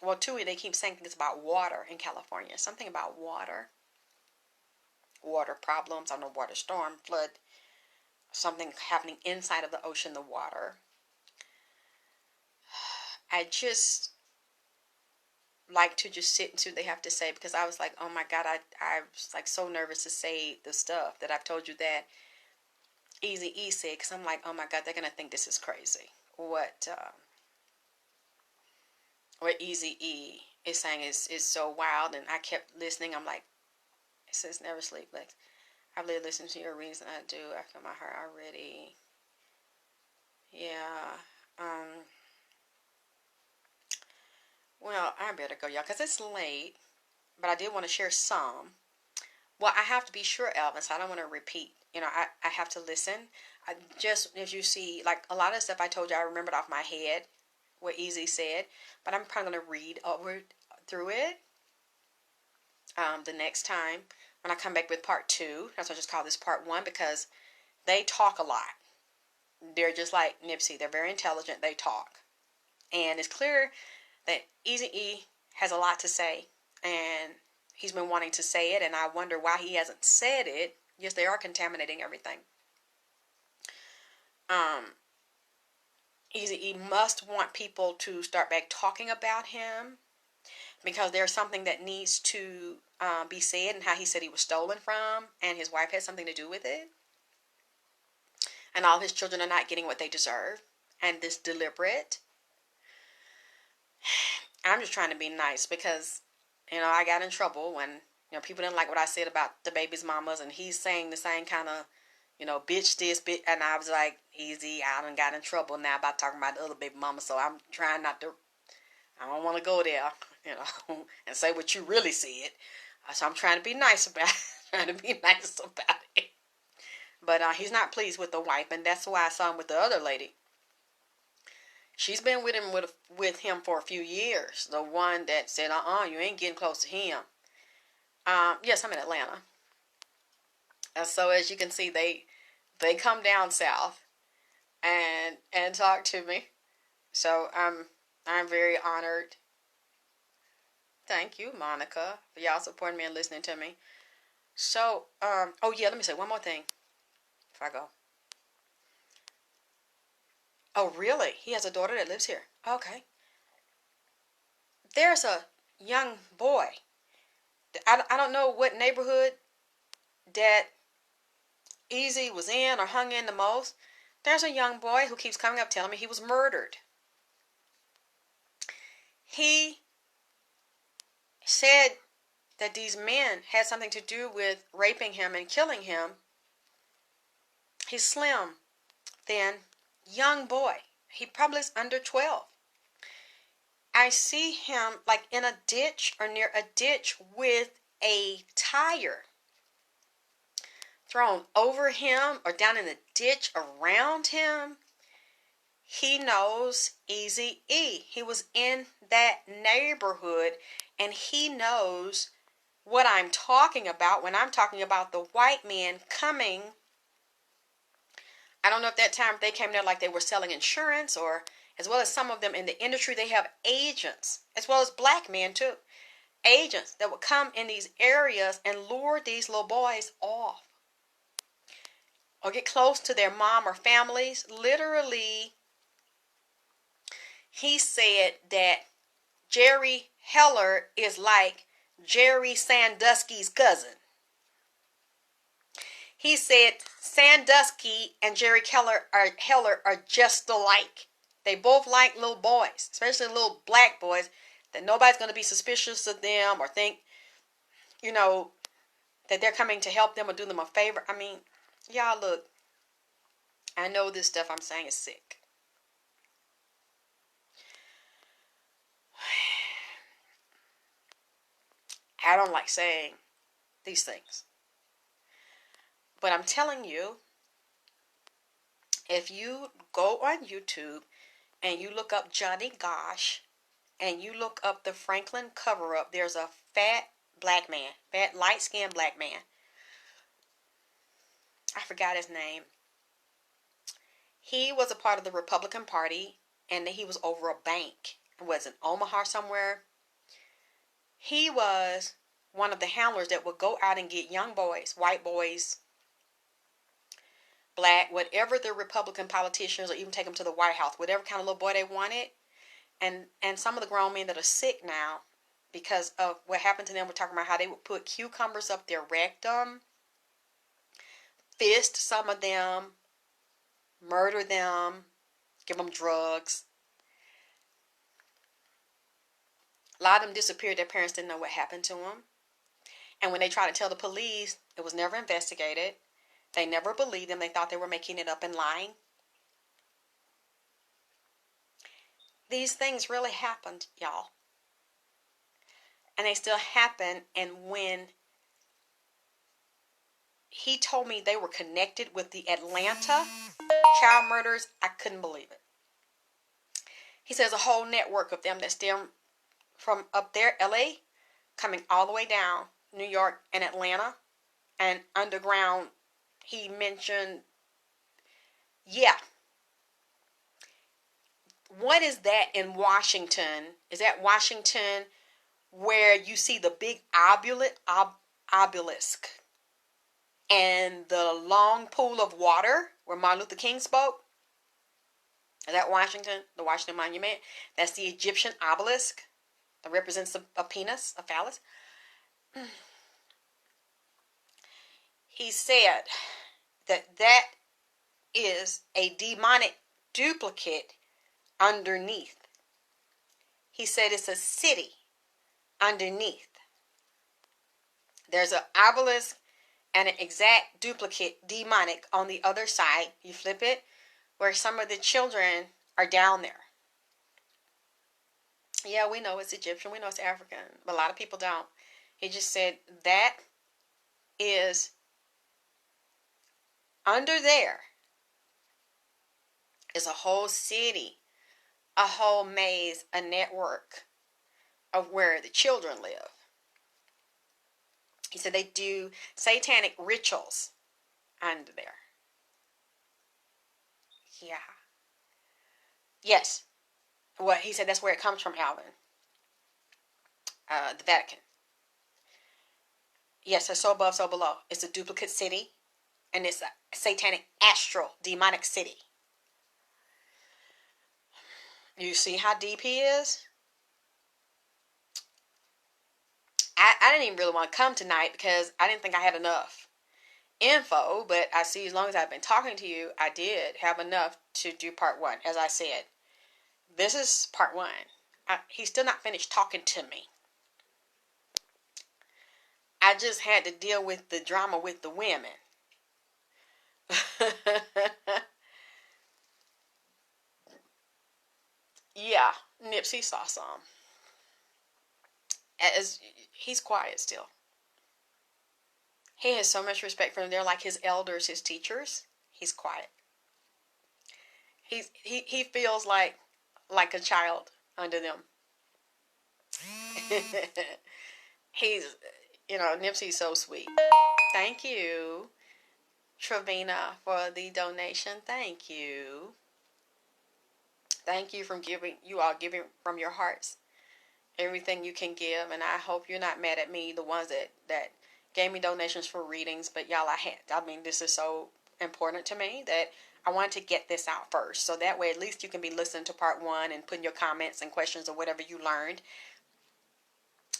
A: Well, two, they keep saying things about water in California. Something about water. Water problems. I don't know, water storm, flood. Something happening inside of the ocean, the water. I just like to just sit and see what they have to say, because I was like, oh my God, I was like so nervous to say the stuff that I've told you that Eazy-E said, because I'm like, oh my God, they're going to think this is crazy. What Eazy-E is saying is so wild, and I kept listening. I'm like, it says never sleep. Like, I really listen to your readings, and I do. I feel my heart already. Yeah. Well, I better go, y'all, because it's late. But I did want to share some. Well, I have to be sure, Elvis. I don't want to repeat. I have to listen. Just as you see, like a lot of stuff I told you, I remembered off my head what Easy said. But I'm probably going to read over through it the next time when I come back with part 2. That's why I just call this part 1, because they talk a lot. They're just like Nipsey. They're very intelligent. They talk. And it's clear that Eazy-E has a lot to say. And he's been wanting to say it. And I wonder why he hasn't said it. Yes, they are contaminating everything. Eazy-E must want people to start back talking about him, because there's something that needs to be said, and how he said he was stolen from, and his wife had something to do with it. And all his children are not getting what they deserve. And this deliberate. I'm just trying to be nice, because, I got in trouble when, people didn't like what I said about the baby's mamas, and he's saying the same kind of, bitch this, bitch. And I was like, easy, I done got in trouble now about talking about the other baby mama, so I'm trying not to, I don't want to go there, and say what you really said. So I'm trying to be nice about it. But he's not pleased with the wife, and that's why I saw him with the other lady. She's been with him for a few years. The one that said, you ain't getting close to him. Yes, I'm in Atlanta. So as you can see, they come down south and talk to me. So I'm very honored. Thank you, Monica, for y'all supporting me and listening to me. So, let me say one more thing before I go. Oh, really? He has a daughter that lives here. Okay. There's a young boy. I don't know what neighborhood that Easy was in or hung in the most. There's a young boy who keeps coming up telling me he was murdered. He said that these men had something to do with raping him and killing him. He's slim, thin, young boy. He probably is under 12. I see him like in a ditch or near a ditch with a tire thrown over him or down in the ditch around him. He knows Eazy-E. He was in that neighborhood, and he knows what I'm talking about when I'm talking about the white men coming. I don't know if that time they came there like they were selling insurance, or as well as some of them in the industry, they have agents, as well as black men too. Agents that would come in these areas and lure these little boys off or get close to their mom or families. Literally, he said that Jerry Heller is like Jerry Sandusky's cousin. He said Sandusky and Jerry Heller are just alike. They both like little boys, especially little black boys, that nobody's going to be suspicious of them or think, that they're coming to help them or do them a favor. I mean, y'all look, I know this stuff I'm saying is sick. I don't like saying these things. But I'm telling you, if you go on YouTube and you look up Johnny Gosh and you look up the Franklin cover-up, there's a fat black man, fat light-skinned black man. I forgot his name. He was a part of the Republican Party, and he was over a bank. It was in Omaha somewhere. He was one of the handlers that would go out and get young boys, white boys, black, whatever the Republican politicians, or even take them to the White House, whatever kind of little boy they wanted. And some of the grown men that are sick now because of what happened to them, we're talking about how they would put cucumbers up their rectum, fist some of them, murder them, give them drugs. A lot of them disappeared. Their parents didn't know what happened to them. And when they tried to tell the police, it was never investigated. They never believed them. They thought they were making it up and lying. These things really happened, y'all. And they still happen. And when he told me they were connected with the Atlanta child murders, I couldn't believe it. He says a whole network of them that stem from up there, LA, coming all the way down, New York and Atlanta, and underground. He mentioned, yeah. What is that in Washington? Is that Washington where you see the big obelisk and the long pool of water where Martin Luther King spoke? Is that Washington? The Washington Monument? That's the Egyptian obelisk that represents a penis, a phallus. He said that is a demonic duplicate underneath. He said it's a city underneath. There's an obelisk and an exact duplicate demonic on the other side. You flip it, where some of the children are down there. Yeah, we know it's Egyptian. We know it's African. But a lot of people don't. He just said that is under there is a whole city, a whole maze, a network of where the children live. He said they do satanic rituals under there. Yeah. Yes. Well, he said that's where it comes from, Alvin. The Vatican. Yes, it's so above, so below. It's a duplicate city, and it's a satanic, astral, demonic city. You see how deep he is? I didn't even really want to come tonight because I didn't think I had enough info, but I see as long as I've been talking to you, I did have enough to do part one. As I said, this is part one. He's still not finished talking to me. I just had to deal with the drama with the women. Yeah, Nipsey saw some. As he's quiet still. He has so much respect for them. They're like his elders, his teachers. He's quiet. He feels like a child under them. He's, Nipsey's so sweet. Thank you, Travina, for the donation. Thank you. Thank you for giving. You all giving from your hearts everything you can give, and I hope you're not mad at me, the ones that gave me donations for readings. But y'all, this is so important to me that I wanted to get this out first, so that way at least you can be listening to part one and putting your comments and questions or whatever you learned.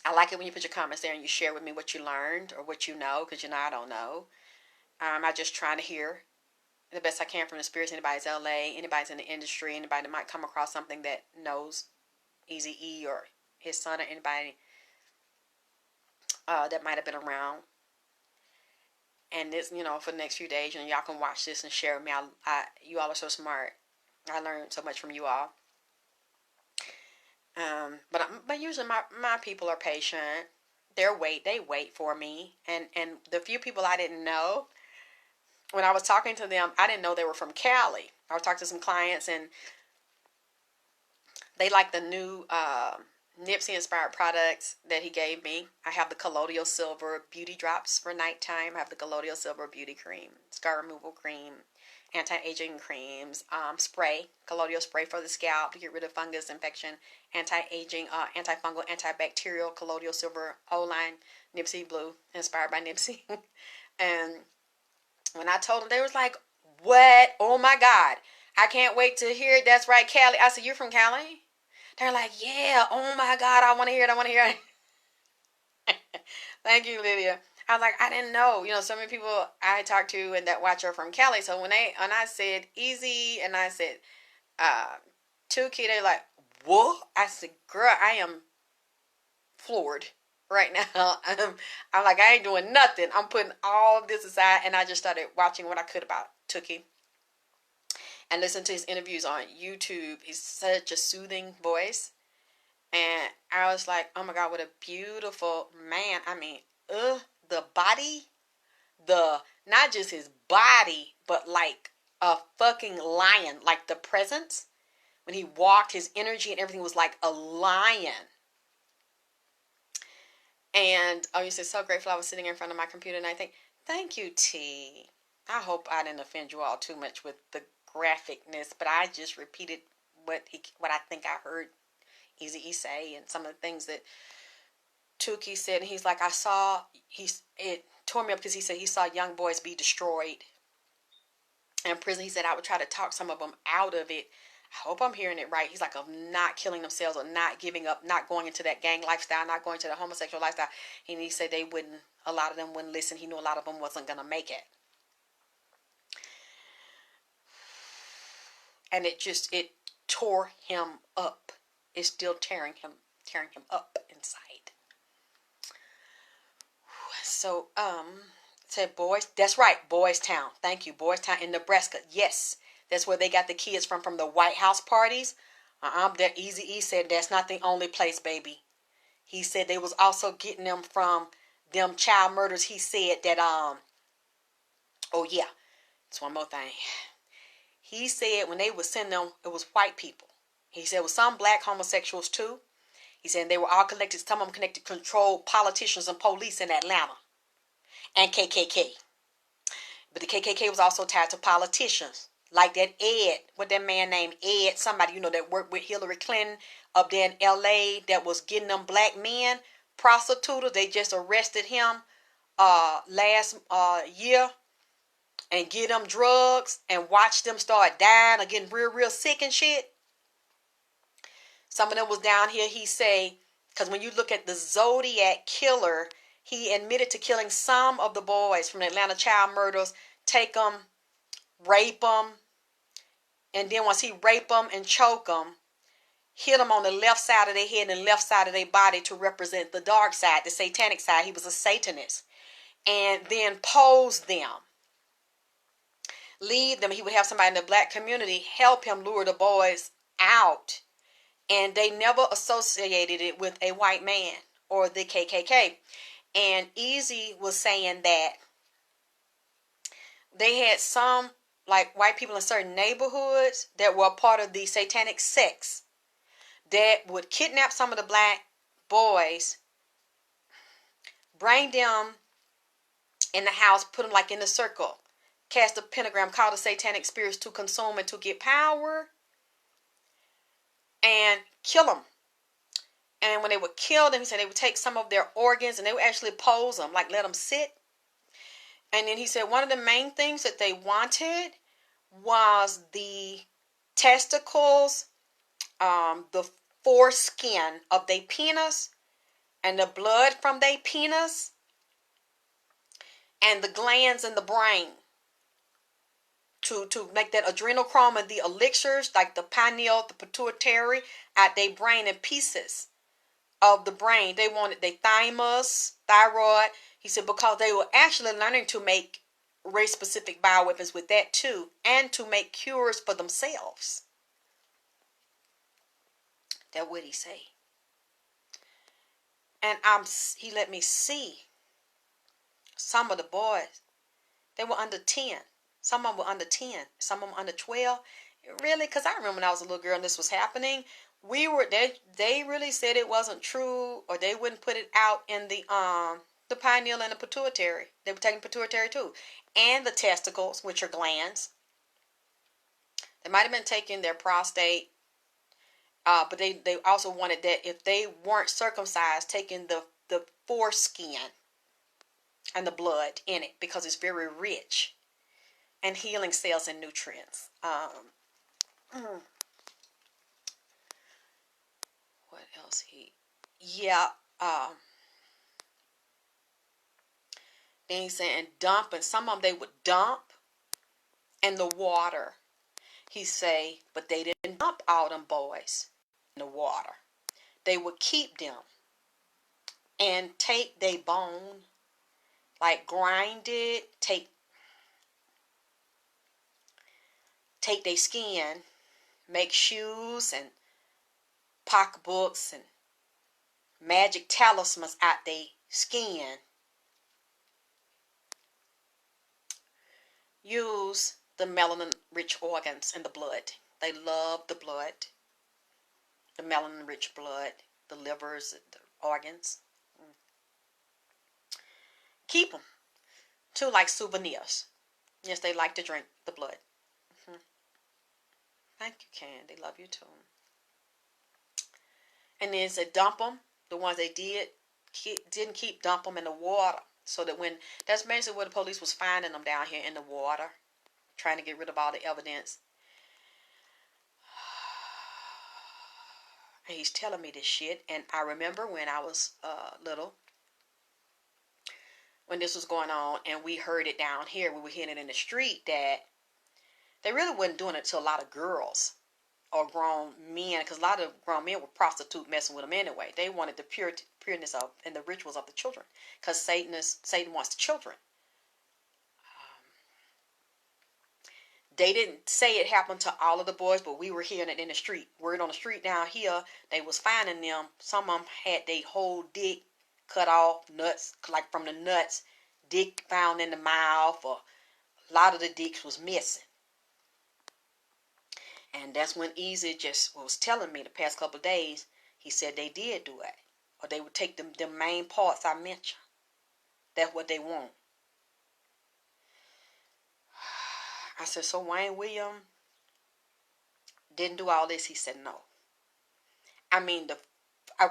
A: I like it when you put your comments there and you share with me what you learned or what you know, because I don't know. I just trying to hear the best I can from the spirits. Anybody's LA, anybody's in the industry, anybody that might come across something that knows Eazy-E or his son, or anybody that might have been around. And this, for the next few days, y'all can watch this and share with me. You all are so smart. I learned so much from you all. But usually my people are patient. They wait for me. And the few people I didn't know, when I was talking to them, I didn't know they were from Cali. I was talking to some clients, and they like the new Nipsey inspired products that he gave me. I have the Colloidal Silver Beauty Drops for nighttime. I have the Colloidal Silver Beauty Cream, Scar Removal Cream, anti-aging creams, spray, colloidal spray for the scalp to get rid of fungus infection, anti-aging, antifungal, antibacterial, colloidal silver, O-line, Nipsey blue, inspired by Nipsey. And when I told them, they was like, what? Oh my God. I can't wait to hear it. That's right, Cali. I said, you're from Cali? They're like, yeah. Oh my God. I want to hear it. I want to hear it. Thank you, Lydia. I was like, I didn't know. So many people I talked to and that watch are from Cali. So when I said Eazy and I said Tukey, they're like, what? I said, girl, I am floored right now. I'm like, I ain't doing nothing. I'm putting all of this aside, and I just started watching what I could about Tukey and listen to his interviews on YouTube. He's such a soothing voice. And I was like, oh my God, what a beautiful man. I mean, the body, not just his body, but like a fucking lion. Like the presence. When he walked, his energy and everything was like a lion. And I was just so grateful. I was sitting in front of my computer and I think, thank you, T. I hope I didn't offend you all too much with the graphicness, but I just repeated what I think I heard Eazy-E say and some of the things that Tukey said. And he's like, it tore me up because he said he saw young boys be destroyed in prison. He said, I would try to talk some of them out of it. I hope I'm hearing it right. He's like, of not killing themselves or not giving up, not going into that gang lifestyle, not going to the homosexual lifestyle. And he said a lot of them wouldn't listen. He knew a lot of them wasn't going to make it. And it tore him up. It's still tearing him up inside. So, said Boys. That's right, Boys Town. Thank you, Boys Town in Nebraska. Yes, that's where they got the kids from the White House parties. That Eazy-E said that's not the only place, baby. He said they was also getting them from them child murders. He said that oh yeah, it's one more thing. He said when they would send them, it was white people. He said it was some black homosexuals too. He said they were all connected. Some of them connected to controlled politicians and police in Atlanta and KKK. But the KKK was also tied to politicians. Like that Ed, what that man named Ed, somebody, that worked with Hillary Clinton up there in LA that was getting them black men prostitutes. They just arrested him last year and get them drugs and watch them start dying or getting real sick and shit. Some of them was down here, he say, because when you look at the Zodiac killer, he admitted to killing some of the boys from the Atlanta child murders, take them, rape them, and then once he rape them and choke them, hit them on the left side of their head and left side of their body to represent the dark side, the satanic side. He was a Satanist. And then pose them. Lead them. He would have somebody in the black community help him lure the boys out. And they never associated it with a white man or the KKK. And Eazy was saying that they had some like white people in certain neighborhoods that were a part of the satanic sects that would kidnap some of the black boys, bring them in the house, put them like in a circle, cast a pentagram, call the satanic spirits to consume and to get power, and kill them. And when they would kill them, he said they would take some of their organs and they would actually pose them, like let them sit. And then he said one of the main things that they wanted was the testicles, the foreskin of their penis, and the blood from their penis, and the glands in the brain to make that adrenochrome and the elixirs, like the pineal, the pituitary, out their brain in pieces of the brain. They wanted their thymus, thyroid. He said because they were actually learning to make race-specific bioweapons with that too, and to make cures for themselves. That what he say. And he let me see some of the boys. They were under 10. Some of them were under 10. Some of them under 12. Really? Because I remember when I was a little girl and this was happening. They really said it wasn't true, or they wouldn't put it out in the pineal and the pituitary. They were taking pituitary too. And the testicles, which are glands. They might have been taking their prostate, but they also wanted that if they weren't circumcised, taking the foreskin and the blood in it because it's very rich and healing cells and nutrients. What else yeah, then he's saying dumping. Some of them they would dump in the water. He say, but they didn't dump all them boys in the water. They would keep them and take their bone, like grind it, take their skin, make shoes and pocketbooks and magic talismans out their skin. Use the melanin-rich organs in the blood. They love the blood, the melanin-rich blood, the livers, the organs. Keep them, too, like souvenirs. Yes, they like to drink the blood. Thank you, Can. They love you, too. And then said dump them. The ones they didn't keep, dump them in the water. So that when, that's basically where the police was finding them, down here in the water, trying to get rid of all the evidence. And he's telling me this shit. And I remember when I was little, when this was going on, and we heard it down here, we were hearing it in the street, that they really wasn't doing it to a lot of girls or grown men, because a lot of grown men were prostitute messing with them anyway. They wanted the pureness of and the rituals of the children, because Satan wants the children. They didn't say it happened to all of the boys, but we were hearing it in the street. Word on the street down here, they was finding them. Some of them had their whole dick cut off, nuts, like from the nuts, dick found in the mouth, or a lot of the dicks was missing. And that's when Eazy just was telling me the past couple of days, he said they did do it. Or they would take the main parts I mentioned. That's what they want. I said, so Wayne William didn't do all this? He said, no. I mean,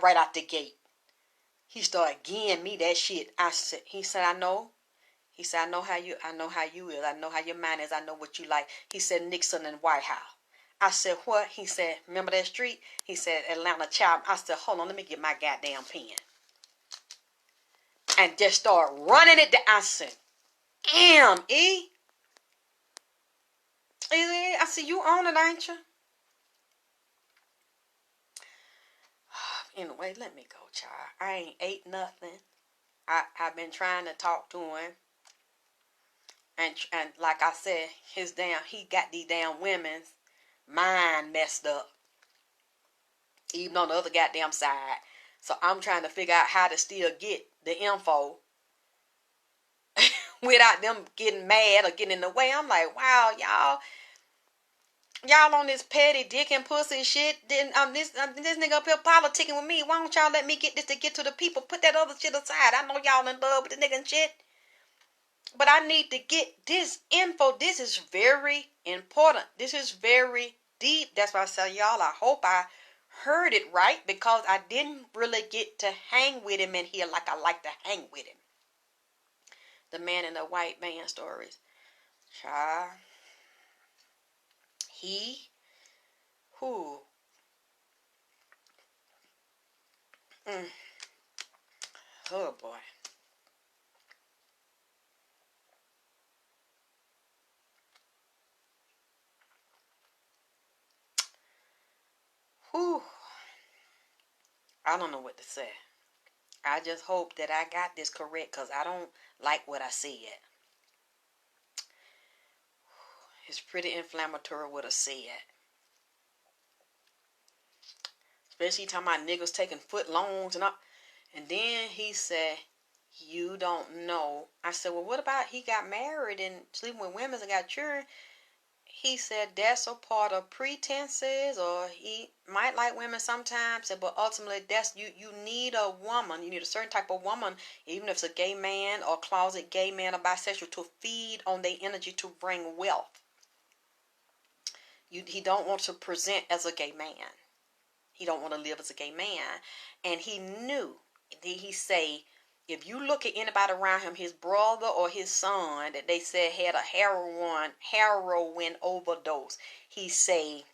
A: right out the gate, he started giving me that shit. He said, I know. He said, I know how you is. I know how your mind is. I know what you like. He said, Nixon and White House. I said, what? He said, remember that street? He said, Atlanta Child. I said, hold on, let me get my goddamn pen. And just start running it down. I said, damn, E. I said, you own it, ain't you? Anyway, let me go, child. I ain't ate nothing. I've been trying to talk to him. And like I said, he got these damn women's mind messed up. Even on the other goddamn side. So I'm trying to figure out how to still get the info without them getting mad or getting in the way. I'm like, wow, y'all on this petty dick and pussy shit. Then this nigga up here politicking with me. Why don't y'all let me get this to get to the people? Put that other shit aside. I know y'all in love with the nigga and shit, but I need to get this info. This is very important. This is very deep. That's why I say, y'all, I hope I heard it right, because I didn't really get to hang with him in here like I like to hang with him. The man in the white van stories. Child. Oh boy. Whew. I don't know what to say. I just hope that I got this correct, because I don't like what I said. It's pretty inflammatory what I said. Especially talking about niggas taking foot longs and all. And then he said, you don't know. I said, well, what about he got married and sleeping with women and got children? He said that's a part of pretenses, or he might like women sometimes, but ultimately that's you need a woman. You need a certain type of woman, even if it's a gay man or closet gay man or bisexual, to feed on their energy to bring wealth.
C: He don't want to present as a gay man. He don't want to live as a gay man. And he knew, he say, if you look at anybody around him, his brother or his son that they said had a heroin overdose, he say,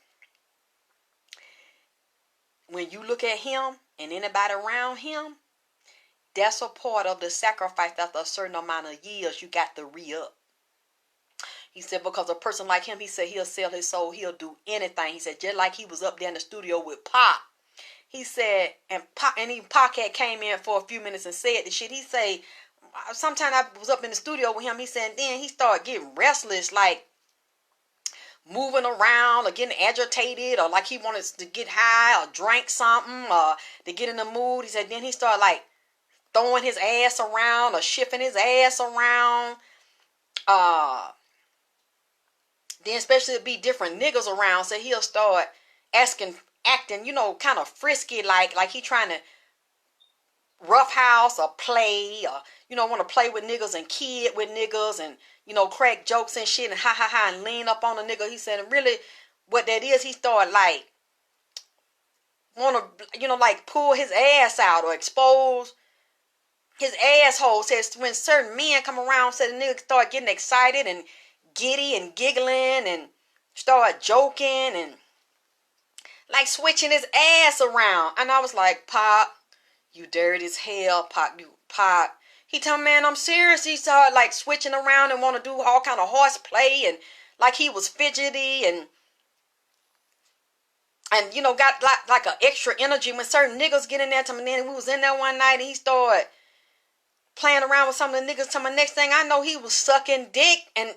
C: when you look at him and anybody around him, that's a part of the sacrifice. After a certain amount of years, you got to re-up. He said, because a person like him, he said, he'll sell his soul. He'll do anything. He said, just like he was up there in the studio with Pac. He said, and even Pac had came in for a few minutes and said the shit. He said, sometime I was up in the studio with him. He said, then he started getting restless, like moving around or getting agitated, or like he wanted to get high or drink something or to get in the mood. He said, then he started like throwing his ass around or shifting his ass around. Then especially it'd be different niggas around, so he'll start acting, kind of frisky, like he trying to roughhouse or play, or want to play with niggas and kid with niggas and crack jokes and shit and ha and lean up on a nigga. He said, and really, what that is, he started like want to like pull his ass out or expose his asshole. Says when certain men come around, said the nigga start getting excited and giddy and giggling and start joking and like switching his ass around. And I was like, Pop, you dirty as hell, Pop. He told me, man, I'm serious. He started like switching around and want to do all kind of horseplay and like he was fidgety and got like an extra energy when certain niggas get in there. And then we was in there one night and he started playing around with some of the niggas. To my next thing I know, he was sucking dick. And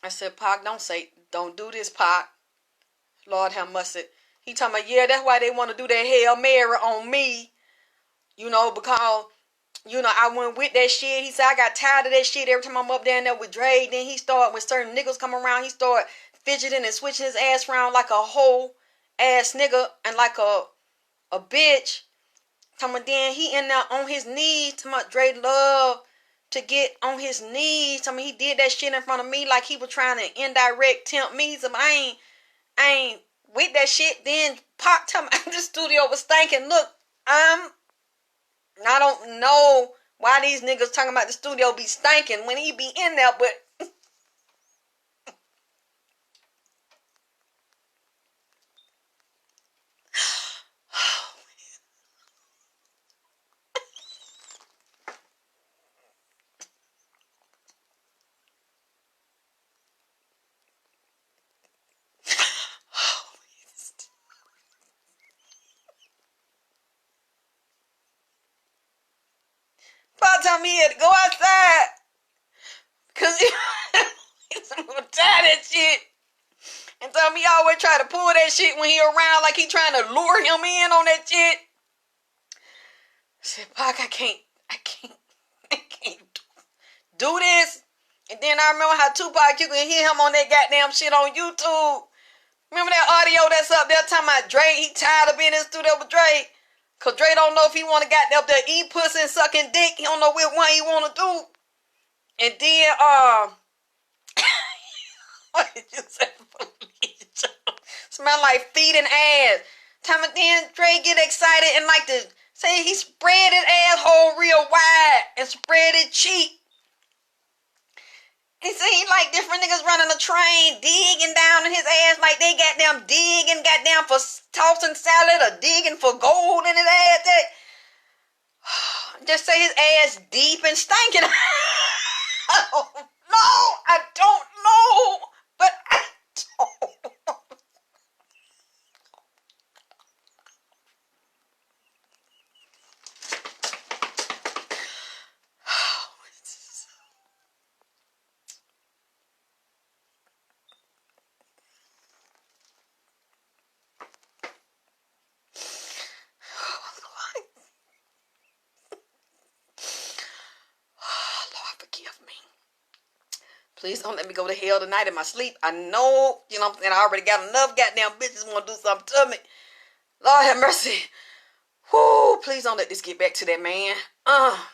C: I said, Pac, don't do this, Pac. Lord have mercy. He talking about, yeah, that's why they want to do that Hail Mary on me. Because, I went with that shit. He said, I got tired of that shit every time I'm up there with Dre. Then he started, when certain niggas come around, he started fidgeting and switching his ass around like a whole ass nigga and like a bitch. Talking about then he in there on his knees. Talking about Dre love to get on his knees. Talking about he did that shit in front of me like he was trying to indirect tempt me. So I ain't with that shit. Then Pop told me the studio was stinking. Look, I don't know why these niggas talking about the studio be stinking when he be in there, but Pop told me he had to go outside because he's gonna tie that shit. And told me he always try to pull that shit when he around like he trying to lure him in on that shit. I said, Pac, I can't do this. And then I remember how Tupac, you can hear him on that goddamn shit on YouTube. Remember that audio that's up there talking about Dre, he tired of being in the studio with Dre. Cause Dre don't know if he want to get up there eat pussy and sucking dick. He don't know which one he want to do. And then, what did you say? Smell like feet and ass. Time and then Dre get excited and like to say he spread his asshole real wide and spread his cheek. He said he like different niggas running a train, digging down in his ass like they goddamn digging goddamn for tossing salad or digging for gold in his ass. Just say his ass deep and stinking. I don't know. But I don't know. Please don't let me go to hell tonight in my sleep. I know, what I'm saying, I already got enough goddamn bitches want to do something to me. Lord have mercy. Whoo, please don't let this get back to that man. Lord have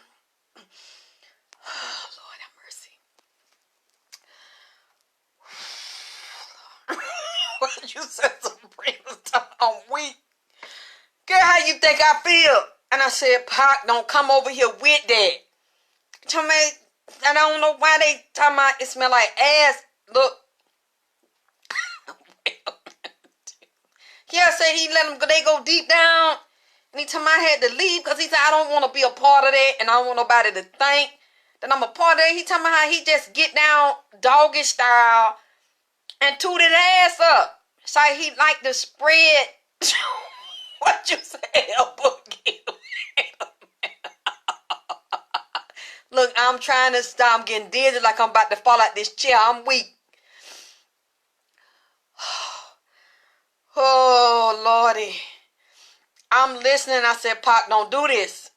C: mercy. What you said, Sabrina? I'm weak. Girl, how you think I feel? And I said, Pac, don't come over here with that. Tell me, and I don't know why they talking about it smell like ass. Look. Yeah, say he let them go. They go deep down. And he told me I had to leave because he said I don't want to be a part of that, and I don't want nobody to think that I'm a part of it. He told me how he just get down doggy style and toot his ass up. So he like to spread. What you say, Boogie? Look, I'm trying to stop. I'm getting dizzy like I'm about to fall out this chair. I'm weak. Oh, Lordy. I'm listening. I said, Pac, don't do this.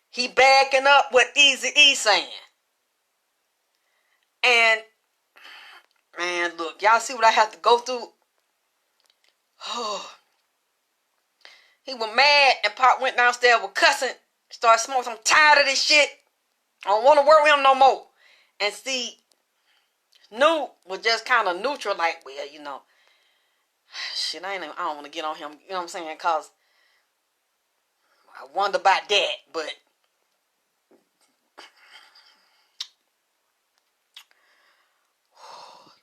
C: He backing up what Eazy-E saying. And, man, look, y'all see what I have to go through? Oh. He was mad, and Pac went downstairs with cussing, started smoking. I'm tired of this shit. I don't want to work with him no more. And see, New was just kind of neutral, like, well, you know, shit, I don't want to get on him, you know what I'm saying? Because I wonder about that, but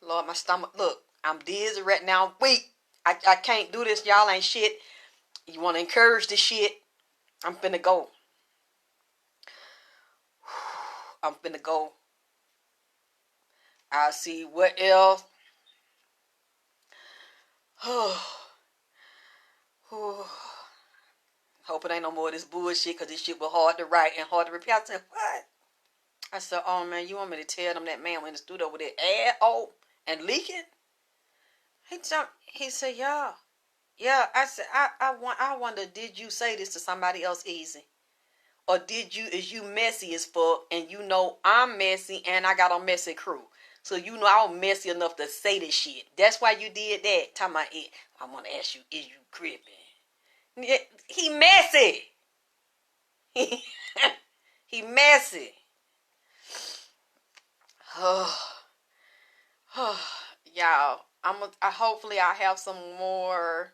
C: Lord, my stomach, look, I'm dizzy right now. I'm weak. I can't do this. Y'all ain't shit. You want to encourage this shit? I'm finna go. I'm finna go. I'll see what else. Hope it ain't no more of this bullshit, because this shit was hard to write and hard to repeat. I said, what? I said, oh man, you want me to tell them that man went in the studio with that ad and leaking? He said, yeah. Yeah, I said, I wonder, did you say this to somebody else, Easy? Or is you messy as fuck, and you know I'm messy and I got a messy crew. So you know I was messy enough to say this shit. That's why you did that. Talking about it. I want to ask you, is you crippin'? He messy. He messy. Y'all, hopefully I have some more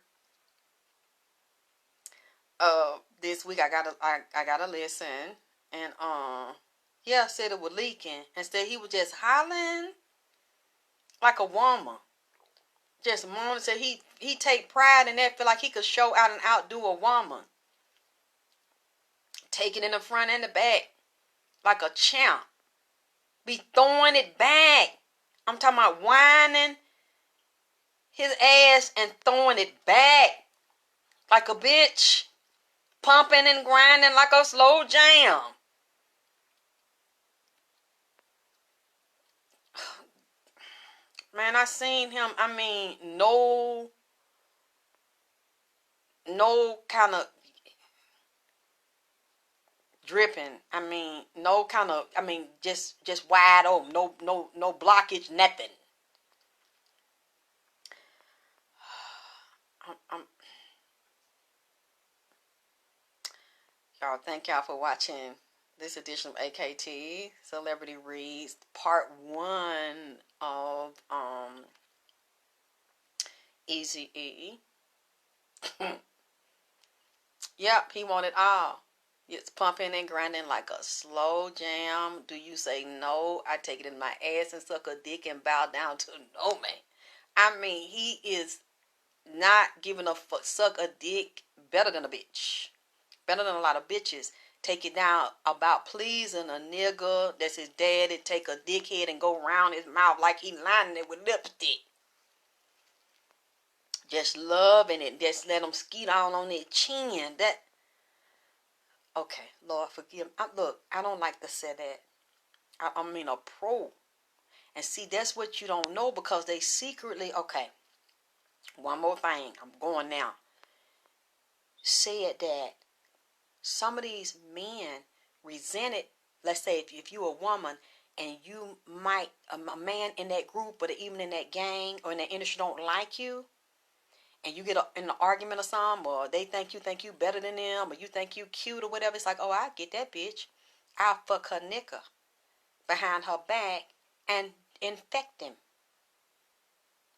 C: this week. I gotta listen. And yeah, said it was leaking. Instead he was just hollering like a woman. Just moaning. Said he take pride in that, feel like he could show out and outdo a woman. Take it in the front and the back like a champ. Be throwing it back. I'm talking about whining his ass and throwing it back like a bitch. Pumping and grinding like a slow jam. Man, I seen him. I mean, no kind of dripping. I mean, no kind of. I mean, just wide open. No blockage. Nothing. Y'all, thank y'all for watching this edition of AKT Celebrity Reads, part 1 of Eazy-E. Yep, he wanted all. It's pumping and grinding like a slow jam. Do you say no? I take it in my ass and suck a dick and bow down to no man. I mean, he is not giving a fuck. Suck a dick better than a bitch. Better than a lot of bitches. Take it down about pleasing a nigga that's his daddy. Take a dickhead and go around his mouth like he lining it with lipstick. Just loving it. Just let them skeet all on their chin. That. Okay, Lord forgive me. Look, I don't like to say that. I mean a pro. And see, that's what you don't know, because they secretly, okay, one more thing. I'm going now. Said that some of these men resented, let's say if you're a woman and you might, a man in that group or even in that gang or in that industry don't like you, and you get in an argument or something, or they think you better than them, or you think you cute or whatever, it's like, oh, I get that bitch. I'll fuck her nigga behind her back and infect him.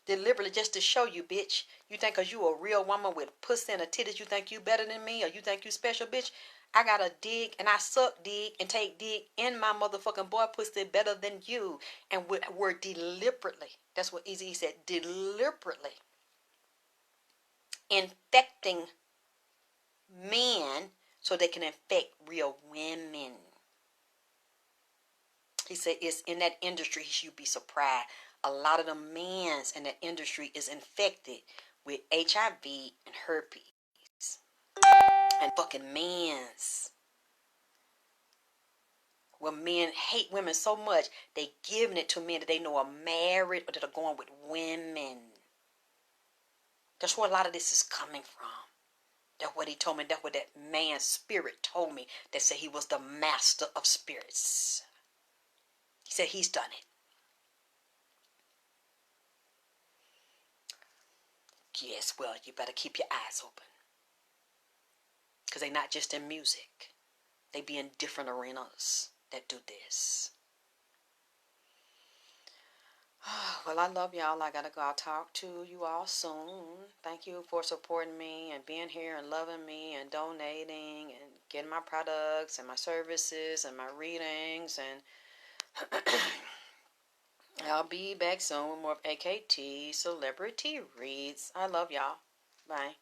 C: Deliberately just to show you, bitch. You think because you a real woman with pussy and a titties, you think you better than me or you think you special, bitch? I got a dig and I suck dig and take dig in my motherfucking boy pussy better than you. And we're deliberately, that's what Eazy-E said, deliberately infecting men so they can infect real women. He said it's in that industry, you'd be surprised. A lot of the men in that industry is infected with HIV and herpes. And fucking men's. Well, men hate women so much, they giving it to men that they know are married or that are going with women. That's where a lot of this is coming from. That's what he told me. That's what that man's spirit told me. That said he was the master of spirits. He said he's done it. Yes, well, you better keep your eyes open. Because they're not just in music. They be in different arenas that do this. Well, I love y'all. I gotta go. I'll talk to you all soon. Thank you for supporting me and being here and loving me and donating and getting my products and my services and my readings. And I'll be back soon with more of AKT Celebrity Reads. I love y'all. Bye.